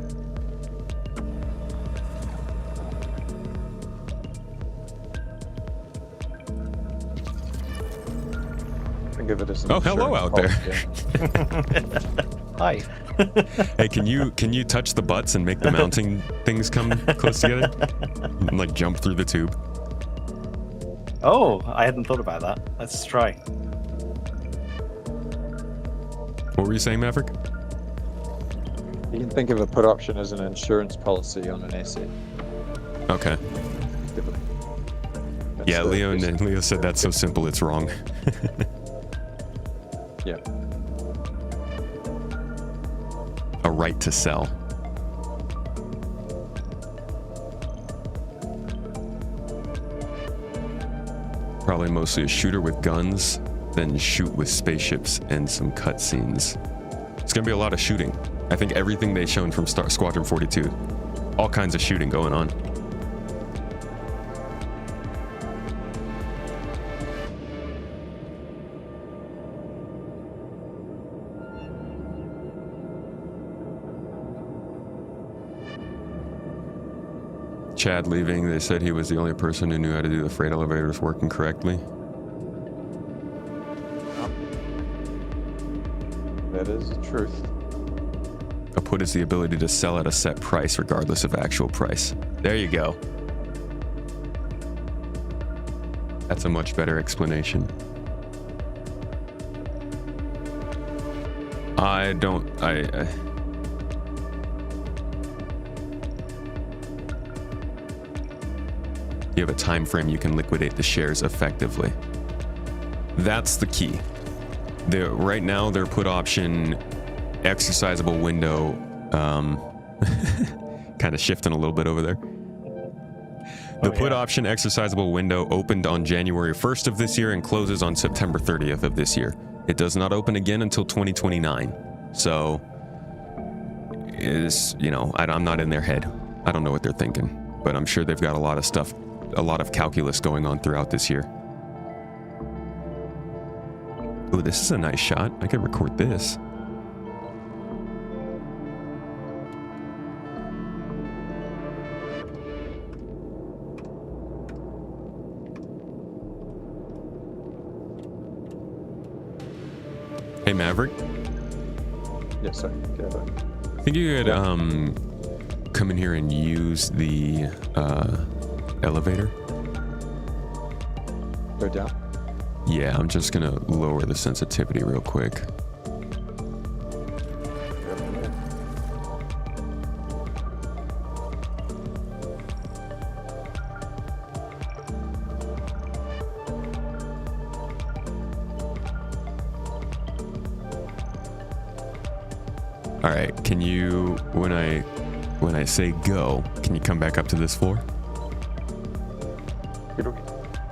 Give it as oh, hello out there. Hi. Hey, can you touch the butts and make the mounting things come close together? And, like, jump through the tube? Oh, I hadn't thought about that. Let's try. What were you saying, Maverick? You can think of a put option as an insurance policy on an asset. Okay. Yeah, Leo said that's so simple it's wrong. Yeah. A right to sell. Probably mostly a shooter with guns, then shoot with spaceships and some cutscenes. It's gonna be a lot of shooting. I think everything they've shown from Squadron 42, all kinds of shooting going on. Chad leaving, they said he was the only person who knew how to do the freight elevators working correctly. That is the truth. A put is the ability to sell at a set price regardless of actual price. There you go. That's a much better explanation. You have a time frame you can liquidate the shares effectively. That's the key. Right now, their put option exercisable window, kind of shifting a little bit over there. The put option exercisable window opened on January 1st of this year and closes on September 30th of this year. It does not open again until 2029. So, I'm not in their head. I don't know what they're thinking, but I'm sure they've got a lot of stuff, a lot of calculus going on throughout this year. Ooh, this is a nice shot. I could record this. Hey, Maverick. Yes, sir. I think you could come in here and use the elevator. Go down? Yeah, I'm just gonna lower the sensitivity real quick. All right, can you, when I say go, can you come back up to this floor?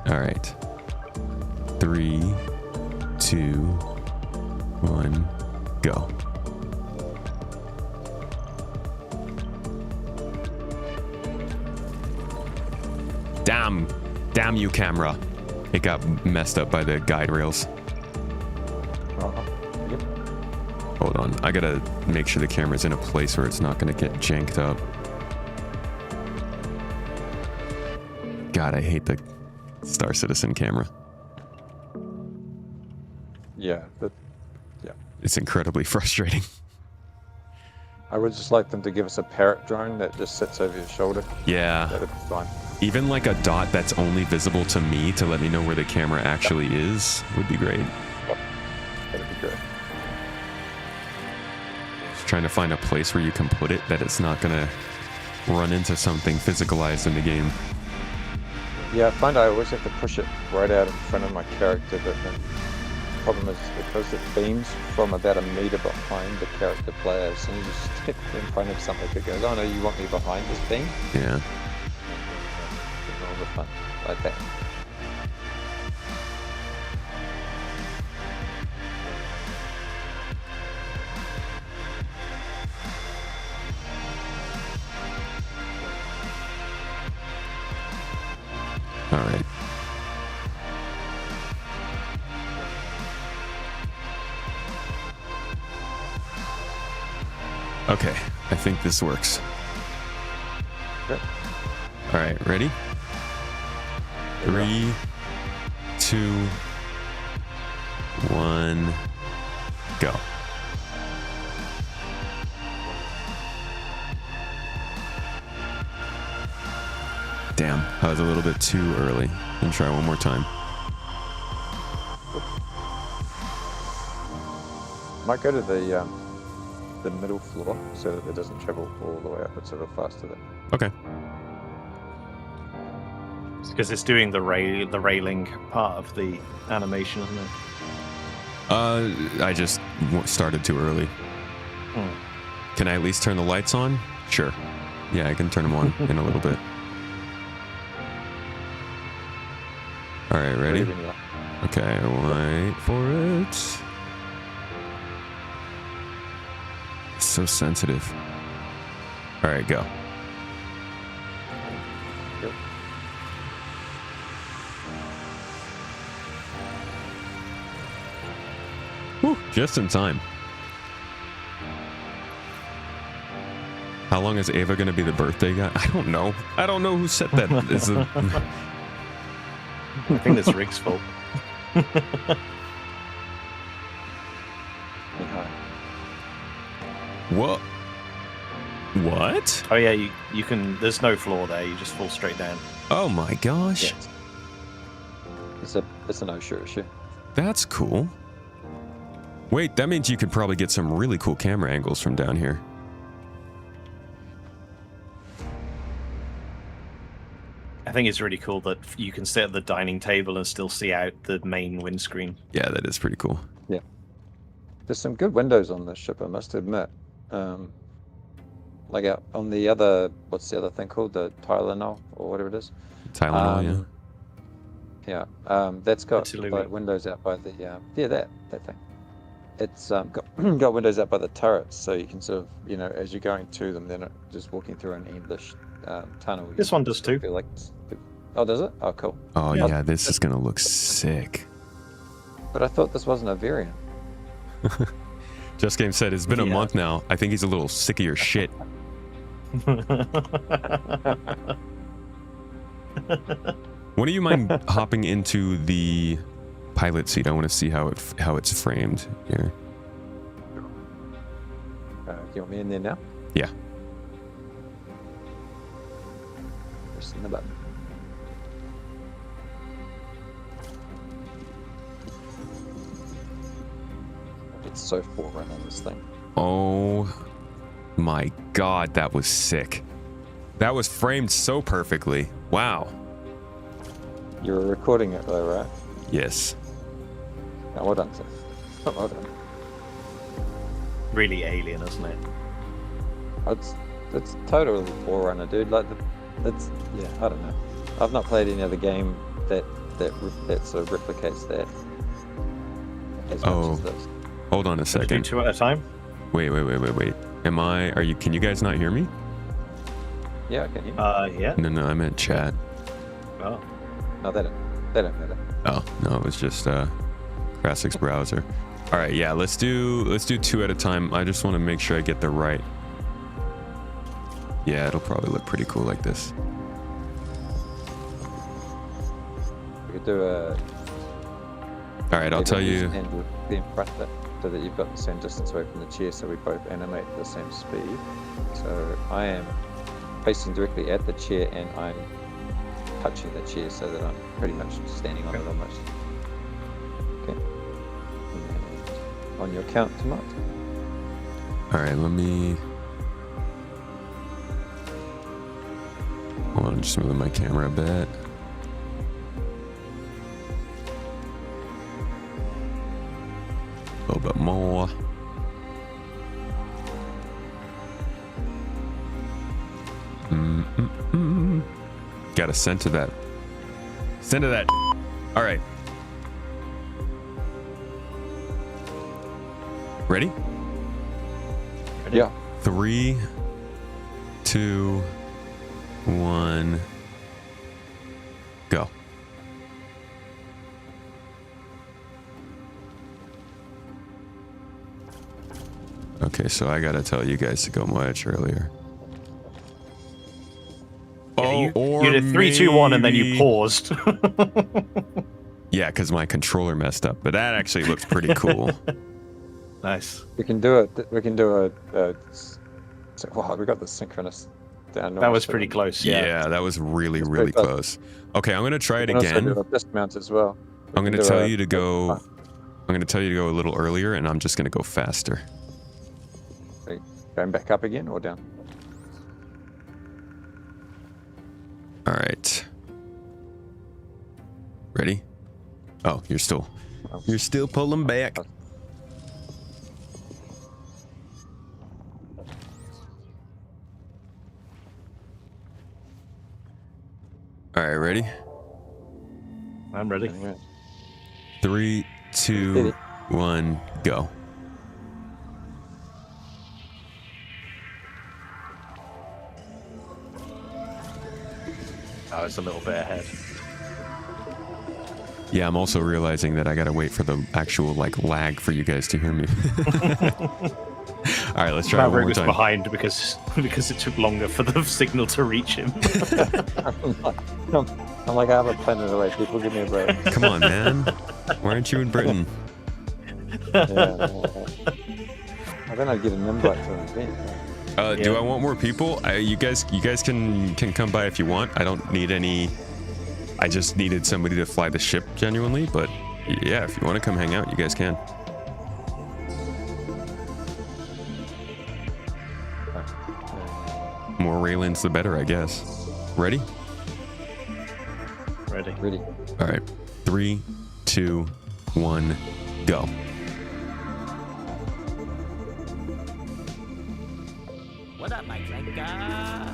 All right. 3, 2, 1, go. Damn you, camera. It got messed up by the guide rails. Hold on, I gotta make sure the camera's in a place where it's not gonna get janked up. God, I hate the Star Citizen camera. Yeah, It's incredibly frustrating. I would just like them to give us a parrot drone that just sits over your shoulder. Yeah. That'd be fine. Even like a dot that's only visible to me to let me know where the camera actually is would be great. That'd be great. Just trying to find a place where you can put it that it's not gonna run into something physicalized in the game. Yeah, I find I always have to push it right out in front of my character, but the problem is because it beams from about a meter behind the character player, as soon as you step in front of something, it goes, oh no, you want me behind this beam? Yeah. All the fun like that. All right. Okay, I think this works. Okay. All right, ready? 3, 2, 1, go. Damn, I was a little bit too early. Let me try one more time. Might go to the middle floor so that it doesn't travel all the way up. It's a little faster there. Okay. It's because it's doing the railing part of the animation, isn't it? I just started too early. Can I at least turn the lights on? Sure. Yeah, I can turn them on in a little bit. All right, ready? Okay, wait for it. It's so sensitive. All right, go. Whew, just in time. How long is Ava going to be the birthday guy? I don't know. I don't know who set that. I think that's Rick's fault. What? What? Oh yeah, you can. There's no floor there. You just fall straight down. Oh my gosh. Yeah. It's a no-show issue. That's cool. Wait, that means you could probably get some really cool camera angles from down here. I think it's really cool that you can sit at the dining table and still see out the main windscreen. Yeah, that is pretty cool. Yeah. There's some good windows on this ship, I must admit. Like out on the other, what's the other thing called? The Tylenol or whatever it is. Tylenol, yeah. Yeah. That's got Absolutely. like windows out by the that thing. It's got windows out by the turrets, so you can sort of, you know, as you're going to them, they're not just walking through an endless tunnel. This one does too. Feel like oh, does it? Oh, cool. Oh yeah, this is gonna look sick. But I thought this wasn't a variant. Just Game said it's been a month now. I think he's a little sick of your shit. Wouldn't you mind hopping into the pilot seat? I want to see how it's framed here. Do you want me in there now? Yeah. Pressing the button. It's so forerun on this thing. Oh my god, that was sick. That was framed so perfectly. Wow. You were recording it though, right? Yes. No, well done, sir. Well done. Really alien, isn't it? It's totally forerunner, dude. Like it's yeah. I don't know. I've not played any other game that sort of replicates that as much as this. Hold on a Do second. 2 at a time. Wait. Can you guys not hear me? Yeah, I can hear. Yeah. No, I meant chat. Oh. No, they don't matter. Oh, no, it was just Classics browser. All right, yeah, let's do 2 at a time. I just want to make sure I get the right. Yeah, it'll probably look pretty cool like this. We could do a. All right, I'll tell you. And the in front of it, so that you've got the same distance away from the chair, so we both animate at the same speed. So I am facing directly at the chair, and I'm touching the chair, so that I'm pretty much standing on it almost. Okay. And on your count, Tomat. All right, let me. Hold on, just moving my camera a bit. A little bit more. Gotta send to that. Send to that. All right. Ready? Yeah. 3, 2, 1, go. Okay, so I gotta tell you guys to go much earlier. You did 3, 2, 1, and then you paused. Yeah, because my controller messed up, but that actually looks pretty cool. Nice. We can do it. We can do wow, we got the synchronous down. That was pretty close. Yeah, that was really close. Okay, I'm gonna try it again. Also do a dismount as well. I'm gonna tell you to go. I'm gonna tell you to go a little earlier, and I'm just gonna go faster. Going back up again or down? All right. Ready? Oh, you're still pulling back. All right, ready? I'm ready. 3, 2, 1, go. Oh, it's a little bit ahead. Yeah, I'm also realizing that I gotta wait for the actual lag for you guys to hear me. All right, let's try it one Maverick more was time. behind because it took longer for the signal to reach him. I'm like, I have a planet away. People give me a break. Come on, man. Why aren't you in Britain? Yeah, I think I'd get an invite to an event. Do I want more people? You guys can come by if you want. I don't need any. I just needed somebody to fly the ship genuinely, but yeah, if you want to come hang out, you guys can. More Raylands, the better, I guess. Ready? Ready. All right. 3, 2, 1, go. What up, my Clanker?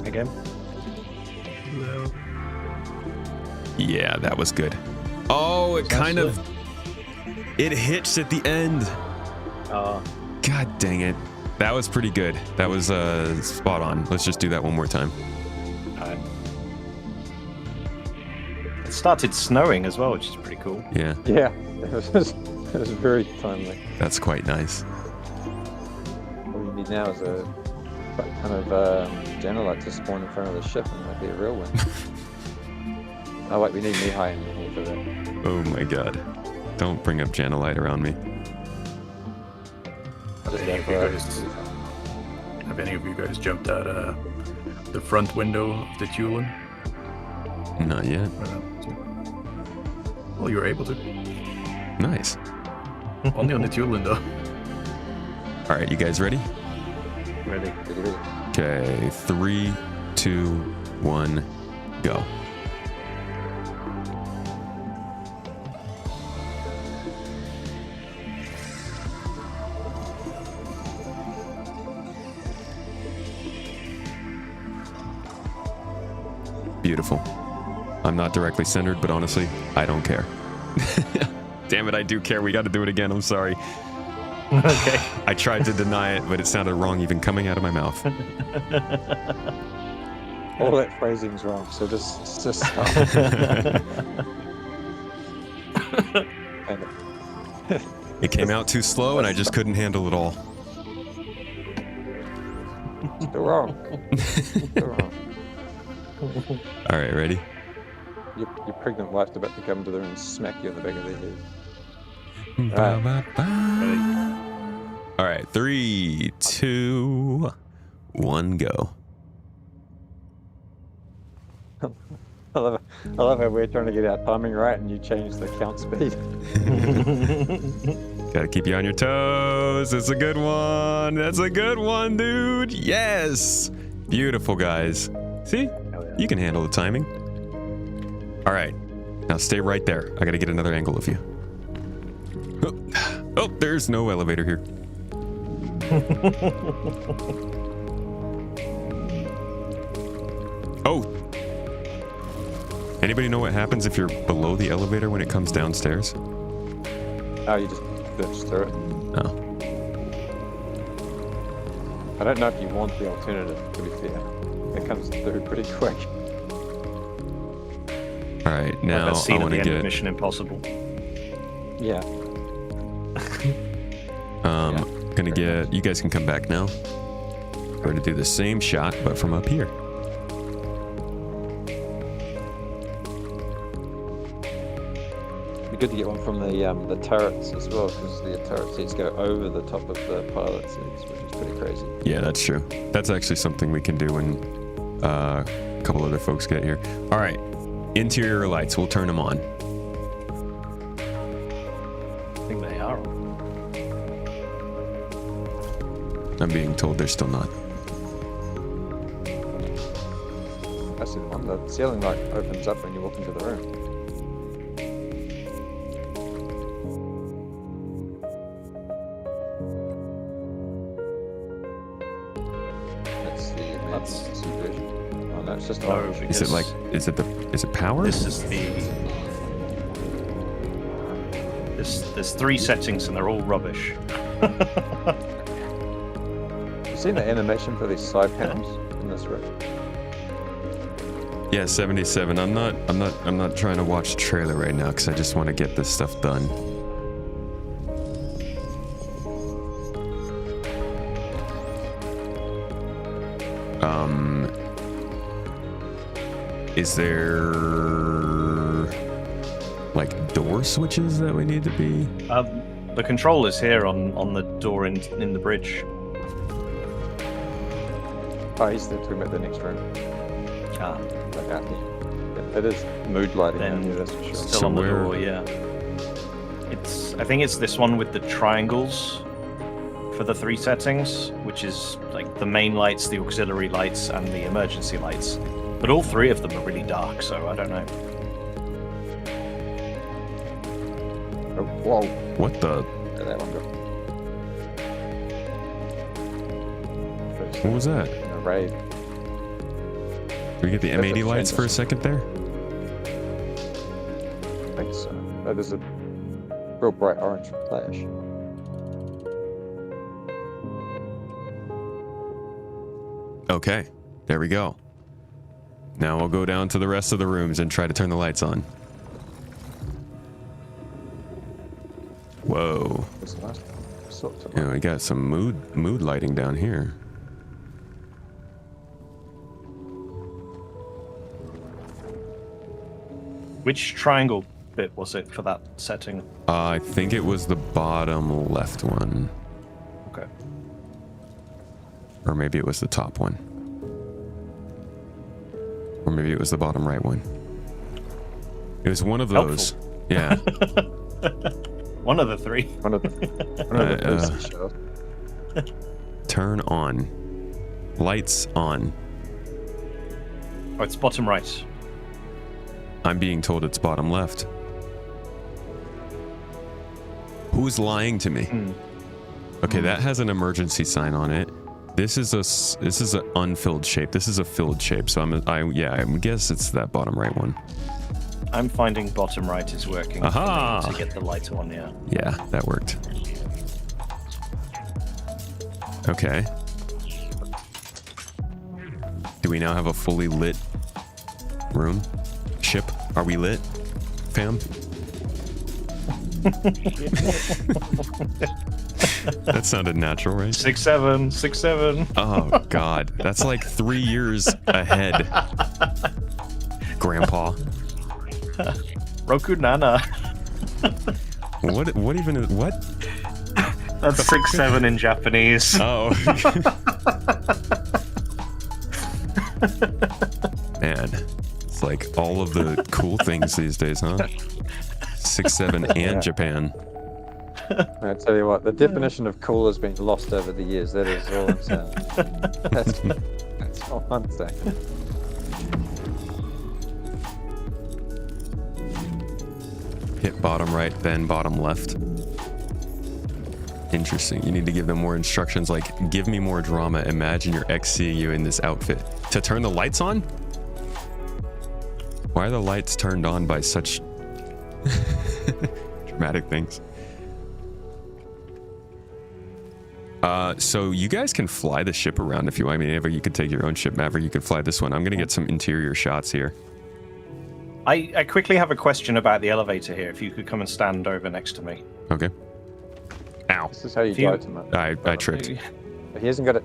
Again. Hello. Yeah, that was good. Oh, it kind of... It hitched at the end. God dang it. That was pretty good. That was spot on. Let's just do that one more time. Alright. It started snowing as well, which is pretty cool. Yeah. Yeah, it was very timely. That's quite nice. All you need now is a kind of Janelite to spawn in front of the ship, and that'd be a real win. Oh wait, we need Mihai in here for that. Oh my god. Don't bring up Janelite around me. Have any of you guys jumped out the front window of the Tulin? Not yet. Well, you were able to. Nice. Only on the Tulin, though. All right, you guys ready? Ready. Okay, 3, 2, 1, go. Beautiful. I'm not directly centered, but honestly, I don't care. Damn it, I do care. We got to do it again. I'm sorry. Okay. I tried to deny it, but it sounded wrong even coming out of my mouth. All that phrasing's wrong, so just stop. It came out too slow, and I just couldn't handle it all. Still wrong. Still wrong. All right, ready? Your pregnant wife's about to come to there and smack you in the back of the head. All right, 3, 2, 1, go. I love how we're trying to get our timing right and you change the count speed. Gotta keep you on your toes. It's a good one. That's a good one, dude. Yes. Beautiful, guys. See? You can handle the timing. All right. Now stay right there. I gotta get another angle of you. Oh, there's no elevator here. Oh. Anybody know what happens if you're below the elevator when it comes downstairs? Oh, you just glitch through it. Oh. I don't know if you want the alternative, to be fair. It comes through pretty quick. All right, now Like that scene I at want the to end of get... Mission Impossible. Yeah. Gonna get... You guys can come back now. We're gonna do the same shot, but from up here. It'd be good to get one from the turrets as well, because the turret seats go over the top of the pilot seats, which is pretty crazy. Yeah, that's true. That's actually something we can do when a couple other folks get here. All right, interior lights. We'll turn them on. I think they are. I'm being told they're still not. That's the one. The ceiling light opens up when you walk into the room. That's the emergency version. Oh no, it's just orange. Is it like? Is it power? This is the. There's 3 settings and they're all rubbish. You seen the animation for these side panels in this room? Yeah, 77. I'm not trying to watch the trailer right now because I just want to get this stuff done. Is there like door switches that we need to be? The control is here on the door in the bridge. Oh, he's still talking about the next room. Ah. Like out there. Yeah, it is mood lighting down here, that's for sure. Still on the door, yeah. I think it's this one with the triangles for the 3 settings, which is like the main lights, the auxiliary lights, and the emergency lights. But all 3 of them are really dark, so I don't know. Oh, whoa. What the? Where'd that one go? What was that? In a raid. Did we get the M80 lights for a second there? I think so. Oh, there's a real bright orange flash. Okay, there we go. Now we'll go down to the rest of the rooms and try to turn the lights on. Whoa. Yeah, we got some mood lighting down here. Which triangle bit was it for that setting? I think it was the bottom left one. Okay. Or maybe it was the top one. Or maybe it was the bottom right one. It was one of those. Helpful. Yeah. One of the 3. One of the Turn on. Lights on. Oh, it's bottom right. I'm being told it's bottom left. Who's lying to me? Okay, that has an emergency sign on it. This is an unfilled shape. This is a filled shape. So I guess it's that bottom right one. I'm finding bottom right is working Aha! for me to get the light on, yeah. Yeah, that worked. Okay. Do we now have a fully lit room? Ship? Are we lit, fam? That sounded natural, right? 6-7. Oh, God. That's like 3 years ahead, Grandpa. Roku Nana. What even is... What? That's 6-7 in Japanese. Oh. Man. It's like all of the cool things these days, huh? 6-7 and Japan. I tell you what, the definition of cool has been lost over the years. That is all I'm saying. That's all I'm saying. Hit bottom right, then bottom left. Interesting. You need to give them more instructions like, give me more drama. Imagine your ex seeing you in this outfit. To turn the lights on? Why are the lights turned on by such dramatic things? So you guys can fly the ship around if you want. I mean, you could take your own ship, Maverick. You could fly this one. I'm going to get some interior shots here. I quickly have a question about the elevator here. If you could come and stand over next to me. Okay. Ow. This is how you die to him. I tripped. He hasn't got a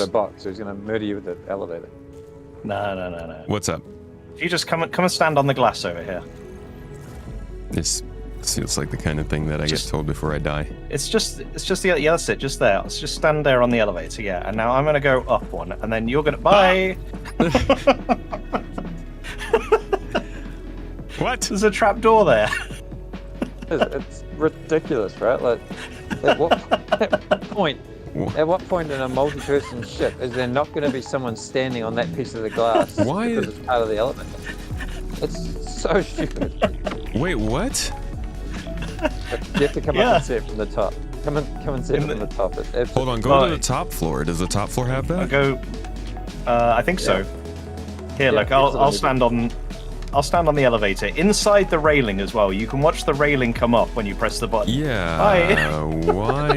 box, so he's going to murder you with the elevator. No. What's up? If you just come and stand on the glass over here. This seems like the kind of thing that I get told before I die. It's just that's it, just there. Let's just stand there on the elevator, yeah. And now I'm gonna go up one, and then you're gonna bye. What? There's a trap door there. It's ridiculous, right? Like, at what point in a multi-person ship is there not going to be someone standing on that piece of the glass? Why? Because it's part of the elevator. It's so stupid. Wait, what? You have to come up and see it from the top. Come and see it from the top. Hold on, go to the top floor. Does the top floor have that? I think so. Here, look, I'll stand on the elevator. Inside the railing as well. You can watch the railing come up when you press the button. Yeah. Why?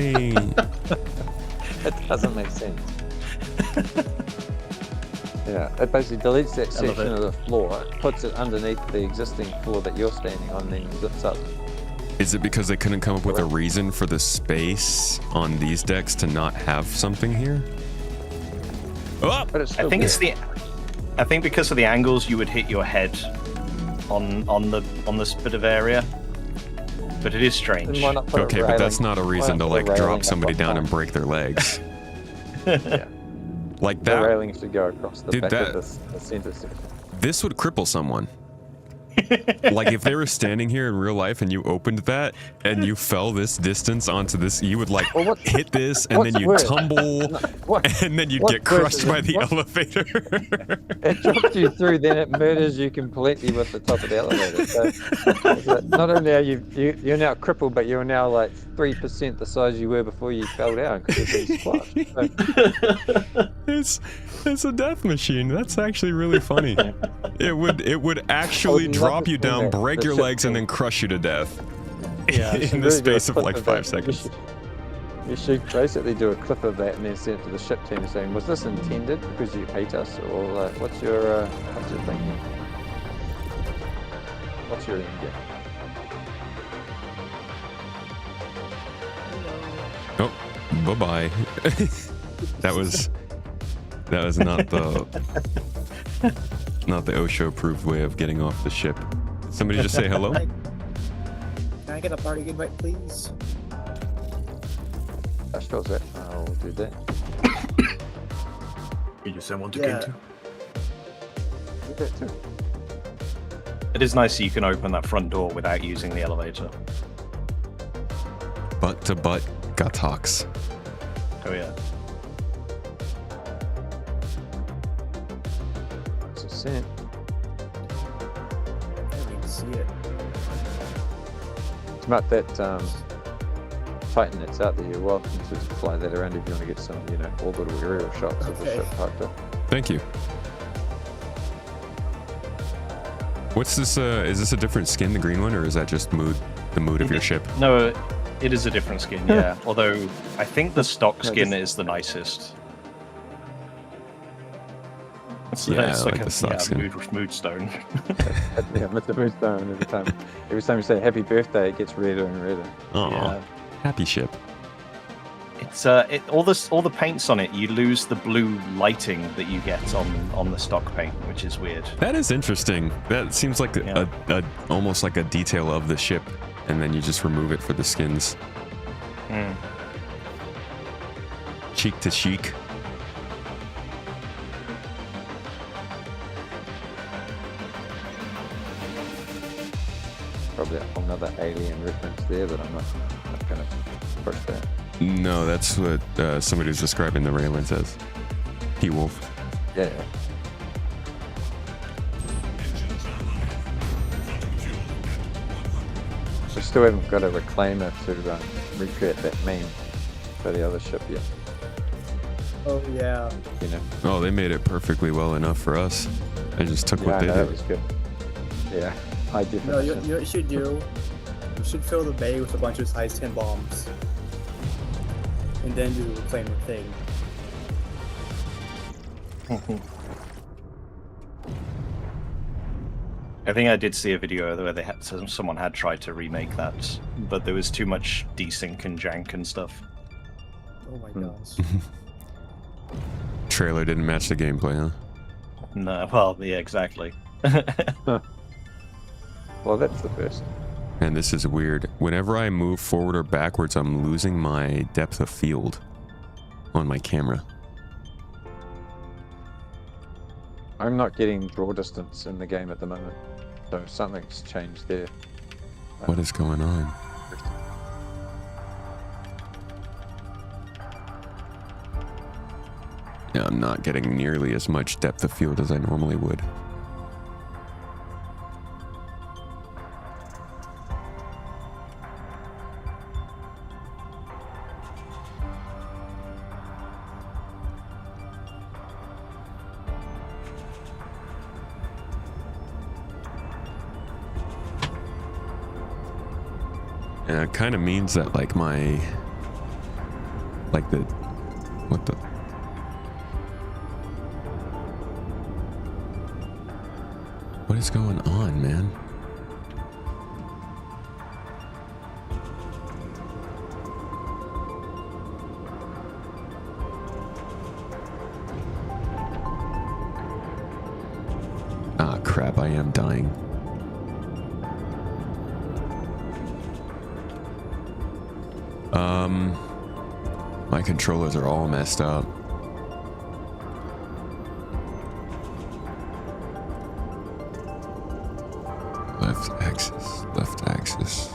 It doesn't make sense. Yeah, it basically deletes that section of the floor, puts it underneath the existing floor that you're standing on, and then zips up. Is it because they couldn't come up with a reason for the space on these decks to not have something here? Oh! But it's I think still I think because of the angles, you would hit your head on this bit of area. But it is strange. Then why not put a Okay, but that's railing- not a why reason to not put a like railing drop up somebody on down top? and break their legs. Yeah. Like The that. railing should go across the Dude, back that- of the center section. This would cripple someone. Like if they were standing here in real life and you opened that and you fell this distance onto this, you would like hit this and then you'd worse? tumble and then you'd what's get worse crushed is by it- the what- elevator. It drops you through, then it murders you completely with the top of the elevator. So not only are you're now crippled, but you're now like 3% the size you were before you fell down because you've been squashed. It's a death machine. That's actually really funny. It would actually love drop to you see down, that. break The your ship legs, and thing. then crush you to death. Yeah, in should the really do a space of clip like that. 5 seconds. You should basically do a clip of that and then send it to the ship team saying, "Was this intended because you hate us, or like, what's your thinking? What's your end game?" Oh, bye-bye. that was not the OSHA approved way of getting off the ship. Somebody just say hello. Can I get a party invite, please? I suppose that I'll do that. Can you send one to Yeah. King too? Do that too. It is nice that you can open that front door without using the elevator. Butt to butt Gatox. Oh yeah. It's a sin. I didn't even see it. It's about that Titan that's out there. You're welcome to fly that around if you want to get some, orbital aerial shots of the Okay. ship parked up. Thank you. What's this? Is this a different skin, the green one, or is that just the mood of your ship? No, it is a different skin, yeah. Although I think the stock No, skin this- is the nicest. Yeah, it's I like the stock skin. mood stone. Yeah, Mr. Moonstone every time you say happy birthday, it gets redder and redder. Oh, Yeah. happy ship. It's all the paints on it. You lose the blue lighting that you get on the stock paint, which is weird. That is interesting. That seems like a almost like a detail of the ship, and then you just remove it for the skins. Mm. Cheek to cheek. Probably another alien reference there, but I'm not going to push that. No, that's what somebody who's describing the railing says. He-Wolf. Yeah. We still haven't got a reclaimer to recreate that meme for the other ship yet. Oh yeah. Oh, they made it perfectly well enough for us. I just took what they that did. was good. Yeah, high No, definition. you know what you should do? You should fill the bay with a bunch of size 10 bombs. And then do the reclaiming thing. I think I did see a video where they had someone had tried to remake that, but there was too much desync and jank and stuff. Oh my gosh. Trailer didn't match the gameplay, huh? No, well, yeah, exactly. Well, that's the first. And this is weird. Whenever I move forward or backwards, I'm losing my depth of field on my camera. I'm not getting draw distance in the game at the moment, so something's changed there. What is going on? Yeah, I'm not getting nearly as much depth of field as I normally would. And it kind of means that what is going on, man? I am dying. My controllers are all messed up. Left axis, left axis.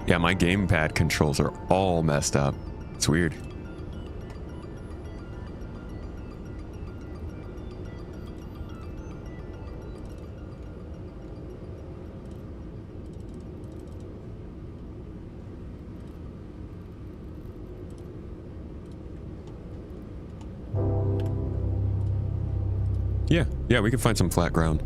Yeah, my gamepad controls are all messed up. It's weird. Yeah, we can find some flat ground.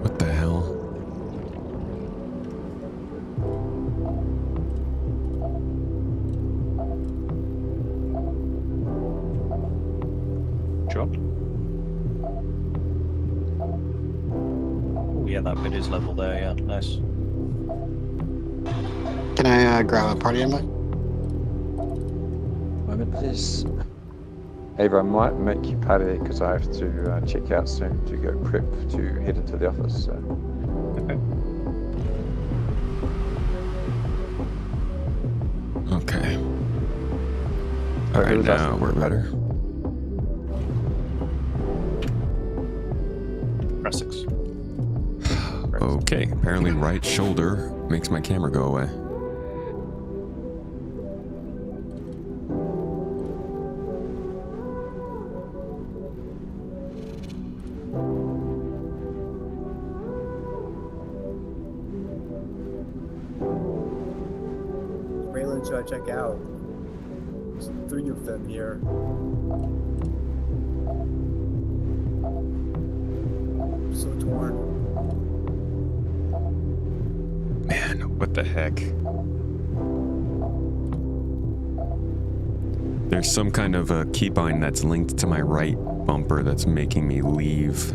What the hell? Drop. Oh yeah, that bit is level there. Yeah, nice. Can I grab a party invite? Moment, please. Ava, I might make you part of it because I have to check out soon to go prep to head into the office. So. Okay. All right, now we're better. Press 6. Okay, apparently right shoulder makes my camera go away. Raylan, should I check out? There's 3 of them here. So torn. Man, what the heck? There's some kind of a keybind that's linked to my right bumper that's making me leave.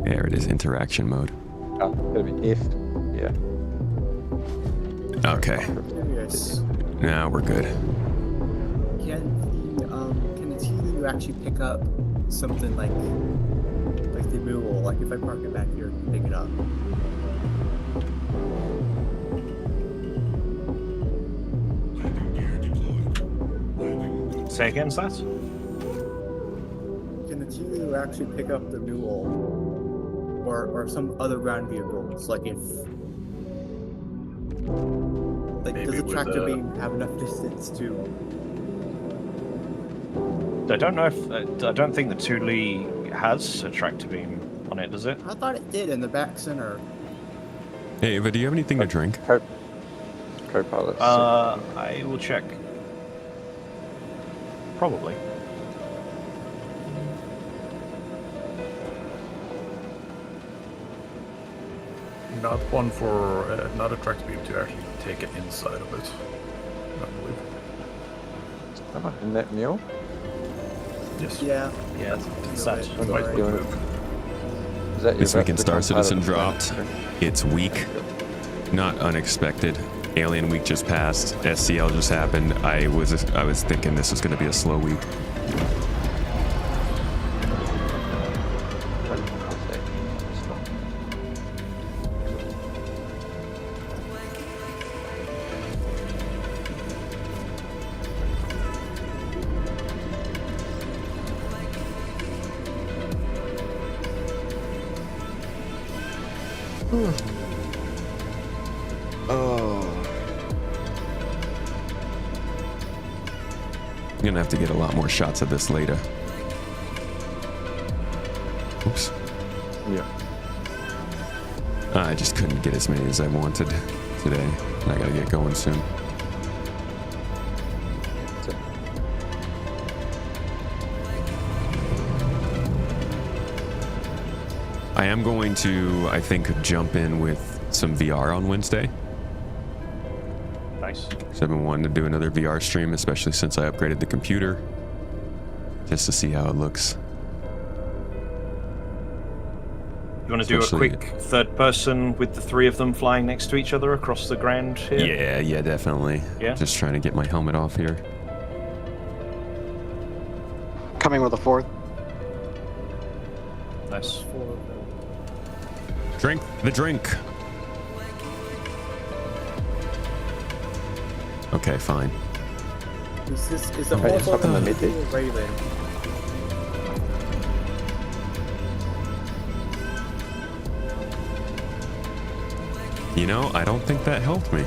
There it is, interaction mode. Oh, it'll be F. Yeah. Okay. Yes. Now we're good. Can the TV actually pick up something like the mule? Like if I park it back here, pick it up. Say again, Sats? Can the TV actually pick up the mule or some other ground vehicles? Like if does the tractor beam have enough distance to? I don't know if I don't think the Thule has a tractor beam on it, does it? I thought it did in the back center. Hey, Ava, do you have anything to drink? Co-pilot. I will check. Probably. Not one for not a tractor beam to actually take it inside of it, I believe. In that mule? Yes. Yeah. Yeah, it's that. Is that This your week in Star Citizen dropped. It's weak. Not unexpected. Alien Week just passed. SCL just happened. I was thinking this was going to be a slow week. gonna have to get a lot more shots of this later. Oops. Yeah. I just couldn't get as many as I wanted today. And I gotta get going soon. I am going to, I think, jump in with some VR on Wednesday. Nice. So I've been wanting to do another VR stream, especially since I upgraded the computer, just to see how it looks. You want to do a quick third person with the three of them flying next to each other across the ground here? Yeah, definitely. Yeah? Just trying to get my helmet off here. Coming with a fourth. Nice. Drink the drink. Okay, fine. Is the Okay, fourth stop in the one middle. Raven? You know, I don't think that helped me.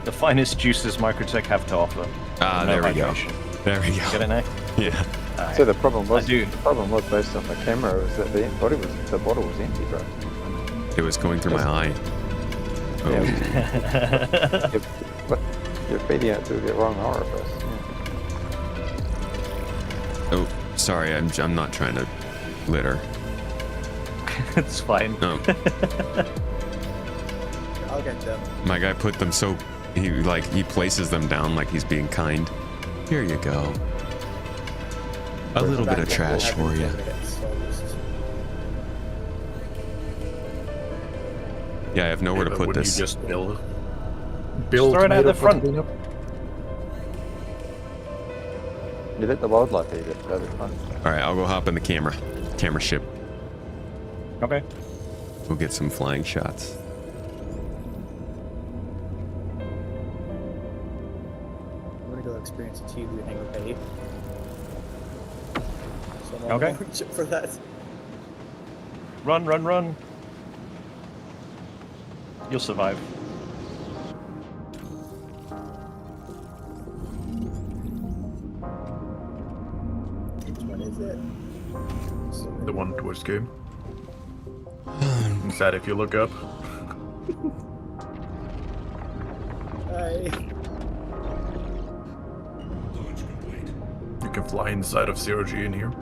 The finest juices Microtech have to offer. Ah, No there we go. hydration. There we go. Get it now? Yeah. Alright. So the problem was I do. based on the camera was that the bottle was empty, bro. It was going through my eye. Yeah. You're feeding it to the wrong orifice. Oh, sorry, I'm not trying to litter. It's fine. No. I'll get them. My guy put them so he places them down like he's being kind. Here you go. A little bit of trash for you. Yeah, I have nowhere to put would this. You just build throw it out the front. You let the wildlife eat it. That'd be fun. All right, I'll go hop in the camera ship. Okay. We'll get some flying shots. I'm gonna go experience a Tobii Hangar Bay. So I'm Okay. on for that. Run, run, run. You'll survive. Which one is it? the one towards game. Is that if you look up? Hi. You can fly inside of 0G in here.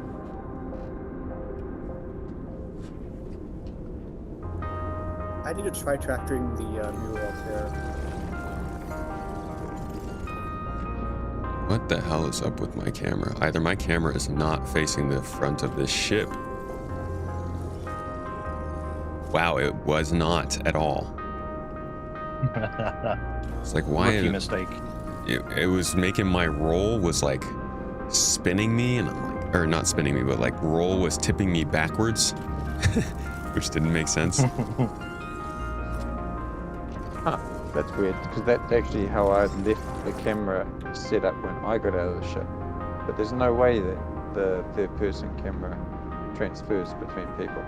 I need to try tractoring the mural up there. What the hell is up with my camera? Either my camera is not facing the front of this ship. Wow, it was not at all. It's like, why? Rookie mistake. It was making my roll was like spinning me, and I'm like, or not spinning me, but like roll was tipping me backwards, which didn't make sense. Huh, that's weird, because that's actually how I left the camera set up when I got out of the ship. But there's no way that the third-person camera transfers between people.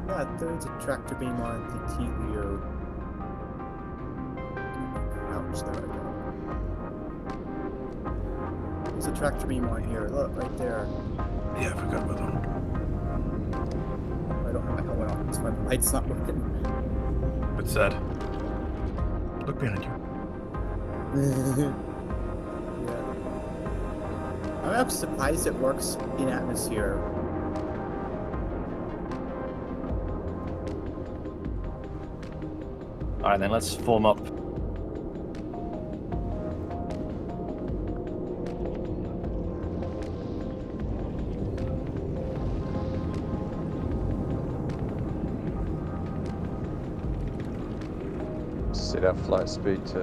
Yeah, there's a tractor beam on the T-Leo. Ouch, there we go. There's a tractor beam on here, look, right there. Yeah, I forgot about that. I don't have my helmet on, it's my light's not working. What's that? Look behind you. Yeah. I'm surprised it works in atmosphere. Alright then, let's form up. Set our flight speed to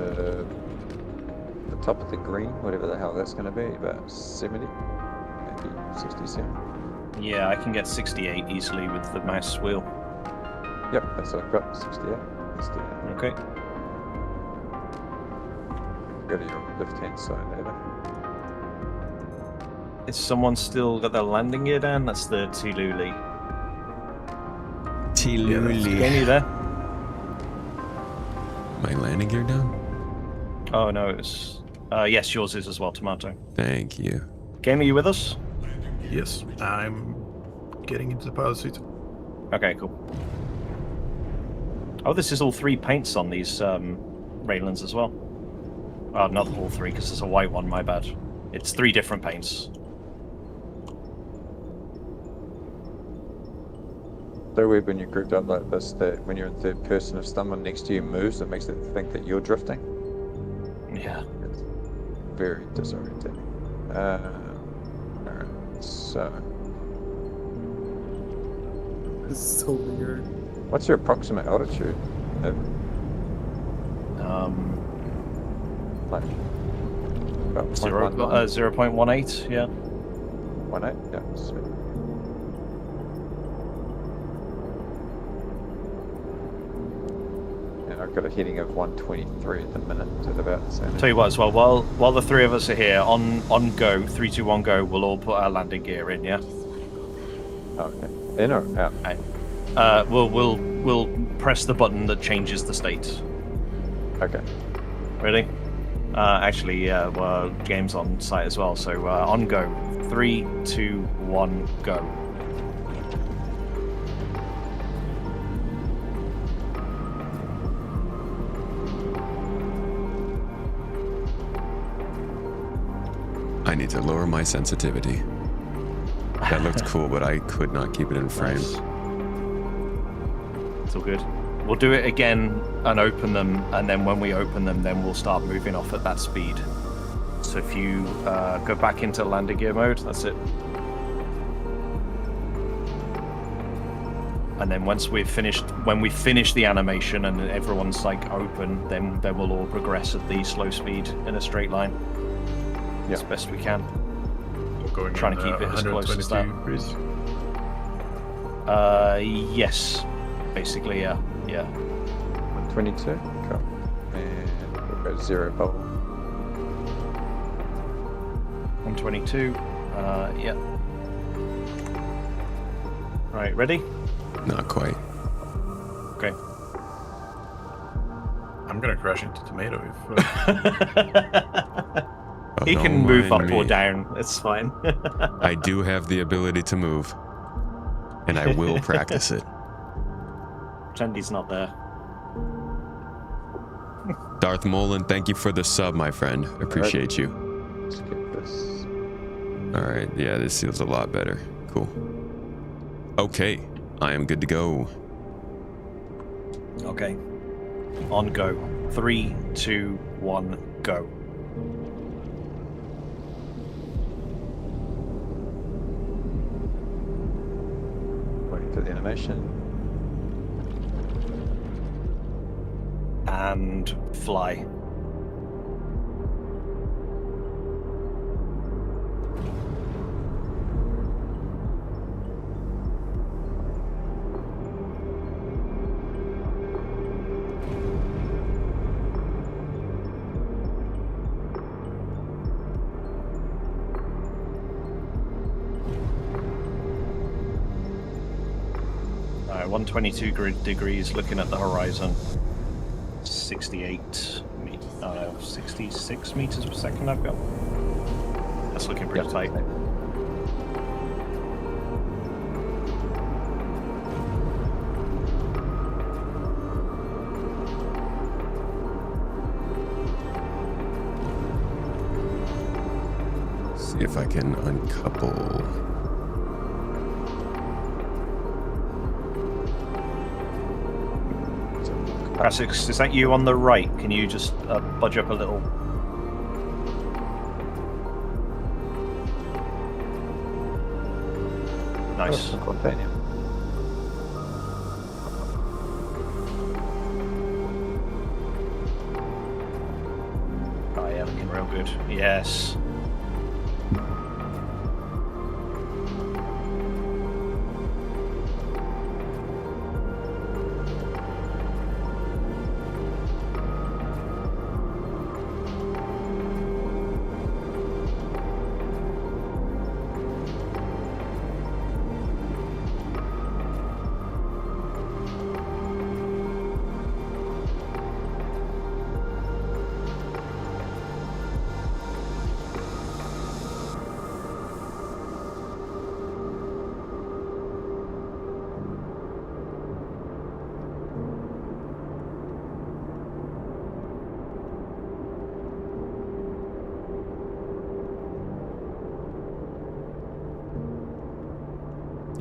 the top of the green, whatever the hell that's going to be, about 70, maybe 67. Yeah, I can get 68 easily with the mouse wheel. Yep, that's what I've got, 68. Let's do that. Okay. Go to your left-hand side later. Is someone still got their landing gear down? That's the Tululi. Tululi. Can you there? My landing gear down? Oh no, it's yes, yours is as well, Tomato. Thank you. Game, are you with us? Yes, I'm getting into the pilot seat. Okay, cool. Oh, this is all 3 paints on these railings as well. Oh, not all 3, because there's a white one, my bad. It's 3 different paints. So weird when you're grouped up like this, that when you're in third person, if someone next to you moves, it makes it think that you're drifting. Yeah. It's very disorienting. Alright, so... This is so weird. What's your approximate altitude? Like... About 0.18, yeah. 1.8? Yeah, sweet. I've got a heading of 123 at the minute at about the same. Tell you what, as well, while the 3 of us are here, on go, 3, 2, 1, go, we'll all put our landing gear in, yeah? Okay. In or out? Right. We'll press the button that changes the state. Okay. Ready? Actually, yeah, game's on site as well, so on go. 3, 2, 1, go. I need to lower my sensitivity. That looked cool, but I could not keep it in frame. Nice. It's all good. We'll do it again and open them, and then when we open them, then we'll start moving off at that speed. So if you go back into landing gear mode, that's it. And then once we've finished, when we finish the animation and everyone's like open, then we'll all progress at the slow speed in a straight line. As best we can. Going trying to keep it as close as that. Degrees. Yes. Basically, yeah. 122. Cool. And we'll go 0 bubble. 122. Yeah. Right, ready? Not quite. Okay. I'm gonna crash into Tomato if... He can move up or down. It's fine. I do have the ability to move, and I will practice it. Pretend he's not there. Darth Mullen, thank you for the sub, my friend. Appreciate you. Let's get this. All right, yeah, this feels a lot better. Cool. Okay, I am good to go. Okay. On go. 3, 2, 1, go. Waiting for the animation. And fly. Alright, 122 degrees looking at the horizon. 68 meters, 66 meters per second I've got. That's looking pretty tight. See if I can uncouple. Prassix, is that you on the right? Can you just budge up a little? Nice. Oh, yeah, looking real good. Yes.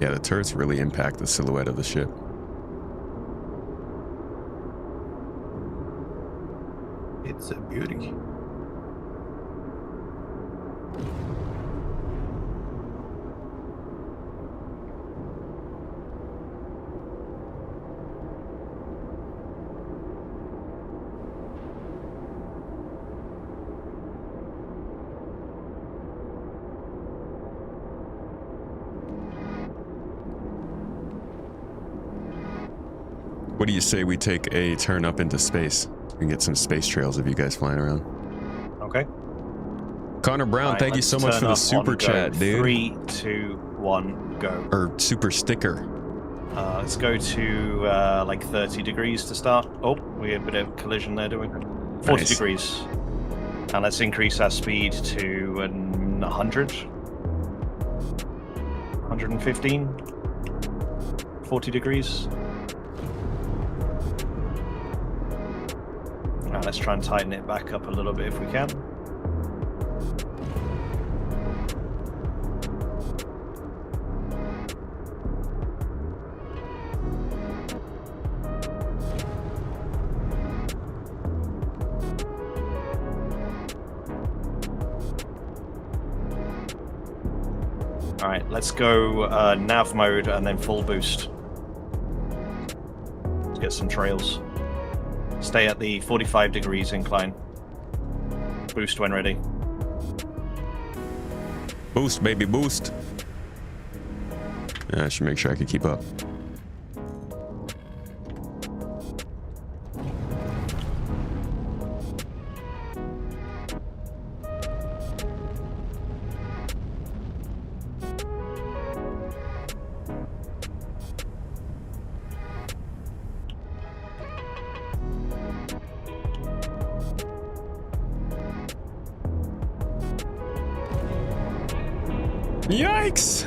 Yeah, the turrets really impact the silhouette of the ship. It's a beauty. What do you say we take a turn up into space and get some space trails of you guys flying around? Okay. Connor Brown, Right, thank you so much for the super chat, dude. 3, 2, 1, go. Or super sticker. Let's go to like 30 degrees to start. Oh, we had a bit of collision there, do we? 40 Nice. degrees. And let's increase our speed to 100. 115. 40 degrees. Now let's try and tighten it back up a little bit if we can. Alright, let's go nav mode and then full boost. Let's get some trails. Stay at the 45 degrees incline. Boost when ready. Boost, baby, boost. Yeah, I should make sure I can keep up. Yikes!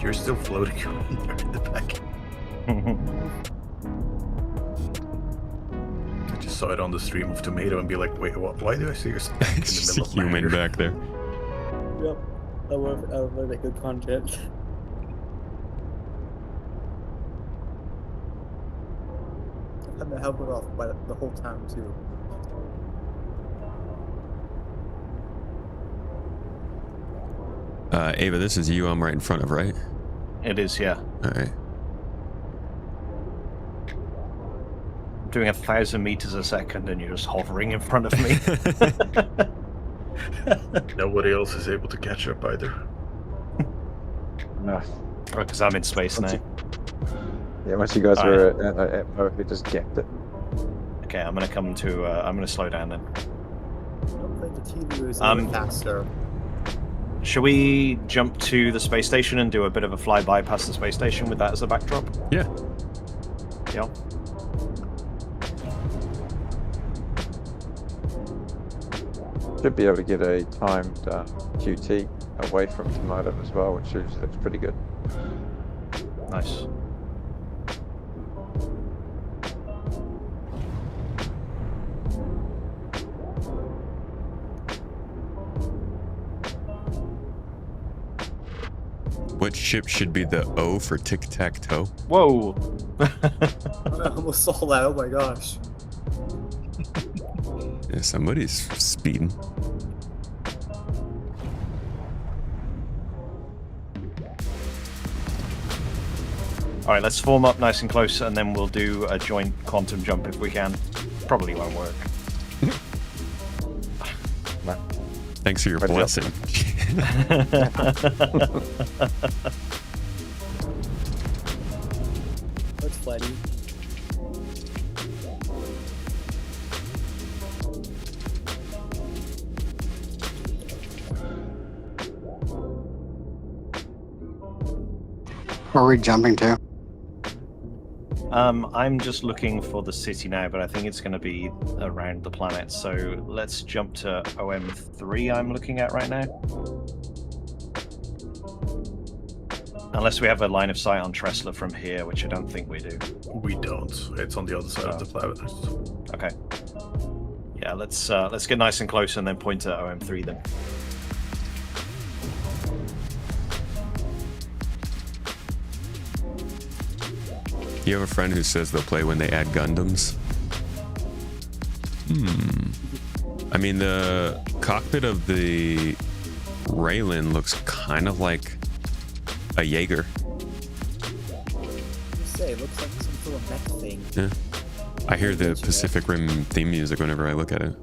You're still floating in the back. I just saw it on the stream of Tomato and be like, wait, why do I see your stack in the middle of my Human hair? back there. Yep. I would make good content. I had my helmet off by the whole time too. Ava, this is you I'm right in front of, right? It is, yeah. Alright. Doing 1,000 meters a second and you're just hovering in front of me. Nobody else is able to catch up either. No. Because I'm in space now. Yeah, once you guys were at Mo, we just gapped it. Okay, I'm gonna come to. I'm gonna slow down then. I don't think the TV was even faster. Should we jump to the space station and do a bit of a flyby past the space station with that as a backdrop? Yeah. Yeah. Should be able to get a timed QT away from Tomato as well, which looks pretty good. Nice. What ship should be the O for tic-tac-toe? Whoa! I almost saw that, oh my gosh. Yeah, somebody's speeding. Alright, let's form up nice and close and then we'll do a joint quantum jump if we can. Probably won't work. Thanks for your blessing. That's funny. Where are we jumping to? I'm just looking for the city now, but I think it's going to be around the planet. So let's jump to OM3 I'm looking at right now. Unless we have a line of sight on Tressler from here, which I don't think we do. We don't. It's on the other side of the planet. Okay. Yeah, let's get nice and close and then point to OM3 then. You have a friend who says they'll play when they add Gundams? I mean, the cockpit of the Raylan looks kind of like a Jaeger. Say, it looks like some sort of mech thing. Yeah. I hear the Pacific Rim theme music whenever I look at it.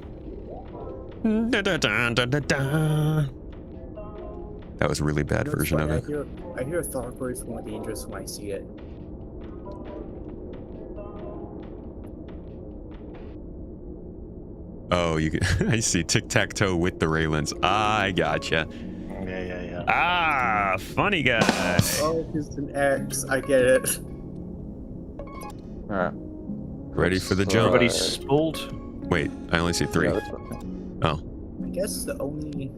That was a really bad version of it. I hear Thor voice more dangerous when I see it. Oh, you can, I see tic-tac-toe with the Raylans. I gotcha. Yeah. Ah, funny guy. Oh, it's an X. I get it. Alright. Ready for the jump? Everybody's spooled. Wait, I only see 3. Oh. I guess the only...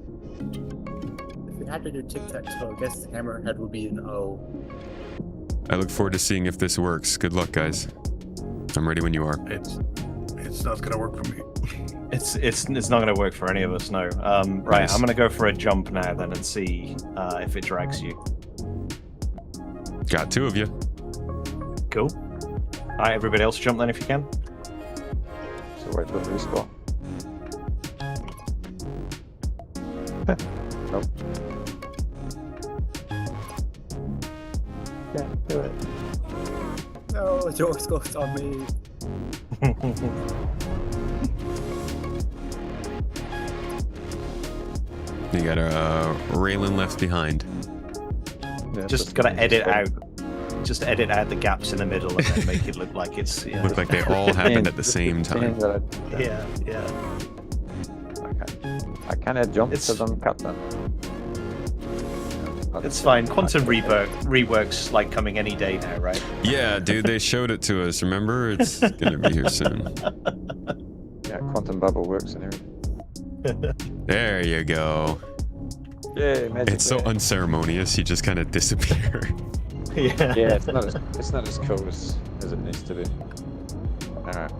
If we had to do tic-tac-toe, I guess the hammerhead would be an O. I look forward to seeing if this works. Good luck, guys. I'm ready when you are. It's not gonna work for me. It's not going to work for any of us, no. Right, Nice. I'm going to go for a jump now then and see if it drags you. Got 2 of you. Cool. Alright, everybody else jump then if you can. So wait for the respawn. Nope. Can't do it. No, George goes on me. You got a Raylan left behind. Yeah, Just got to edit out. Just edit out the gaps in the middle and then make it look like it's... Yeah. Look like they all happened at the same time. Yeah. Okay. I kind of jumped to them, cut them. It's fine. Quantum rework's like coming any day now, right? Yeah, dude, they showed it to us. Remember? It's gonna be here soon. Yeah, quantum bubble works and everything. There you go. Yay, magic. It's so unceremonious. You just kind of disappear. Yeah. Yeah, it's not as cool as it needs to be. Alright.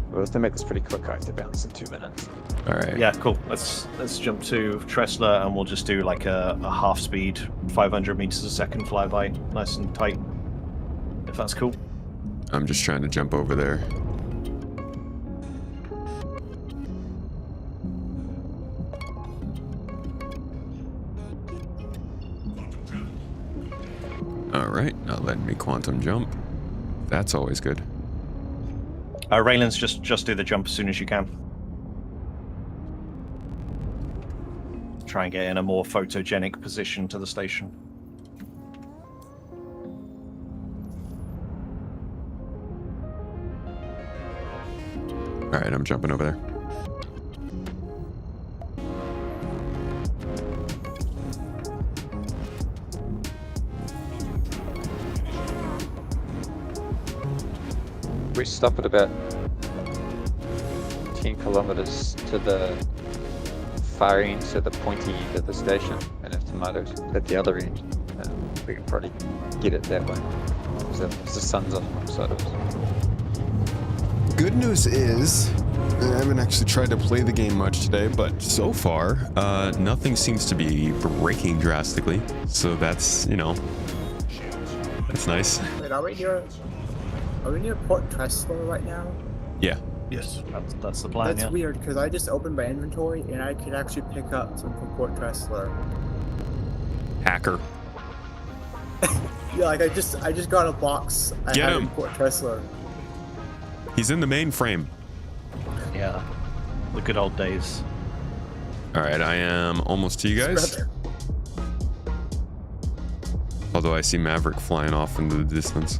We'll have to make this pretty quick. I have to bounce in 2 minutes. All right. Yeah, cool. Let's jump to Tressler and we'll just do like a half speed, 500 meters a second flyby, nice and tight. If that's cool. I'm just trying to jump over there. All right, not letting me quantum jump. That's always good. Raylan's just do the jump as soon as you can. Try and get in a more photogenic position to the station. All right, I'm jumping over there. We stop at about 10 kilometers to the far end, so the pointy end of the station, and if tomatoes at the other end, we can probably get it that way. Because the sun's on the wrong side of it. Good news is, I haven't actually tried to play the game much today, but so far, nothing seems to be breaking drastically. So that's, that's nice. Wait, are we near Port Tressler right now? Yeah. Yes. That's the plan, That's weird, because I just opened my inventory and I could actually pick up some from Port Tressler. Hacker. Yeah, like I just got a box. I Get had him. in Port Tressler. He's in the mainframe. Yeah. The good old days. All right, I am almost to you guys. Although I see Maverick flying off into the distance.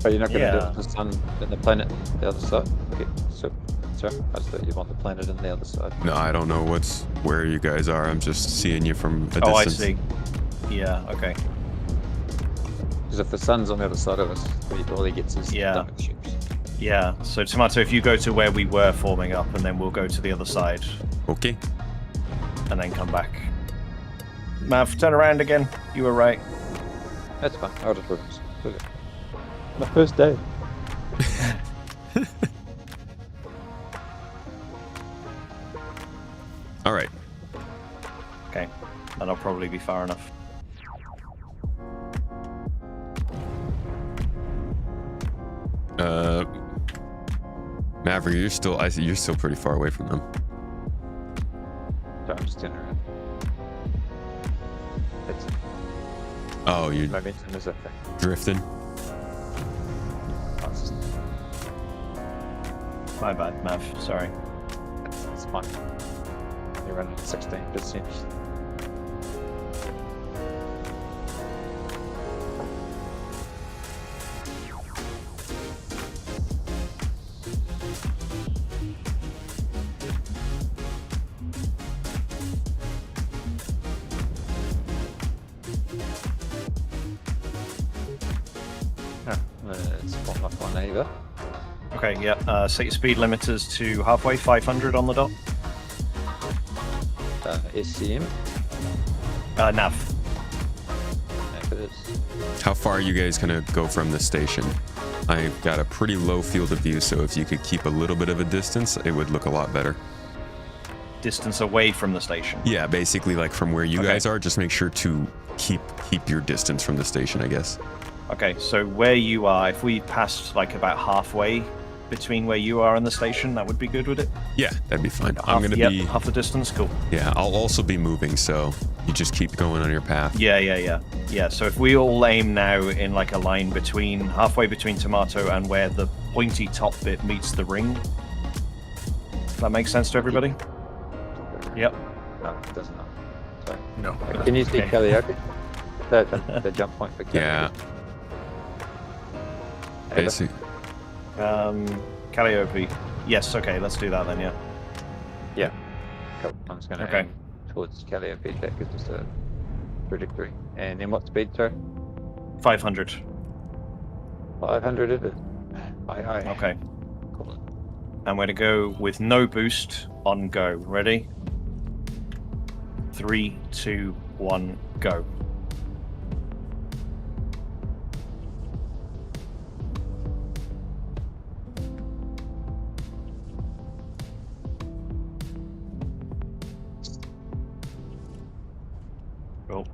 But you're not going to do the sun and the planet the other side? Okay, so sorry, I just thought you want the planet on the other side. No, I don't know where you guys are. I'm just seeing you from a distance. Oh, I see. Yeah, okay. Because if the sun's on the other side of us, all he gets is dumping ships. Yeah, so Tomato, if you go to where we were forming up, and then we'll go to the other side. Okay. And then come back. Mav, turn around again. You were right. That's fine. I'll just work. My first day. All right. Okay, that'll probably be far enough. Maverick, you're still pretty far away from them. So I'm just turning around. Oh, you're momentum is a thing. Drifting. My bad, Mav. Sorry. It's fine. You're running at 16%. Okay, yeah. Set your speed limiters to halfway, 500 on the dot. SCM? Nav. Nav it is. How far are you guys gonna go from the station? I've got a pretty low field of view, so if you could keep a little bit of a distance, it would look a lot better. Distance away from the station? Yeah, basically like from where you guys are, just make sure to keep your distance from the station, I guess. Okay, so where you are, if we passed like about halfway between where you are and the station, that would be good, would it? Yeah, that'd be fine. Half, I'm gonna be half the distance. Cool. Yeah, I'll also be moving, so you just keep going on your path. Yeah. So if we all aim now in like a line between halfway between Tomato and where the pointy top bit meets the ring, does that make sense to everybody? Yep. No, it does not. Sorry. No. Can you see Calliope? The jump point for Calliope. Yeah. Basically. Calliope. Yes, okay, let's do that then, yeah. Yeah. Cool. I'm just going to aim towards Calliope. That gives us a trajectory. And then what speed, sir? 500. 500 is it? Aye. Okay. Cool. And we're to go with no boost on go. Ready? 3, 2, 1, go. Cool.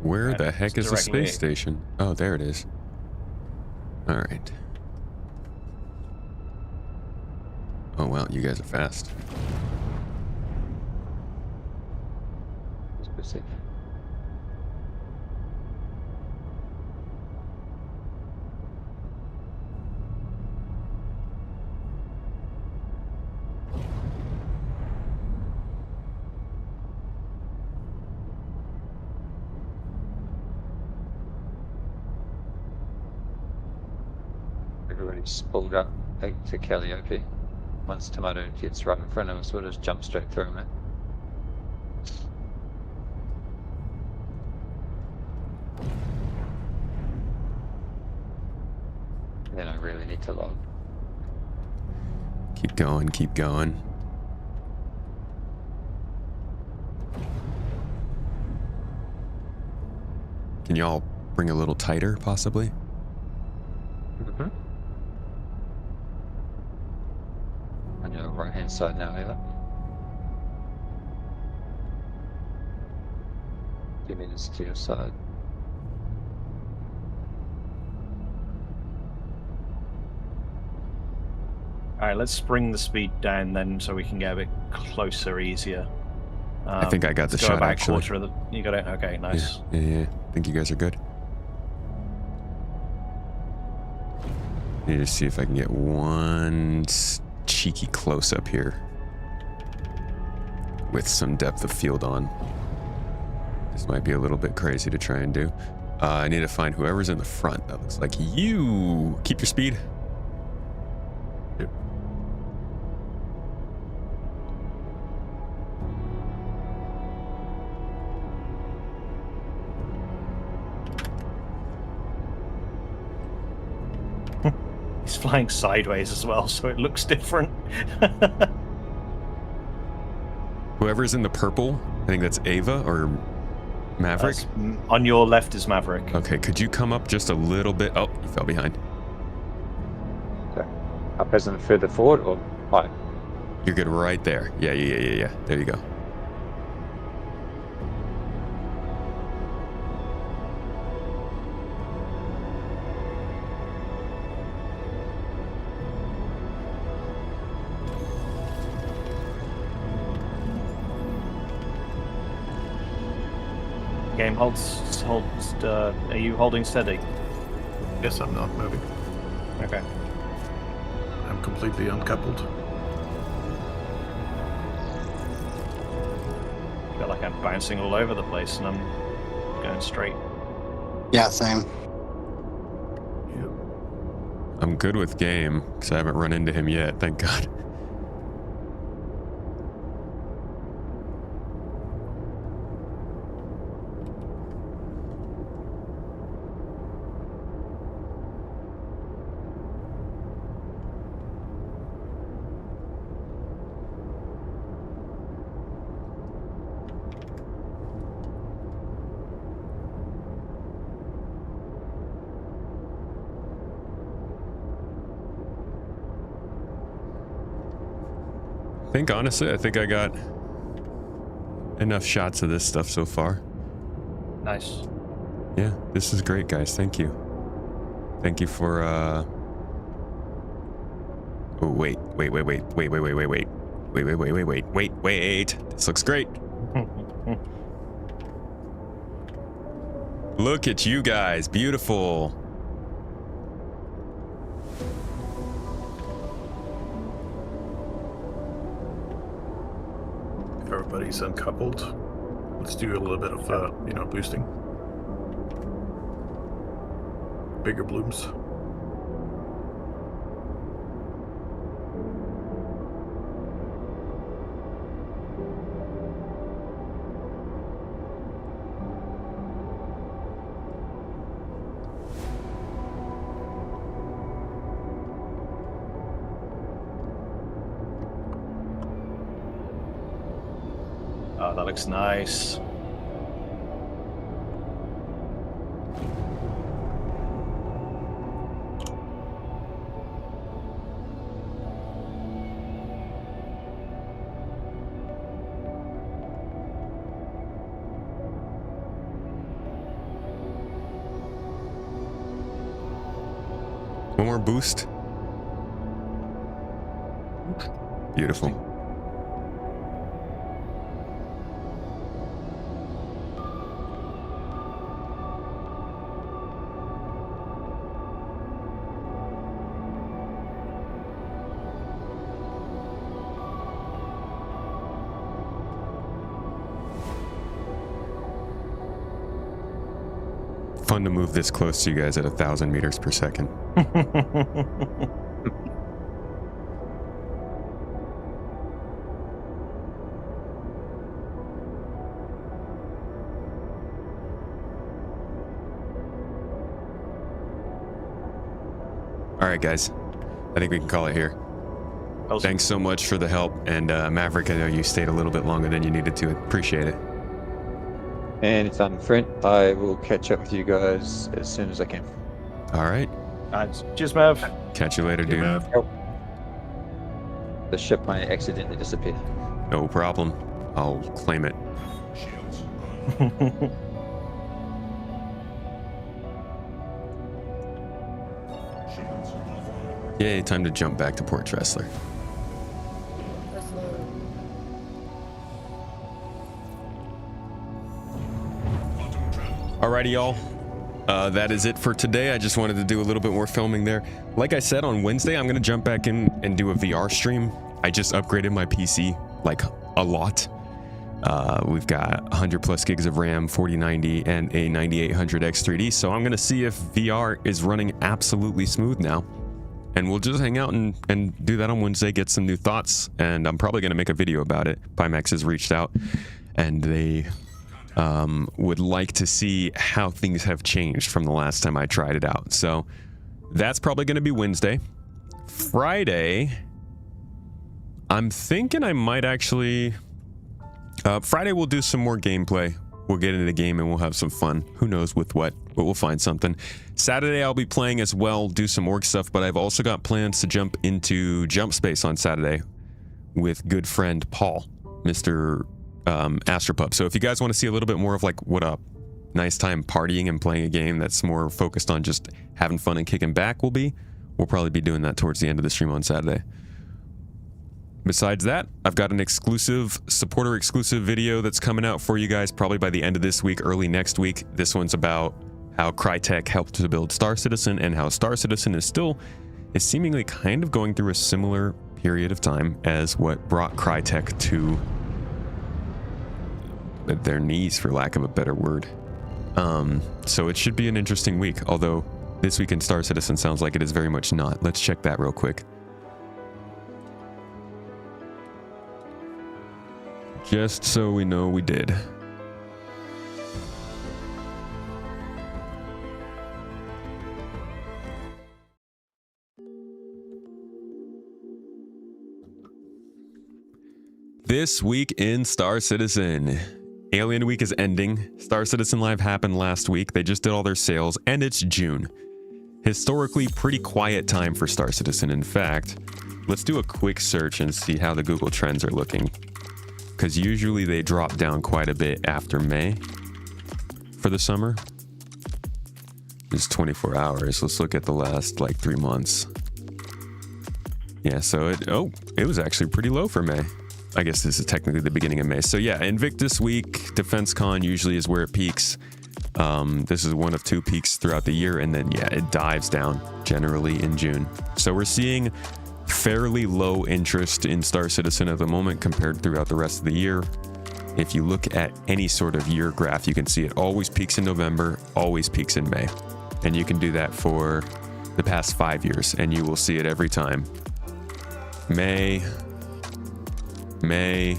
Where the heck is the space station? Oh, there it is. All right. Oh, well, you guys are fast. Everybody's pulled up to Calliope. Once Tomato gets right in front of us, we'll just jump straight through him. Then I really need to log. Keep going, keep going. Can y'all bring a little tighter, possibly? Mm-hmm. On your right-hand side now, Ava. 2 meters to your side. Alright, let's bring the speed down then so we can get a bit closer, easier. I think I got the shot, about actually. Quarter of the, you got it? Okay, nice. Yeah. I think you guys are good. Need to see if I can get one cheeky close-up here. With some depth of field on. This might be a little bit crazy to try and do. I need to find whoever's in the front. That looks like you. Keep your speed. He's flying sideways as well, so it looks different. Whoever's in the purple, I think that's Ava or Maverick. On your left is Maverick. Okay, could you come up just a little bit? Oh, you fell behind. Okay. Up as in further forward or high? You're good right there. Yeah. There you go. Game holds. Are you holding steady? Yes, I'm not moving. Okay. I'm completely uncoupled. I feel like I'm bouncing all over the place and I'm going straight. Yeah, same. I'm good with game because I haven't run into him yet. Thank God. Honestly, I think I got enough shots of this stuff so far. Nice. Yeah, this is great, guys. Thank you. Thank you for oh, wait. This looks great. Look at you guys. Beautiful. Everybody's uncoupled. Let's do a little bit of, boosting. Bigger blooms. Oh, that looks nice. One more boost. Beautiful. Fun to move this close to you guys at 1,000 meters per second. All right, guys. I think we can call it here. Awesome. Thanks so much for the help. And Maverick, I know you stayed a little bit longer than you needed to. Appreciate it. And it's on front. I will catch up with you guys as soon as I can. All right. Cheers, Mav. Catch you later, dude. The ship might accidentally disappear. No problem. I'll claim it. Yay, time to jump back to Port Tressler. Alrighty, y'all. That is it for today. I just wanted to do a little bit more filming there. Like I said, on Wednesday, I'm going to jump back in and do a VR stream. I just upgraded my PC, like, a lot. We've got 100 plus gigs of RAM, 4090, and a 9800 X3D. So I'm going to see if VR is running absolutely smooth now. And we'll just hang out and do that on Wednesday, get some new thoughts. And I'm probably going to make a video about it. Pimax has reached out, and they would like to see how things have changed from the last time I tried it out. So That's probably going to be Wednesday. Friday, I'm thinking I might actually... Friday we'll do some more gameplay. We'll get into the game and we'll have some fun. Who knows with what, but we'll find something. Saturday I'll be playing as well, do some org stuff, but I've also got plans to jump into Jump Space on Saturday with good friend Paul, Mr. Astropup. So if you guys want to see a little bit more of like what a nice time partying and playing a game that's more focused on just having fun and kicking back will be, we'll probably be doing that towards the end of the stream on Saturday. Besides that, I've got an exclusive, supporter exclusive video that's coming out for you guys probably by the end of this week, early next week. This one's about how Crytek helped to build Star Citizen and how Star Citizen is seemingly kind of going through a similar period of time as what brought Crytek to their knees, for lack of a better word. So it should be an interesting week, although this week in Star Citizen sounds like it is very much not. Let's check that real quick. Just so we know we did. This week in Star Citizen. Alien Week is ending. Star Citizen Live happened last week. They just did all their sales, and it's June. Historically, pretty quiet time for Star Citizen. In fact, let's do a quick search and see how the Google Trends are looking. Because usually they drop down quite a bit after May for the summer. It's 24 hours. Let's look at the last like 3 months. Yeah, so it was actually pretty low for May. I guess this is technically the beginning of May. So yeah, Invictus Week, Defense Con usually is where it peaks. This is one of 2 peaks throughout the year, and then yeah, it dives down generally in June. So we're seeing fairly low interest in Star Citizen at the moment compared throughout the rest of the year. If you look at any sort of year graph, you can see it always peaks in November, always peaks in May. And you can do that for the past 5 years, and you will see it every time. May, May,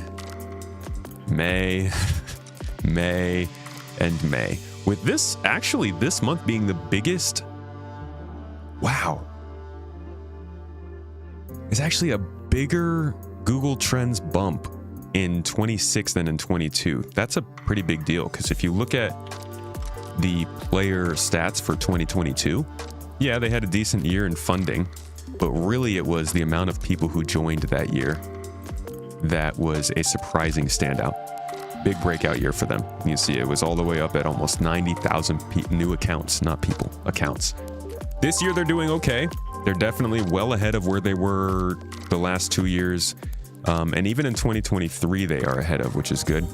May, May, and May. With this, actually, this month being the biggest. Wow. It's actually a bigger Google Trends bump in 26 than in 22. That's a pretty big deal, because if you look at the player stats for 2022, yeah, they had a decent year in funding, but really it was the amount of people who joined that year that was a surprising standout. Big breakout year for them. You see it was all the way up at almost 90,000 new accounts, not people, accounts. This year they're doing okay. They're definitely well ahead of where they were the last 2 years. And even in 2023, they are ahead of, which is good.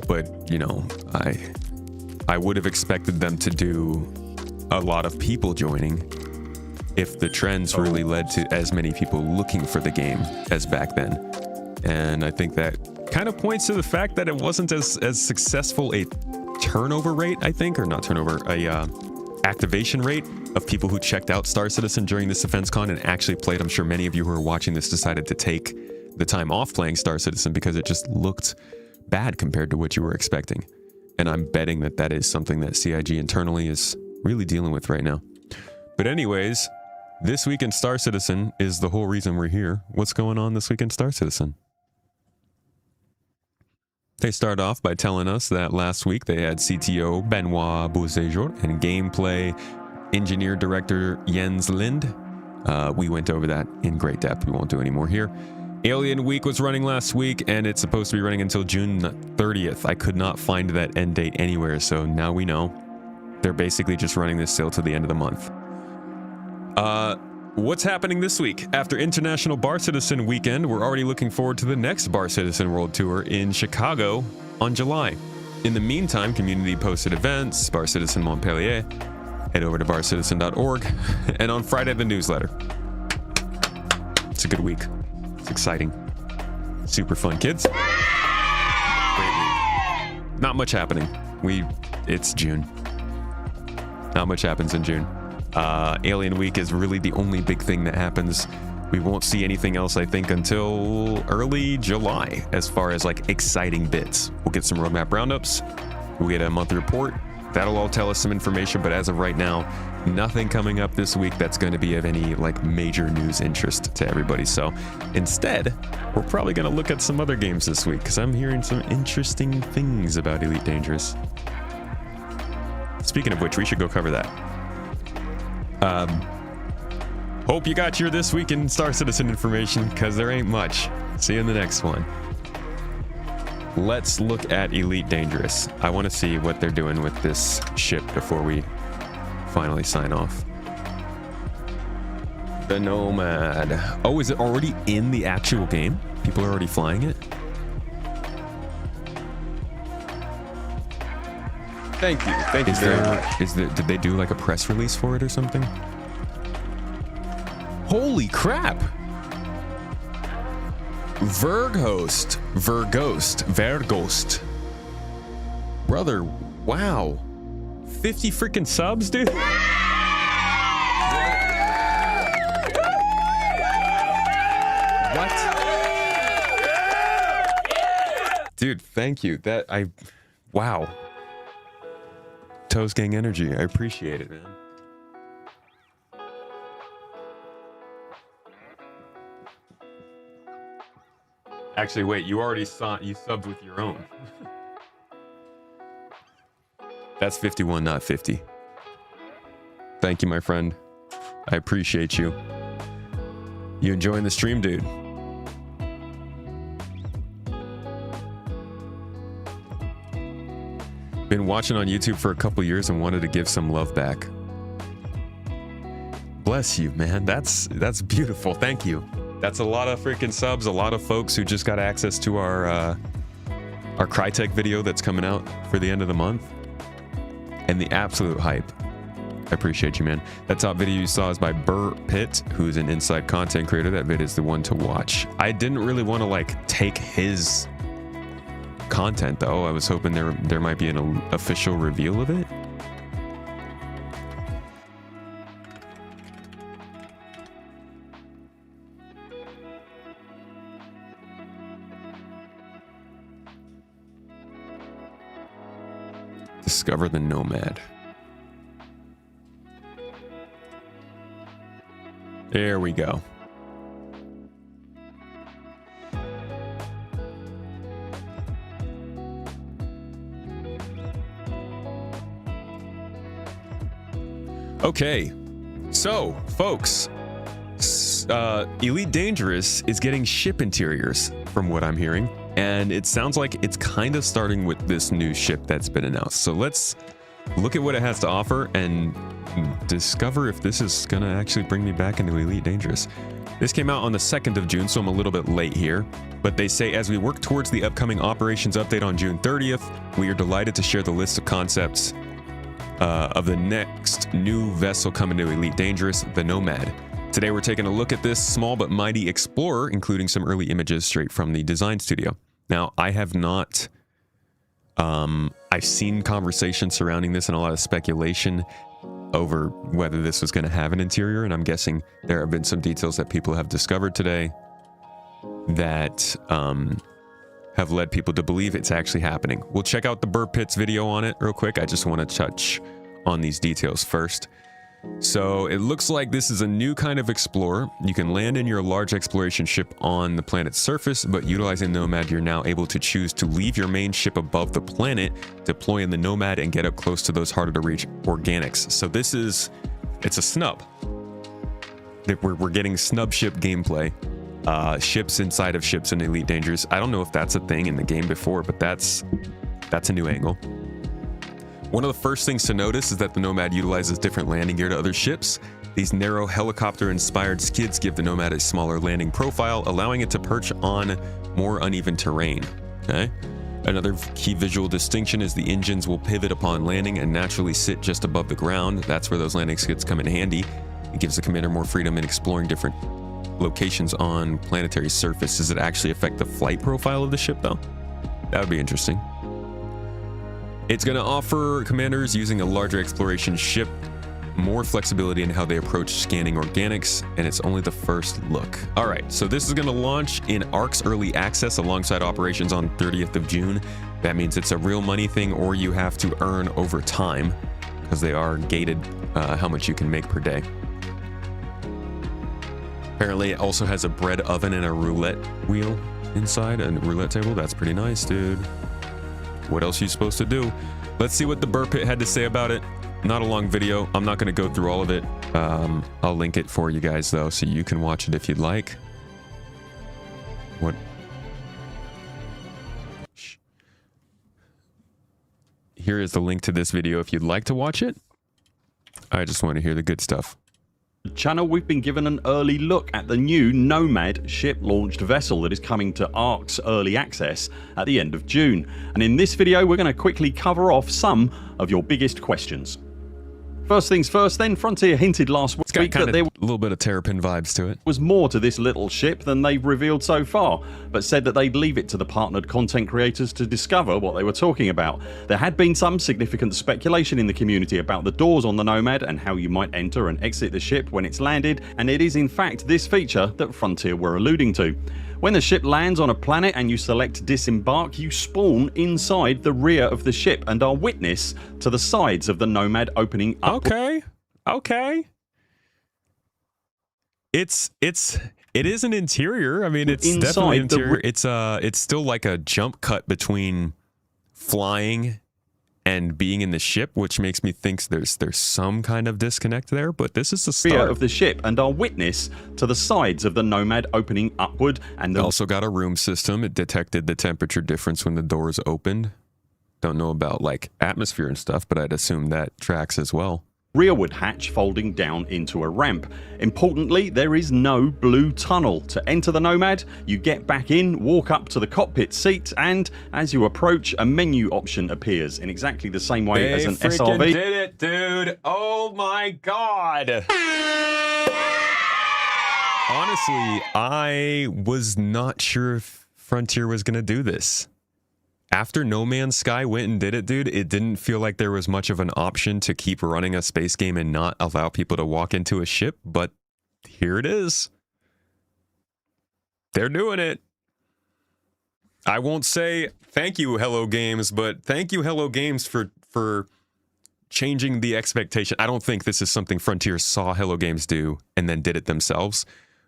But, you know, I would have expected them to do a lot of people joining if the trends really led to as many people looking for the game as back then. And I think that kind of points to the fact that it wasn't as successful a turnover rate, I think, or not turnover, activation rate of people who checked out Star Citizen during this Defense Con and actually played. I'm sure many of you who are watching this decided to take the time off playing Star Citizen because it just looked bad compared to what you were expecting. And I'm betting that that is something that CIG internally is really dealing with right now. But anyways, this week in Star Citizen is the whole reason we're here. What's going on this week in Star Citizen? They start off by telling us that last week they had CTO Benoit Beauséjour and gameplay engineer director Jens Lind. We went over that in great depth. We won't do any more here. Alien Week was running last week, and it's supposed to be running until June 30th. I could not find that end date anywhere, so now we know. They're basically just running this sale till the end of the month. What's happening this week? After International Bar Citizen weekend, we're already looking forward to the next Bar Citizen World Tour in Chicago on July. In the meantime, community posted events, Bar Citizen Montpellier. Head over to barcitizen.org, and on Friday, the newsletter. It's a good week. It's exciting. Super fun, kids. Great week. Not much happening. It's June. Not much happens in June. Alien Week is really the only big thing that happens. We won't see anything else, I think, until early July as far as like exciting bits. We'll get some roadmap roundups. We'll get a monthly report. That'll all tell us some information, but as of right now, nothing coming up this week that's going to be of any like major news interest to everybody. So instead, we're probably going to look at some other games this week because I'm hearing some interesting things about Elite Dangerous. Speaking of which, we should go cover that. Hope you got your This Week in Star Citizen information, because there ain't much. See you in the next one. Let's look at Elite Dangerous. I want to see what they're doing with this ship before we finally sign off. The Nomad. Oh, is it already in the actual game? People are already flying it? Thank you. Thank you very much. Did they do like a press release for it or something? Holy crap! Verghost. Brother, wow. 50 freaking subs, dude. What? Dude, thank you. Wow. Toes Gang energy. I appreciate it, man. Actually, wait, you subbed with your own. That's 51, not 50. Thank you, my friend. I appreciate you. You enjoying the stream, dude? Been watching on YouTube for a couple years and wanted to give some love back. Bless you, man. That's beautiful. Thank you. That's a lot of freaking subs, a lot of folks who just got access to our Crytek video that's coming out for the end of the month. And the absolute hype. I appreciate you, man. That top video you saw is by Burr Pitt, who's an inside content creator. That vid is the one to watch. I didn't really want to like take his content though. I was hoping there might be an official reveal of it. Discover the Nomad. There we go. Okay, so folks, Elite Dangerous is getting ship interiors from what I'm hearing. And it sounds like it's kind of starting with this new ship that's been announced. So let's look at what it has to offer and discover if this is going to actually bring me back into Elite Dangerous. This came out on the 2nd of June, so I'm a little bit late here. But they say, as we work towards the upcoming operations update on June 30th, we are delighted to share the list of concepts of the next new vessel coming to Elite Dangerous, the Nomad. Today we're taking a look at this small but mighty explorer, including some early images straight from the design studio. Now, I have not, I've seen conversation surrounding this and a lot of speculation over whether this was going to have an interior, and I'm guessing there have been some details that people have discovered today that have led people to believe it's actually happening. We'll check out the Burr Pitts video on it real quick. I just want to touch on these details first. So it looks like this is a new kind of explorer. You can land in your large exploration ship on the planet's surface, but utilizing Nomad, you're now able to choose to leave your main ship above the planet, deploy in the Nomad, and get up close to those harder to reach organics. So it's a snub. We're getting snub ship gameplay. Ships inside of ships in Elite Dangerous. I don't know if that's a thing in the game before, but that's a new angle. One of the first things to notice is that the Nomad utilizes different landing gear to other ships. These narrow helicopter-inspired skids give the Nomad a smaller landing profile, allowing it to perch on more uneven terrain. Okay. Another key visual distinction is the engines will pivot upon landing and naturally sit just above the ground. That's where those landing skids come in handy. It gives the commander more freedom in exploring different locations on planetary surface. Does it actually affect the flight profile of the ship though? That would be interesting. It's going to offer commanders using a larger exploration ship more flexibility in how they approach scanning organics, and it's only the first look. All right, so this is going to launch in ARC's early access alongside operations on 30th of June. That means it's a real money thing, or you have to earn over time, because they are gated how much you can make per day. Apparently it also has a bread oven and a roulette wheel inside, a roulette table. That's pretty nice, dude. What else are you supposed to do? Let's see what the Burr Pit had to say about it. Not a long video. I'm not going to go through all of it. I'll link it for you guys, though, so you can watch it if you'd like. What? Shh. Here is the link to this video if you'd like to watch it. I just want to hear the good stuff. Channel, we've been given an early look at the new Nomad ship-launched vessel that is coming to ARC's early access at the end of June. And in this video, we're going to quickly cover off some of your biggest questions. First things first then, Frontier hinted last week that there a little bit of Terrapin vibes to it. Was more to this little ship than they've revealed so far, but said that they'd leave it to the partnered content creators to discover what they were talking about. There had been some significant speculation in the community about the doors on the Nomad and how you might enter and exit the ship when it's landed, and it is in fact this feature that Frontier were alluding to. When the ship lands on a planet and you select disembark, you spawn inside the rear of the ship and are witness to the sides of the Nomad opening up. Okay. It is an interior. I mean, it's Inside definitely interior. It's still like a jump cut between flying and being in the ship, which makes me think there's some kind of disconnect there, but this is the start rear of the ship and are witness to the sides of the Nomad opening upward, and also got a room system. It detected the temperature difference when the doors opened. Don't know about like atmosphere and stuff, but I'd assume that tracks as well. Rearward hatch folding down into a ramp. Importantly, there is no blue tunnel. To enter the Nomad, you get back in, walk up to the cockpit seat, and as you approach, a menu option appears in exactly the same way as an SRV. They did it, dude. Oh my god. Honestly, I was not sure if Frontier was going to do this. After No Man's Sky went and did it, dude, it didn't feel like there was much of an option to keep running a space game and not allow people to walk into a ship, but here it is. They're doing it. I won't say thank you, Hello Games, but thank you, Hello Games, for changing the expectation. I don't think this is something Frontier saw Hello Games do and then did it themselves,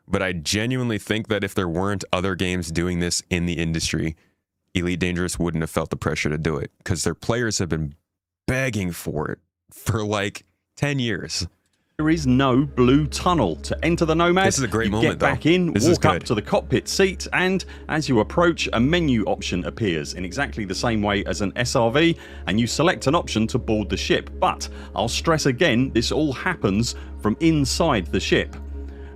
but I genuinely think that if there weren't other games doing this in the industry, Elite Dangerous wouldn't have felt the pressure to do it, because their players have been begging for it for like 10 years. There is no blue tunnel. To enter the Nomad, this is a great you moment, get back in, walk up to the cockpit seat, and as you approach, a menu option appears in exactly the same way as an SRV, and you select an option to board the ship. But I'll stress again, this all happens from inside the ship.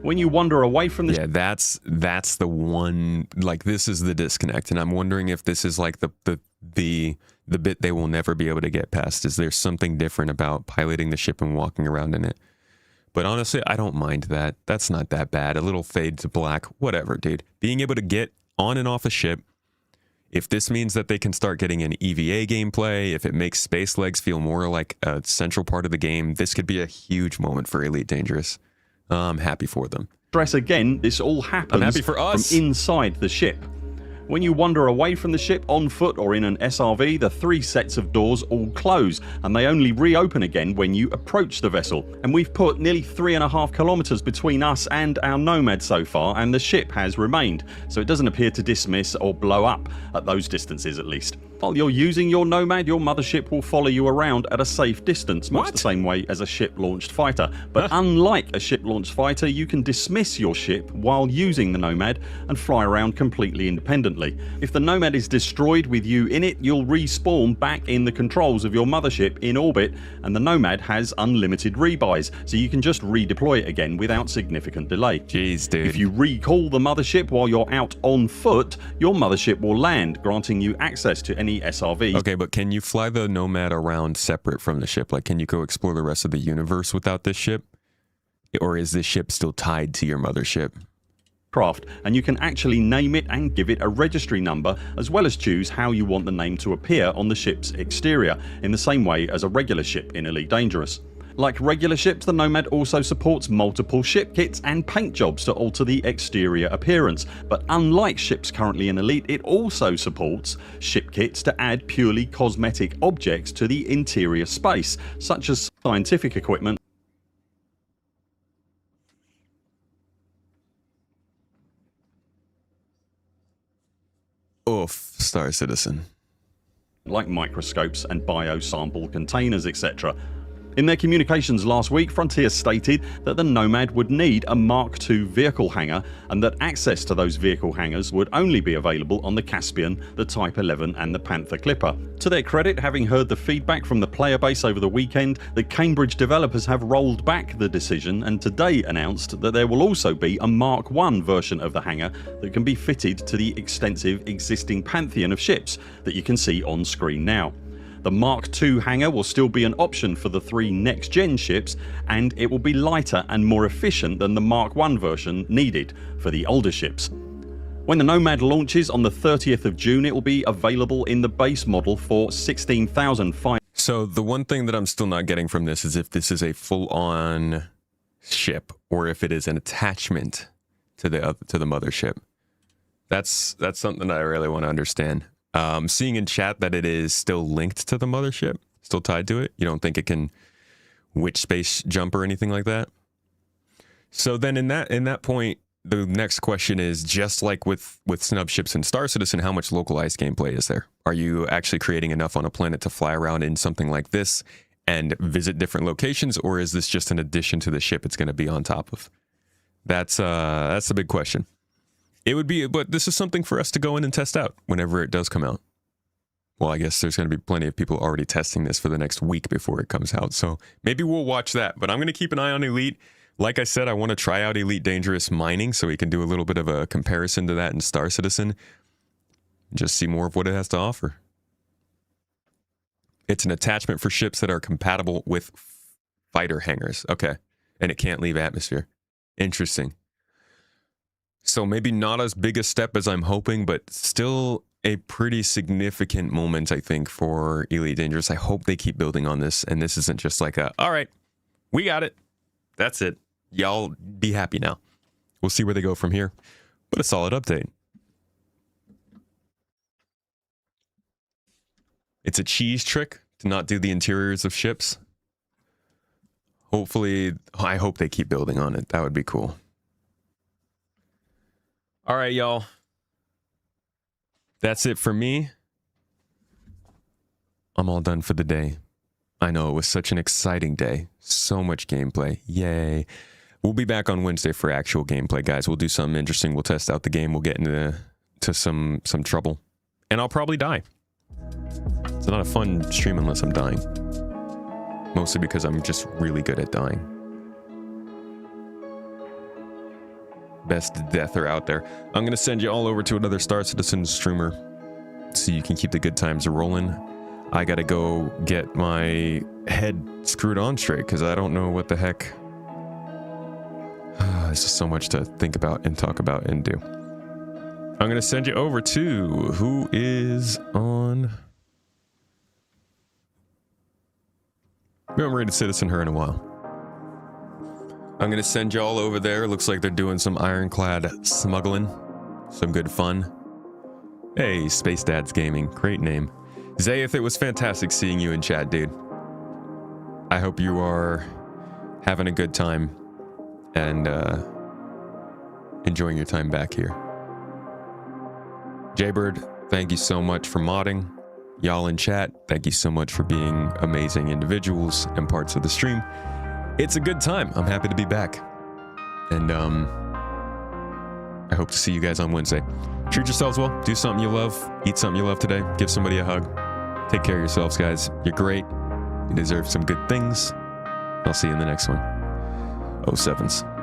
When you wander away from the that's the one, like, this is the disconnect, and I'm wondering if this is like the bit they will never be able to get past. Is there something different about piloting the ship and walking around in it? But honestly, I don't mind that. That's not that bad. A little fade to black, whatever, dude. Being able to get on and off a ship, if this means that they can start getting an EVA gameplay, if it makes Space Legs feel more like a central part of the game, this could be a huge moment for Elite Dangerous. I'm happy for them. Stress again, this all happens I'm happy for us. from inside the ship. When you wander away from the ship on foot or in an SRV, the 3 sets of doors all close, and they only reopen again when you approach the vessel. And we've put nearly 3.5 kilometers between us and our Nomad so far, and the ship has remained, so it doesn't appear to dismiss or blow up, at those distances at least. While you're using your Nomad, your mothership will follow you around at a safe distance, much the same way as a ship-launched fighter. But unlike a ship-launched fighter, you can dismiss your ship while using the Nomad and fly around completely independently. If the Nomad is destroyed with you in it, you'll respawn back in the controls of your mothership in orbit, and the Nomad has unlimited rebuys, so you can just redeploy it again without significant delay. Jeez, dude. If you recall the mothership while you're out on foot, your mothership will land, granting you access to any SRV. Okay, but can you fly the Nomad around separate from the ship? Like, can you go explore the rest of the universe without this ship? Or is this ship still tied to your mothership? Craft, and you can actually name it and give it a registry number, as well as choose how you want the name to appear on the ship's exterior, in the same way as a regular ship in Elite Dangerous. Like regular ships, the Nomad also supports multiple ship kits and paint jobs to alter the exterior appearance, but unlike ships currently in Elite, it also supports ship kits to add purely cosmetic objects to the interior space, such as scientific equipment. Oof, Star Citizen. Like microscopes and biosample containers, etc. In their communications last week, Frontier stated that the Nomad would need a Mark II vehicle hangar and that access to those vehicle hangars would only be available on the Caspian, the Type 11 and the Panther Clipper. To their credit, having heard the feedback from the player base over the weekend, the Cambridge developers have rolled back the decision and today announced that there will also be a Mark I version of the hangar that can be fitted to the extensive existing pantheon of ships that you can see on screen now. The Mark II hangar will still be an option for the 3 next-gen ships, and it will be lighter and more efficient than the Mark I version needed for the older ships. When the Nomad launches on the 30th of June, it will be available in the base model for $16,500. So the one thing that I'm still not getting from this is if this is a full-on ship or if it is an attachment to the mothership. That's something that I really want to understand. Seeing in chat that it is still linked to the mothership, still tied to it. You don't think it can witch space jump or anything like that? So then in that point, the next question is, just like with snub ships and Star Citizen, how much localized gameplay is there? Are you actually creating enough on a planet to fly around in something like this and visit different locations, or is this just an addition to the ship it's going to be on top of? That's the big question. It would be, but this is something for us to go in and test out whenever it does come out. Well, I guess there's going to be plenty of people already testing this for the next week before it comes out, so maybe we'll watch that. But I'm going to keep an eye on Elite. Like I said, I want to try out Elite Dangerous Mining so we can do a little bit of a comparison to that in Star Citizen. Just see more of what it has to offer. It's an attachment for ships that are compatible with fighter hangars. Okay. And it can't leave atmosphere. Interesting. So maybe not as big a step as I'm hoping, but still a pretty significant moment, I think, for Elite Dangerous. I hope they keep building on this, and this isn't just like a, all right, we got it. That's it. Y'all be happy now. We'll see where they go from here, but a solid update. It's a cheese trick to not do the interiors of ships. Hopefully, I hope they keep building on it. That would be cool. All right, y'all. That's it for me. I'm all done for the day. I know it was such an exciting day. So much gameplay. Yay. We'll be back on Wednesday for actual gameplay, guys. We'll do something interesting. We'll test out the game. We'll get into some trouble. And I'll probably die. It's not a fun stream unless I'm dying. Mostly because I'm just really good at dying. Best deather out there. I'm going to send you all over to another Star Citizen streamer so you can keep the good times rolling. I got to go get my head screwed on straight because I don't know what the heck. There's just so much to think about and talk about and do. I'm going to send you over to who is on. We haven't rated Citizen her in a while. I'm going to send you all over there. Looks like they're doing some ironclad smuggling. Some good fun. Hey, Space Dads Gaming. Great name. Zayeth, it was fantastic seeing you in chat, dude. I hope you are having a good time and enjoying your time back here. Jaybird, thank you so much for modding. Y'all in chat, thank you so much for being amazing individuals and parts of the stream. It's a good time. I'm happy to be back. And I hope to see you guys on Wednesday. Treat yourselves well. Do something you love. Eat something you love today. Give somebody a hug. Take care of yourselves, guys. You're great. You deserve some good things. I'll see you in the next one. 07s.